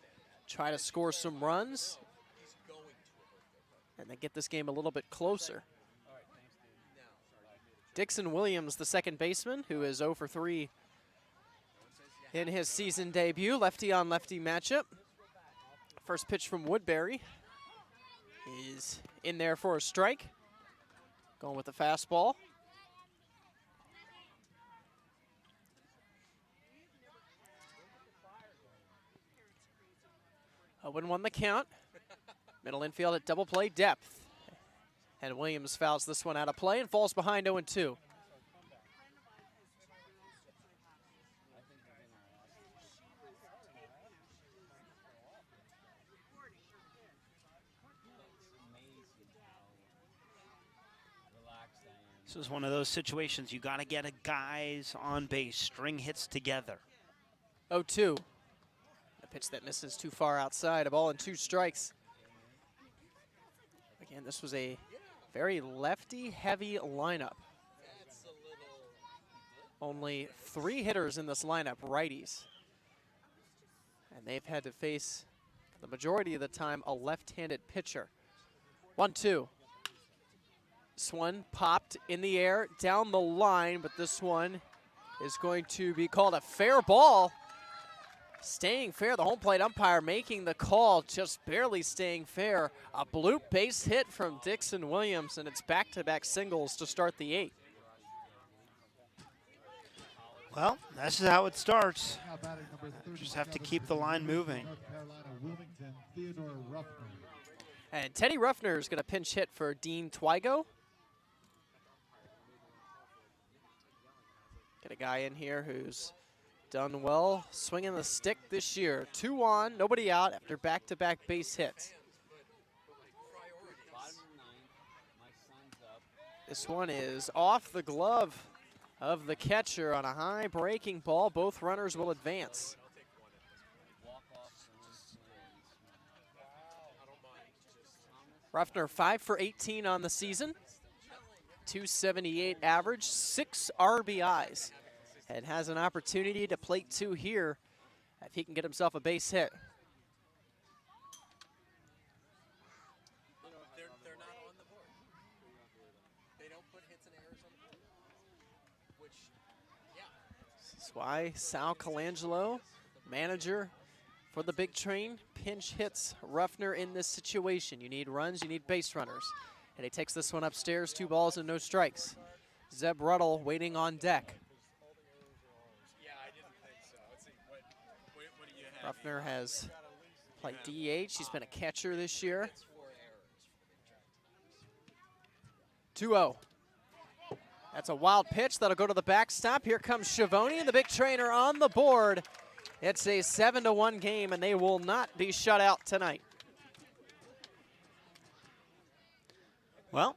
try to score some runs, and then get this game a little bit closer. Dixon Williams, the second baseman, who is 0 for 3 in his season debut. Lefty on lefty matchup. First pitch from Woodbury is in there for a strike. Going with the fastball. 0-1 the count. Middle infield at double play depth. And Williams fouls this one out of play and falls behind 0-2. This is one of those situations you got to get a guys on base, string hits together. 0-2. A pitch that misses too far outside. A ball and 2 strikes. Again, this was a very lefty-heavy lineup. Only 3 hitters in this lineup, righties. And they've had to face, for the majority of the time, a left-handed pitcher. 1-2. This one popped in the air, down the line, but this one is going to be called a fair ball. Staying fair, the home plate umpire making the call, just barely staying fair. A bloop base hit from Dixon Williams, and it's back-to-back singles to start the 8th. Well, that's how it starts. Just have to keep the line moving. And Teddy Ruffner is going to pinch hit for Dean Twigo. Get a guy in here who's done well swinging the stick this year. 2 on, nobody out after back-to-back base hits. This one is off the glove of the catcher on a high breaking ball. Both runners will advance. Ruffner 5 for 18 on the season. 278 average, 6 RBIs. And has an opportunity to plate 2 here if he can get himself a base hit. They're not on the board. They don't put hits and errors on the board. Which, yeah. That's why Sal Colangelo, manager for the Big Train, pinch hits Ruffner in this situation. You need runs, you need base runners. And he takes this one upstairs, 2 balls and no strikes. Zeb Ruddle waiting on deck. Yeah, I didn't think so. Let's see, what do you have? Ruffner has played DH. He's been a catcher this year. 2-0. That's a wild pitch. That'll go to the backstop. Here comes Schiavone, and the Big Trainer on the board. It's a 7-1 game, and they will not be shut out tonight. Well,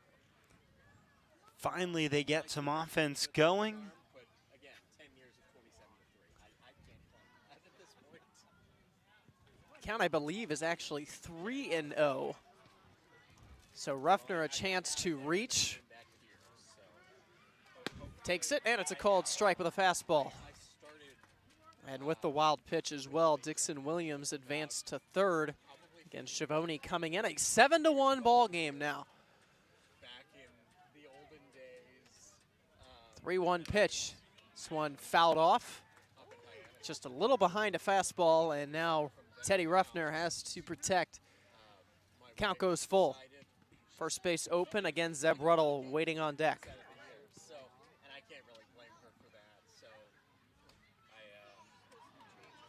finally they get some offense going. But again, 10 years of 27-3. I can't play at this point. Count, I believe, is actually 3-0. So Ruffner a chance to reach. Takes it, and it's a called strike with a fastball. And with the wild pitch as well, Dixon Williams advanced to third. Again, Schiavone coming in. A 7-1 ball game now. Back in the olden days. 3-1 pitch. This one fouled off. Just a little behind a fastball, and now Teddy Ruffner has to protect. Count goes full. First base open. Again, Zeb Ruddle waiting on deck. So, and I can't really blame her for that.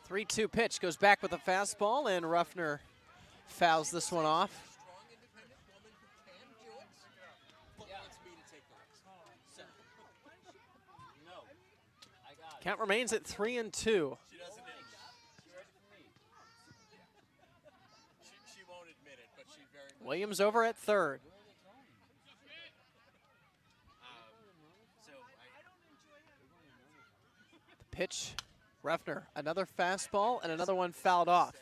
So, 3-2 pitch goes back with a fastball, and Ruffner fouls this one off. strong, independent woman who can do it, but wants me to take the risk. So, Count remains at 3-2. she doesn't. She won't admit it, but she very much. Williams over at third. The pitch, Ruffner, another fastball and another one fouled off.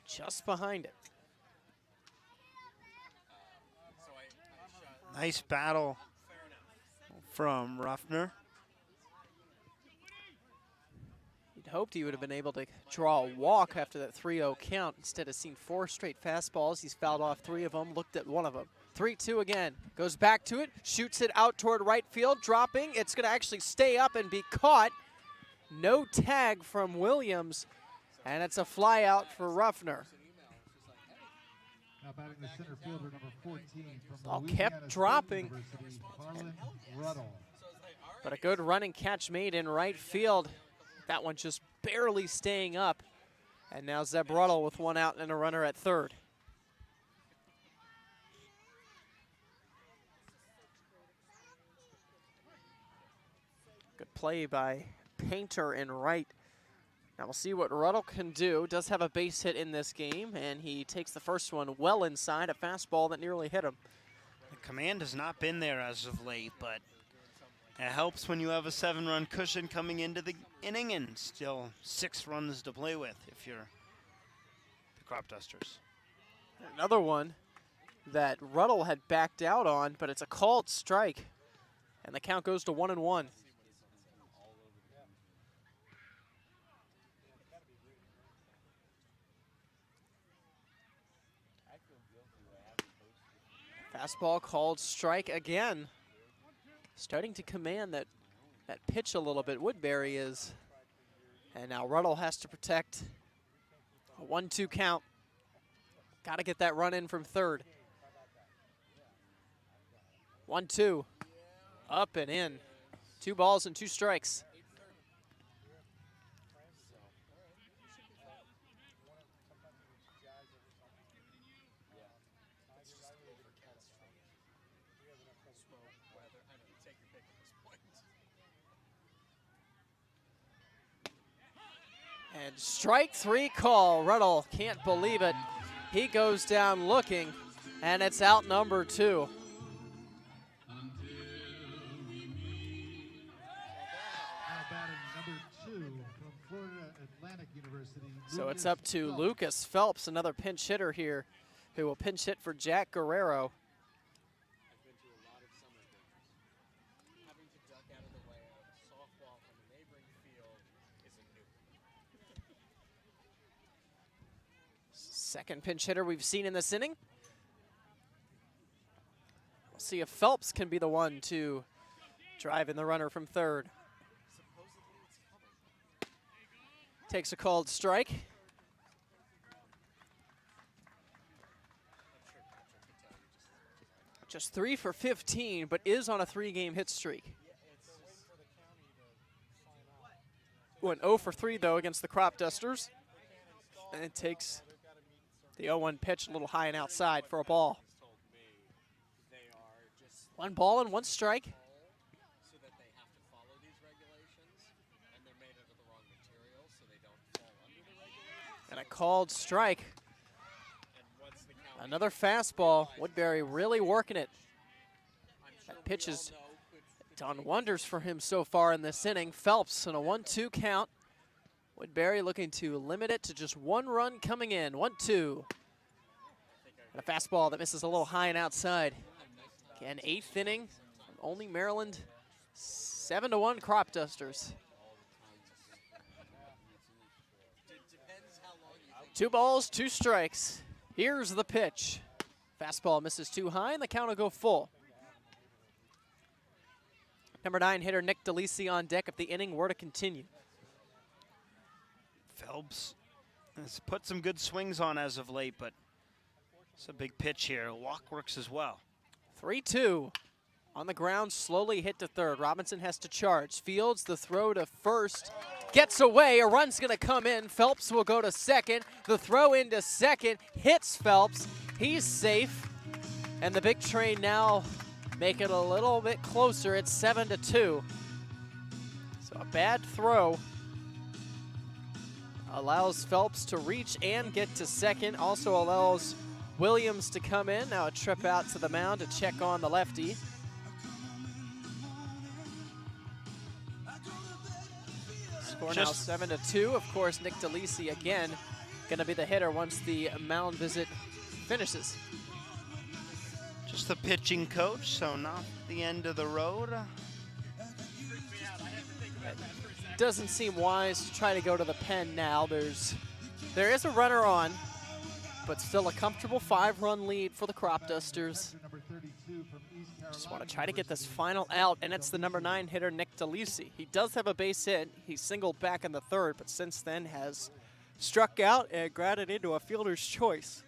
Just behind it. Nice battle from Ruffner. He You'd hoped he would have been able to draw a walk after that 3-0 count. Instead of seeing 4 straight fastballs, he's fouled off 3 of them, looked at 1 of them. 3-2 again, goes back to it, shoots it out toward right field, dropping. It's gonna actually stay up and be caught. No tag from Williams, and it's a fly out for Ruffner. Now batting the center fielder, number 14 from Ball Louisiana kept State dropping. University, Harlan Ruddle. But a good running catch made in right field. That one just barely staying up. And now Zeb Ruddle with 1 out and a runner at third. Good play by Painter in right. Now we'll see what Ruddle can do. Does have a base hit in this game, and he takes the first one well inside, a fastball that nearly hit him. The command has not been there as of late, but it helps when you have a 7-run cushion coming into the inning and still 6 runs to play with if you're the Cropdusters. Another one that Ruddle had backed out on, but it's a called strike, and the count goes to 1-1. Fastball called strike again. Starting to command that pitch a little bit, Woodbury is. And now Ruddle has to protect a 1-2 count. Got to get that run in from third. 1-2, up and in. 2 balls and 2 strikes. And strike 3 call. Ruddle can't believe it. He goes down looking, and it's out number 2. Now batting number 2 from Florida Atlantic University. So it's up to Lucas Phelps, another pinch hitter here, who will pinch hit for Jack Guerrero. I've been to a lot of summer games. Having to duck out of the way of a softball from a neighboring field is a new. Second pinch hitter we've seen in this inning. We'll see if Phelps can be the one to drive in the runner from third. Takes a called strike. Just 3 for 15, but is on a 3-game hit streak. Went 0 for 3, though, against the Cropdusters. And it takes the 0-1 pitch a little high and outside for a ball. 1 ball and 1 strike. So that they have to follow these regulations, and they're made out of the wrong material, so they don't fall under the regulations. And a called strike. And once the count Another fastball. Woodbury really working it. That pitch has done wonders for him so far in this inning. Phelps on a 1-2 count. Woodbury looking to limit it to just 1 run coming in. 1-2. And a fastball that misses a little high and outside. Again, 8th inning. Only Maryland. 7-1 Cropdusters. 2 balls, 2 strikes. Here's the pitch. Fastball misses too high, and the count will go full. Number 9 hitter Nick DeLisi on deck if the inning were to continue. Phelps has put some good swings on as of late, but it's a big pitch here. Walk works as well. 3-2. On the ground, slowly hit to third. Robinson has to charge. Fields the throw to first. Gets away. A run's going to come in. Phelps will go to second. The throw into second hits Phelps. He's safe. And the big train now make it a little bit closer. It's 7-2. So a bad throw allows Phelps to reach and get to second. Also allows Williams to come in. Now a trip out to the mound to check on the lefty. Score now 7-2. Of course, Nick DeLisi again going to be the hitter once the mound visit finishes. Just the pitching coach, so not the end of the road. doesn't seem wise to try to go to the pen now. There is a runner on, but still a comfortable 5-run lead for the Cropdusters. Just want to try to get this final out, and it's the number 9 hitter, Nick DeLisi. He does have a base hit. He singled back in the 3rd, but since then has struck out and grounded into a fielder's choice.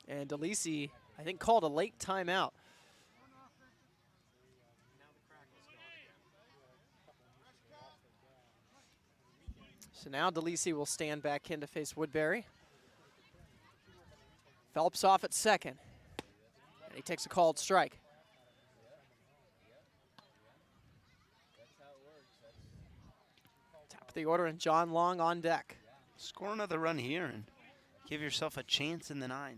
And DeLisi, I think, called a late timeout. So now DeLisi will stand back in to face Woodbury. Phelps off at second. And he takes a called strike. Top of the order, and John Long on deck. Score another run here and give yourself a chance in the 9th.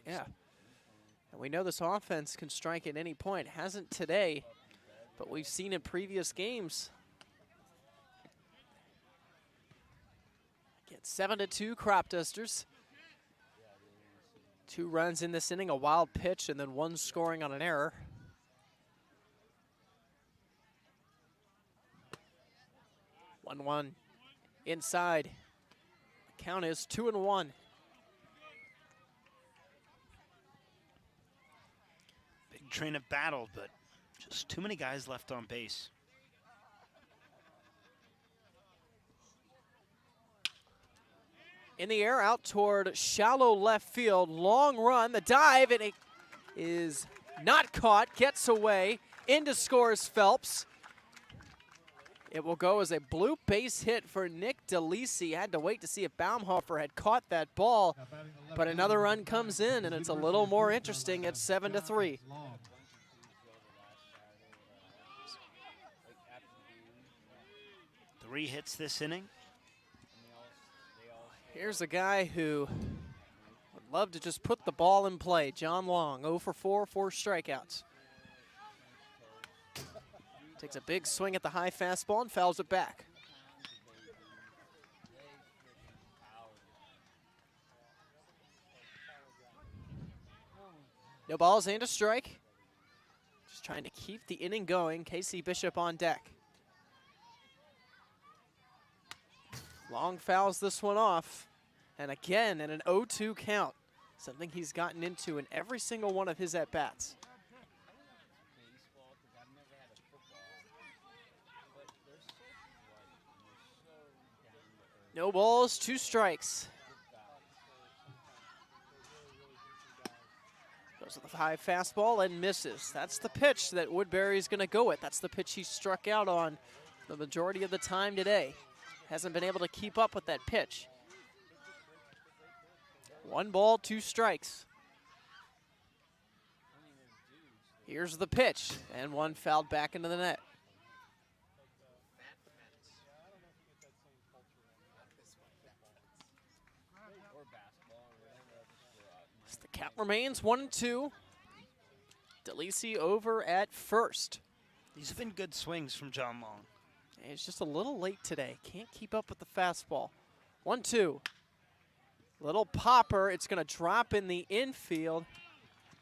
Yeah. And we know this offense can strike at any point. Hasn't today, but we've seen in previous games. Get 7-2 Cropdusters. 2 runs in this inning, a wild pitch, and then 1 scoring on an error. One inside. The count is 2-1. Big train of battle, but just too many guys left on base. In the air, out toward shallow left field. Long run, the dive, and it is not caught. Gets away. Into scores Phelps. It will go as a blue base hit for Nick DeLisi. Had to wait to see if Baumhofer had caught that ball, but another run comes in, and it's a little more interesting at 7-3. 3 hits this inning. Here's a guy who would love to just put the ball in play. John Long, 0 for 4, 4 strikeouts. Takes a big swing at the high fastball and fouls it back. No balls and a strike. Just trying to keep the inning going. Casey Bishop on deck. Long fouls this one off. And again, in an 0-2 count. Something he's gotten into in every single one of his at-bats. No balls, 2 strikes. Goes with the high fastball and misses. That's the pitch that Woodbury's going to go with. That's the pitch he struck out on the majority of the time today. Hasn't been able to keep up with that pitch. 1 ball, 2 strikes. Here's the pitch, and 1 fouled back into the net. The count remains 1-2. DeLisi over at first. These have been good swings from John Long. It's just a little late today. Can't keep up with the fastball. 1-2. Little popper. It's going to drop in the infield.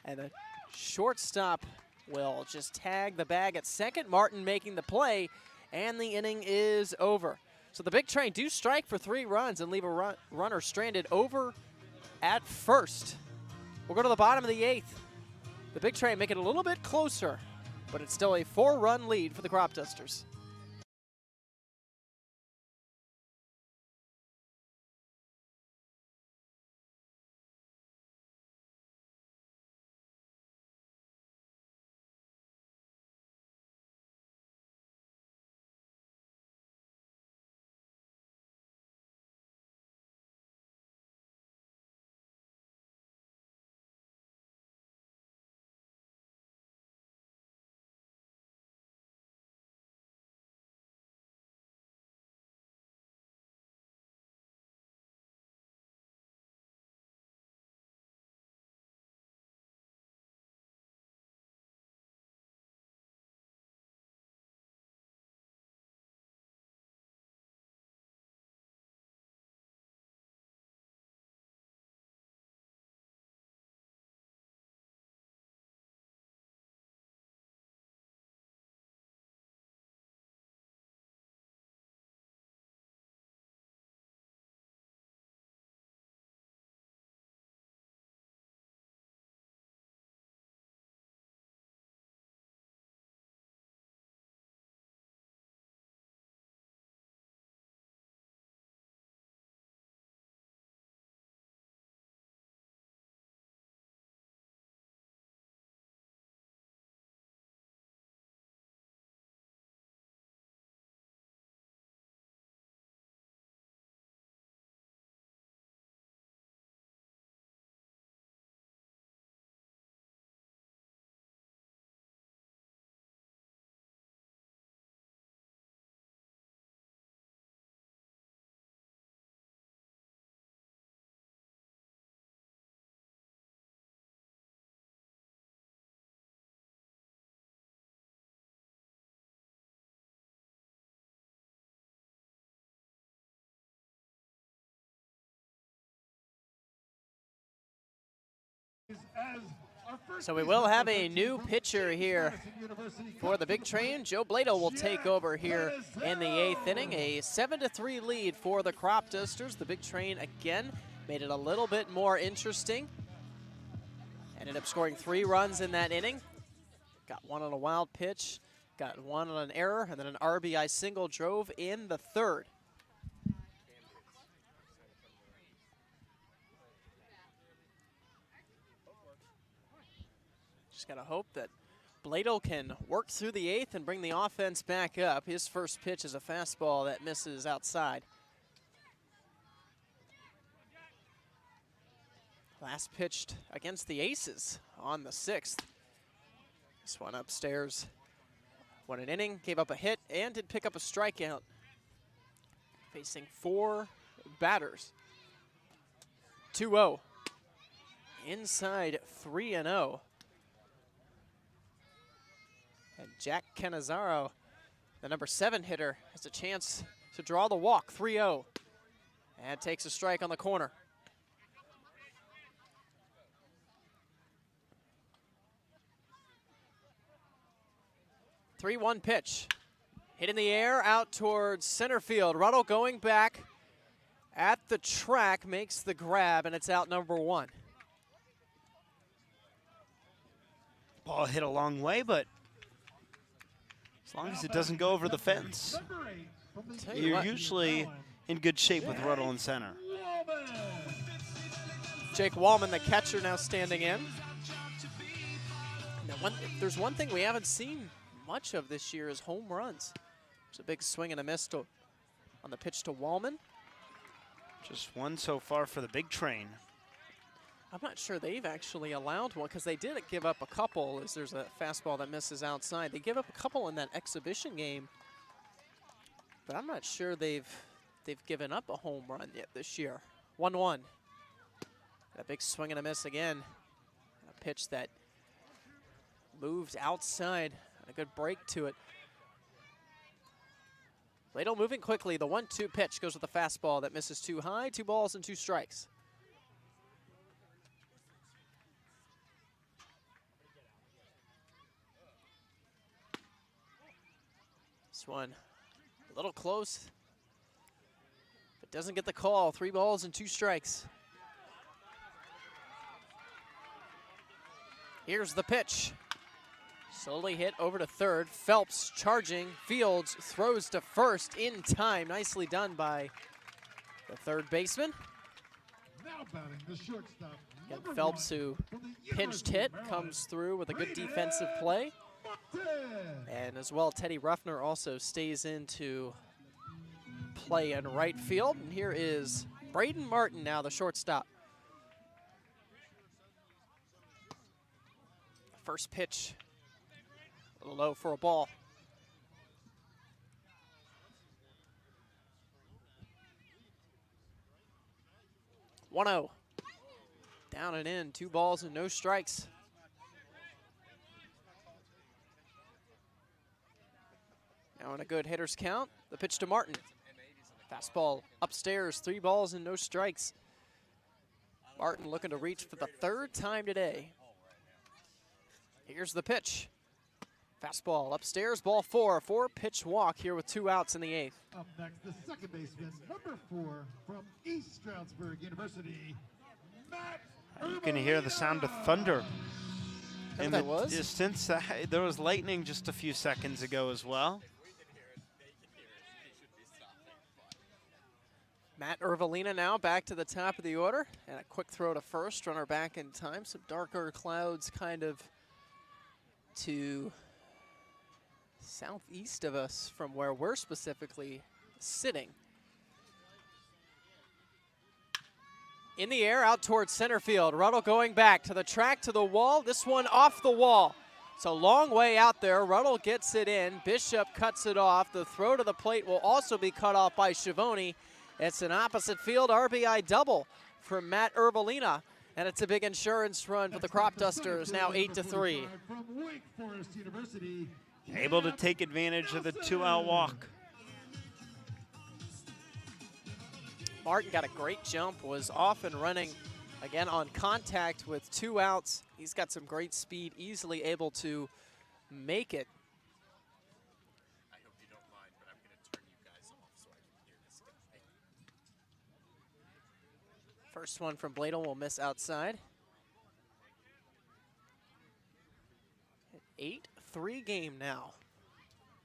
And the shortstop will just tag the bag at second. Martin making the play. And the inning is over. So the Big Train do strike for 3 runs and leave a runner stranded over at first. We'll go to the bottom of the 8th. The Big Train make it a little bit closer, but it's still a 4-run lead for the Cropdusters. as our first So we will have a baseman new from pitcher here Madison University for the big comes to the train. plate, Joe Blato will take over here in the 8th Canizaro. inning. A 7-3 lead for the Cropdusters. The big train again made it a little bit more interesting. Ended up scoring 3 runs in that inning. Got one on a wild pitch, got one on an error, and then an RBI single drove in the 3rd. Just gotta hope that Blato can work through the 8th and bring the offense back up. His first pitch is a fastball that misses outside. Last pitched against the Aces on the 6th. This one upstairs won an inning, gave up a hit, and did pick up a strikeout. Facing 4 batters. 2-0. Inside 3-0. And Jack Canizaro, the number 7 hitter, has a chance to draw the walk, 3-0. And takes a strike on the corner. 3-1 pitch. Hit in the air, out towards center field. Ruddle going back at the track, makes the grab, and it's out number 1. Ball hit a long way, but as long as it doesn't go over the fence, you're usually in good shape with Ruddle in center. Jake Wallman, the catcher, now standing in. Now, if there's one thing we haven't seen much of this year is home runs. There's a big swing and a miss on the pitch to Wallman. Just one so far for the big train. I'm not sure they've actually allowed one because they did give up a couple as there's a fastball that misses outside. They give up a couple in that exhibition game, but I'm not sure they've given up a home run yet this year. 1-1. A big swing and a miss again. A pitch that moved outside. A good break to it. Blato moving quickly. The 1-2 pitch goes with the fastball that misses too high. 2 balls and 2 strikes. This one a little close, but doesn't get the call. 3 balls and 2 strikes. Here's the pitch. Slowly hit over to 3rd. Phelps charging. Fields throws to 1st in time. Nicely done by the 3rd baseman. Now batting the shortstop. And Phelps, who pinched hit, comes through with a good defensive play. And as well, Teddy Ruffner also stays into play in right field. And here is Braden Martin now, the shortstop. First pitch, a little low for a ball. 1-0. Down and in, 2 balls and no strikes. Now in a good hitter's count, the pitch to Martin. Fastball upstairs, 3 balls and no strikes. Martin looking to reach for the 3rd time today. Here's the pitch. Fastball upstairs, ball 4. 4-pitch walk here with 2 outs in the 8th. Up next, the second baseman, number 4 from East Stroudsburg University, Matt. You can hear the sound of thunder in the was? distance. There was lightning just a few seconds ago as well. Matt Ervelina now back to the top of the order. And a quick throw to 1st, runner back in time. Some darker clouds kind of to southeast of us from where we're specifically sitting. In the air, out towards center field. Ruddle going back to the track, to the wall. This one off the wall. It's a long way out there. Ruddle gets it in. Bishop cuts it off. The throw to the plate will also be cut off by Schiavone. It's an opposite field RBI double from Matt Ervelina. And it's a big insurance run for the Cropdusters, now 8-3. From Wake Forest University, Able to take advantage of the 2-out walk. Martin got a great jump, was off and running Again, on contact with 2 outs, he's got some great speed, easily able to make it. I hope you don't mind, but I'm going to turn you guys off so I can hear this guy. First one from Bladel will miss outside. 8-3 game now.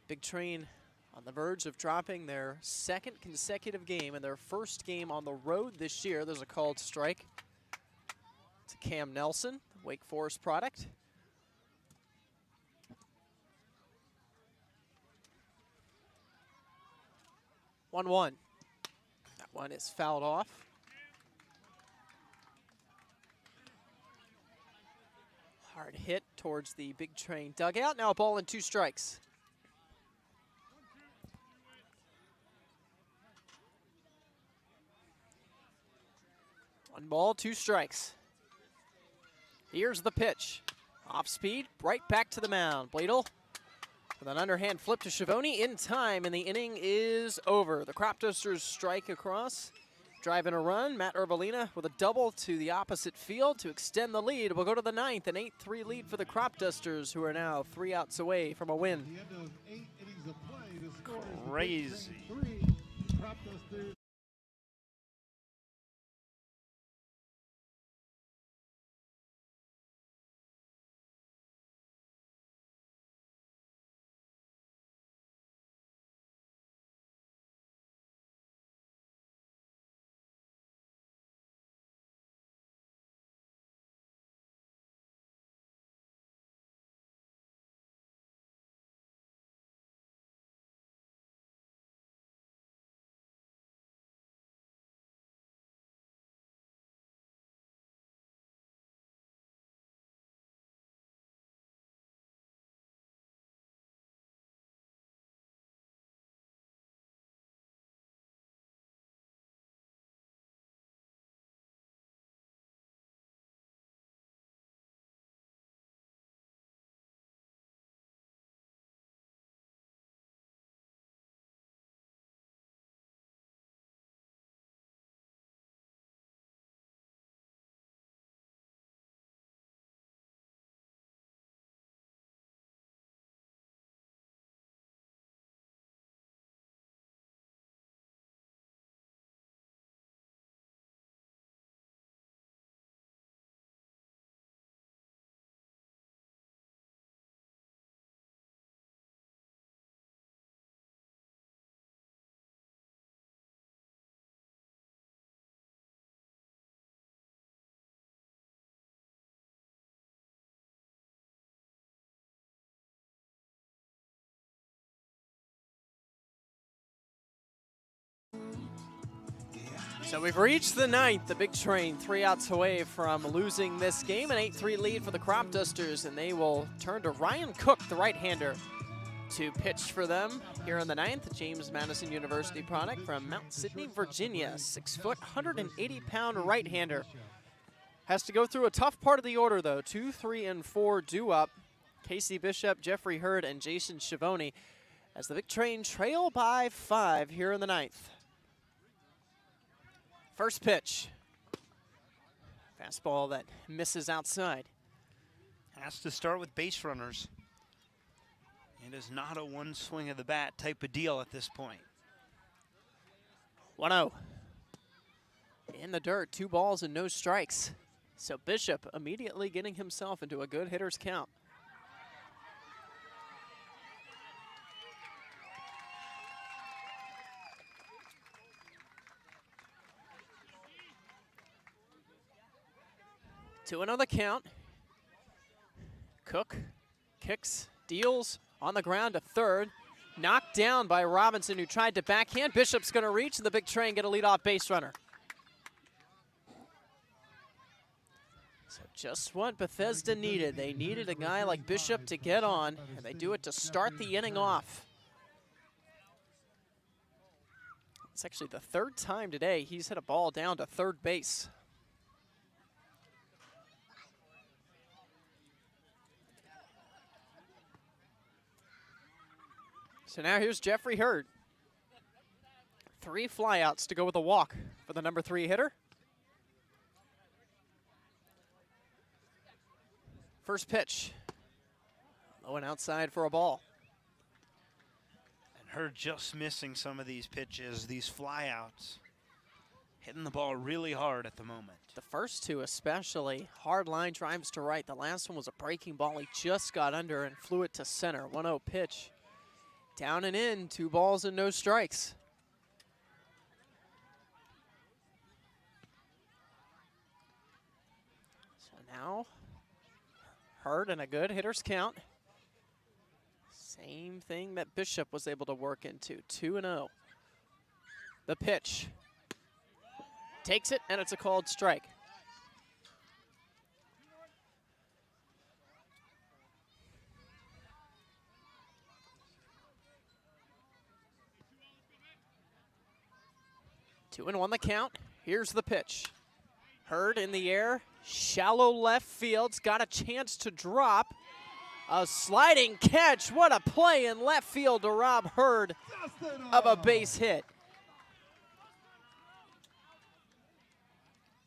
Big Train on the verge of dropping their 2nd consecutive game and their 1st game on the road this year. There's a called strike to Cam Nelson, Wake Forest product. One. That one is fouled off. Hard hit towards the Big Train dugout. Now a ball and 2 strikes. One ball, 2 strikes. Here's the pitch. Off speed, right back to the mound. Bladel with an underhand flip to Schiavone in time, and the inning is over. The Cropdusters strike across, drive in a run. Matt Erbolina with a double to the opposite field to extend the lead. We'll go to the 9th, an 8-3 lead for the Cropdusters, who are now 3 outs away from a win. At the end of 8 innings of play, the score is Crazy. 3, Cropdusters. So we've reached the 9th. The Big Train 3 outs away from losing this game. An 8-3 lead for the Cropdusters, and they will turn to Ryan Cook, the right-hander, to pitch for them here in the 9th. James Madison University product from Mount Sidney, Virginia. 6 foot, 180-pound right-hander. Has to go through a tough part of the order, though. 2, 3, and 4 due up. Casey Bishop, Jeffrey Hurd, and Jason Schiavone as the Big Train trail by 5 here in the 9th. First pitch. Fastball that misses outside. Has to start with base runners. It is not a one swing of the bat type of deal at this point. 1-0. In the dirt, 2 balls and no strikes. So Bishop immediately getting himself into a good hitter's count. Two another count. Cook kicks, deals on the ground to third. Knocked down by Robinson, who tried to backhand. Bishop's going to reach, and the Big Train get a leadoff base runner. So just what Bethesda needed. They needed a guy like Bishop to get on, and they do it to start the inning off. It's actually the 3rd time today he's hit a ball down to third base. So now here's Jeffrey Hurd. 3 flyouts to go with a walk for the number 3 hitter. First pitch. Low and outside for a ball. And her just missing some of these pitches, these flyouts. Hitting the ball really hard at the moment. The first two especially, hard line drives to right. The last one was a breaking ball. He just got under and flew it to center. 1-0 pitch. Down and in, 2 balls and no strikes. So now, Hurd and a good hitter's count. Same thing that Bishop was able to work into, 2-0. The pitch. Takes it, and it's a called strike. Two and one the count. Here's the pitch. Hurd in the air, shallow left field's got a chance to drop. A sliding catch. What a play in left field to rob Hurd of a base hit.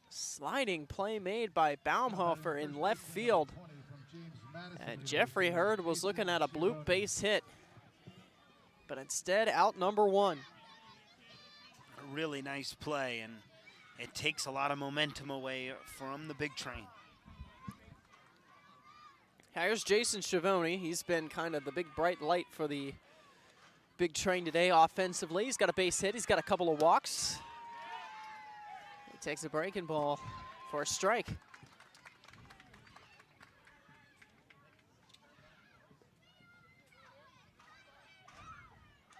Sliding play made by Baumhofer in left field. And Jeffrey Hurd was looking at a bloop base hit, but instead out number 1. A really nice play, and it takes a lot of momentum away from the big train. Here's Jason Schiavone. He's been kind of the big bright light for the big train today offensively. He's got a base hit. He's got a couple of walks. He takes a breaking ball for a strike.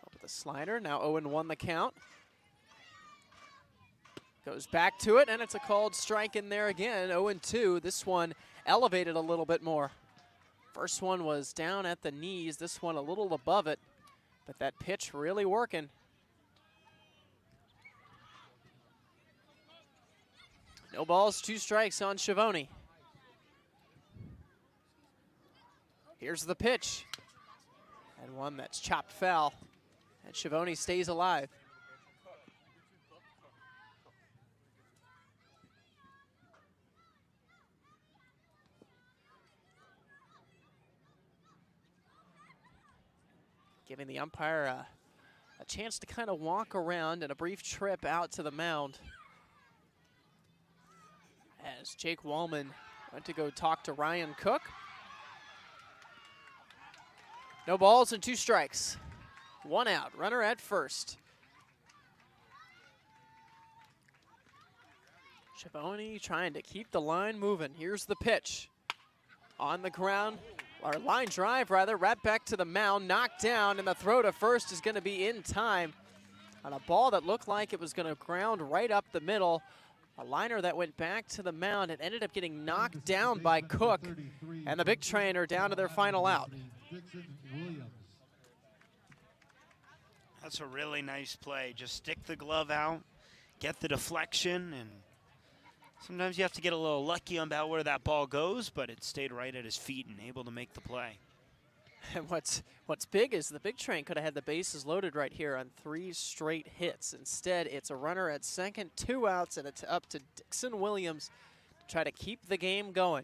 Up with the slider. Now 0-1 the count. Goes back to it, and it's a called strike in there again. 0-2. This one elevated a little bit more. First one was down at the knees. This one a little above it, but that pitch really working. No balls, 2 strikes on Schiavone. Here's the pitch. And one that's chopped foul. And Schiavone stays alive. Giving the umpire a chance to kind of walk around and a brief trip out to the mound. As Jake Wallman went to go talk to Ryan Cook. No balls and 2 strikes. 1 out, runner at first. Schiavone trying to keep the line moving. Here's the pitch. On the ground, or line drive rather, right back to the mound, knocked down, and the throw to first is gonna be in time on a ball that looked like it was gonna ground right up the middle. A liner that went back to the mound and ended up getting knocked down by Cook, and the big trainer down to their final out. That's a really nice play. Just stick the glove out, get the deflection, and sometimes you have to get a little lucky about where that ball goes, but it stayed right at his feet and able to make the play. And what's big is the big train could have had the bases loaded right here on 3 straight hits. Instead, it's a runner at second, 2 outs, and it's up to Dixon Williams to try to keep the game going.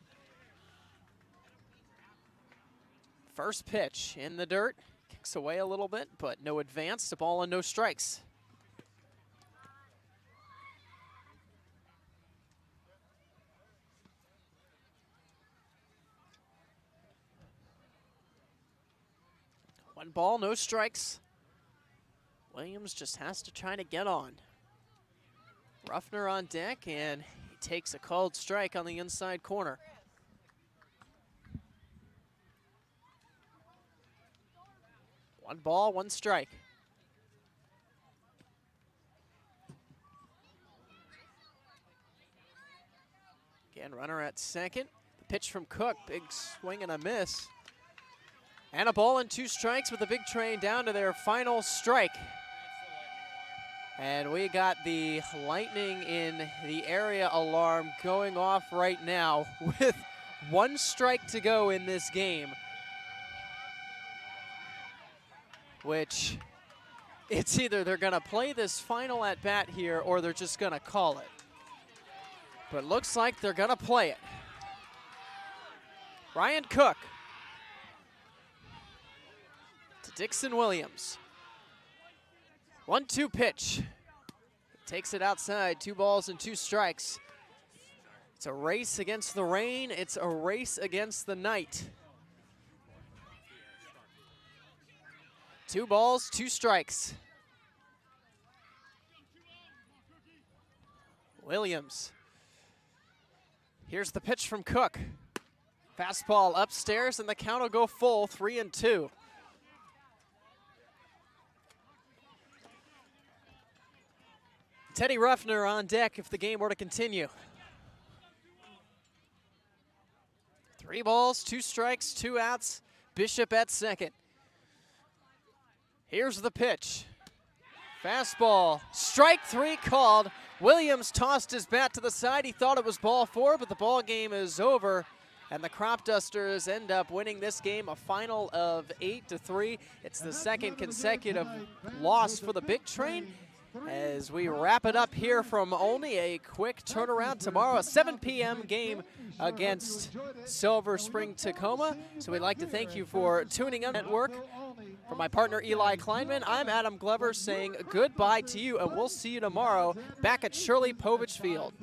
First pitch in the dirt, kicks away a little bit, but no advance, the ball and no strikes. One ball, no strikes. Williams just has to try to get on. Ruffner on deck, and he takes a called strike on the inside corner. One ball, 1 strike. Again, runner at second. The pitch from Cook, big swing and a miss. And a ball and 2 strikes with the big train down to their final strike. And we got the lightning in the area alarm going off right now with 1 strike to go in this game. Which, it's either they're gonna play this final at bat here or they're just gonna call it. But it looks like they're gonna play it. Ryan Cook to Dixon Williams. 1-2 pitch. Takes it outside, 2 balls and 2 strikes. It's a race against the rain. It's a race against the night. 2 balls, 2 strikes. Williams. Here's the pitch from Cook. Fastball upstairs, and the count will go full, 3-2. Teddy Ruffner on deck if the game were to continue. 3 balls, 2 strikes, 2 outs. Bishop at second. Here's the pitch. Fastball, strike 3 called. Williams tossed his bat to the side. He thought it was ball 4, but the ball game is over. And the Cropdusters end up winning this game, a final of 8-3. It's the second consecutive loss for the Big Train. As we wrap it up here from Olney, a quick turnaround tomorrow, a 7 p.m. game against Silver Spring Tacoma. So we'd like to thank you for tuning in network. For my partner Eli Kleinman, I'm Adam Glover saying goodbye to you, and we'll see you tomorrow back at Shirley Povich Field.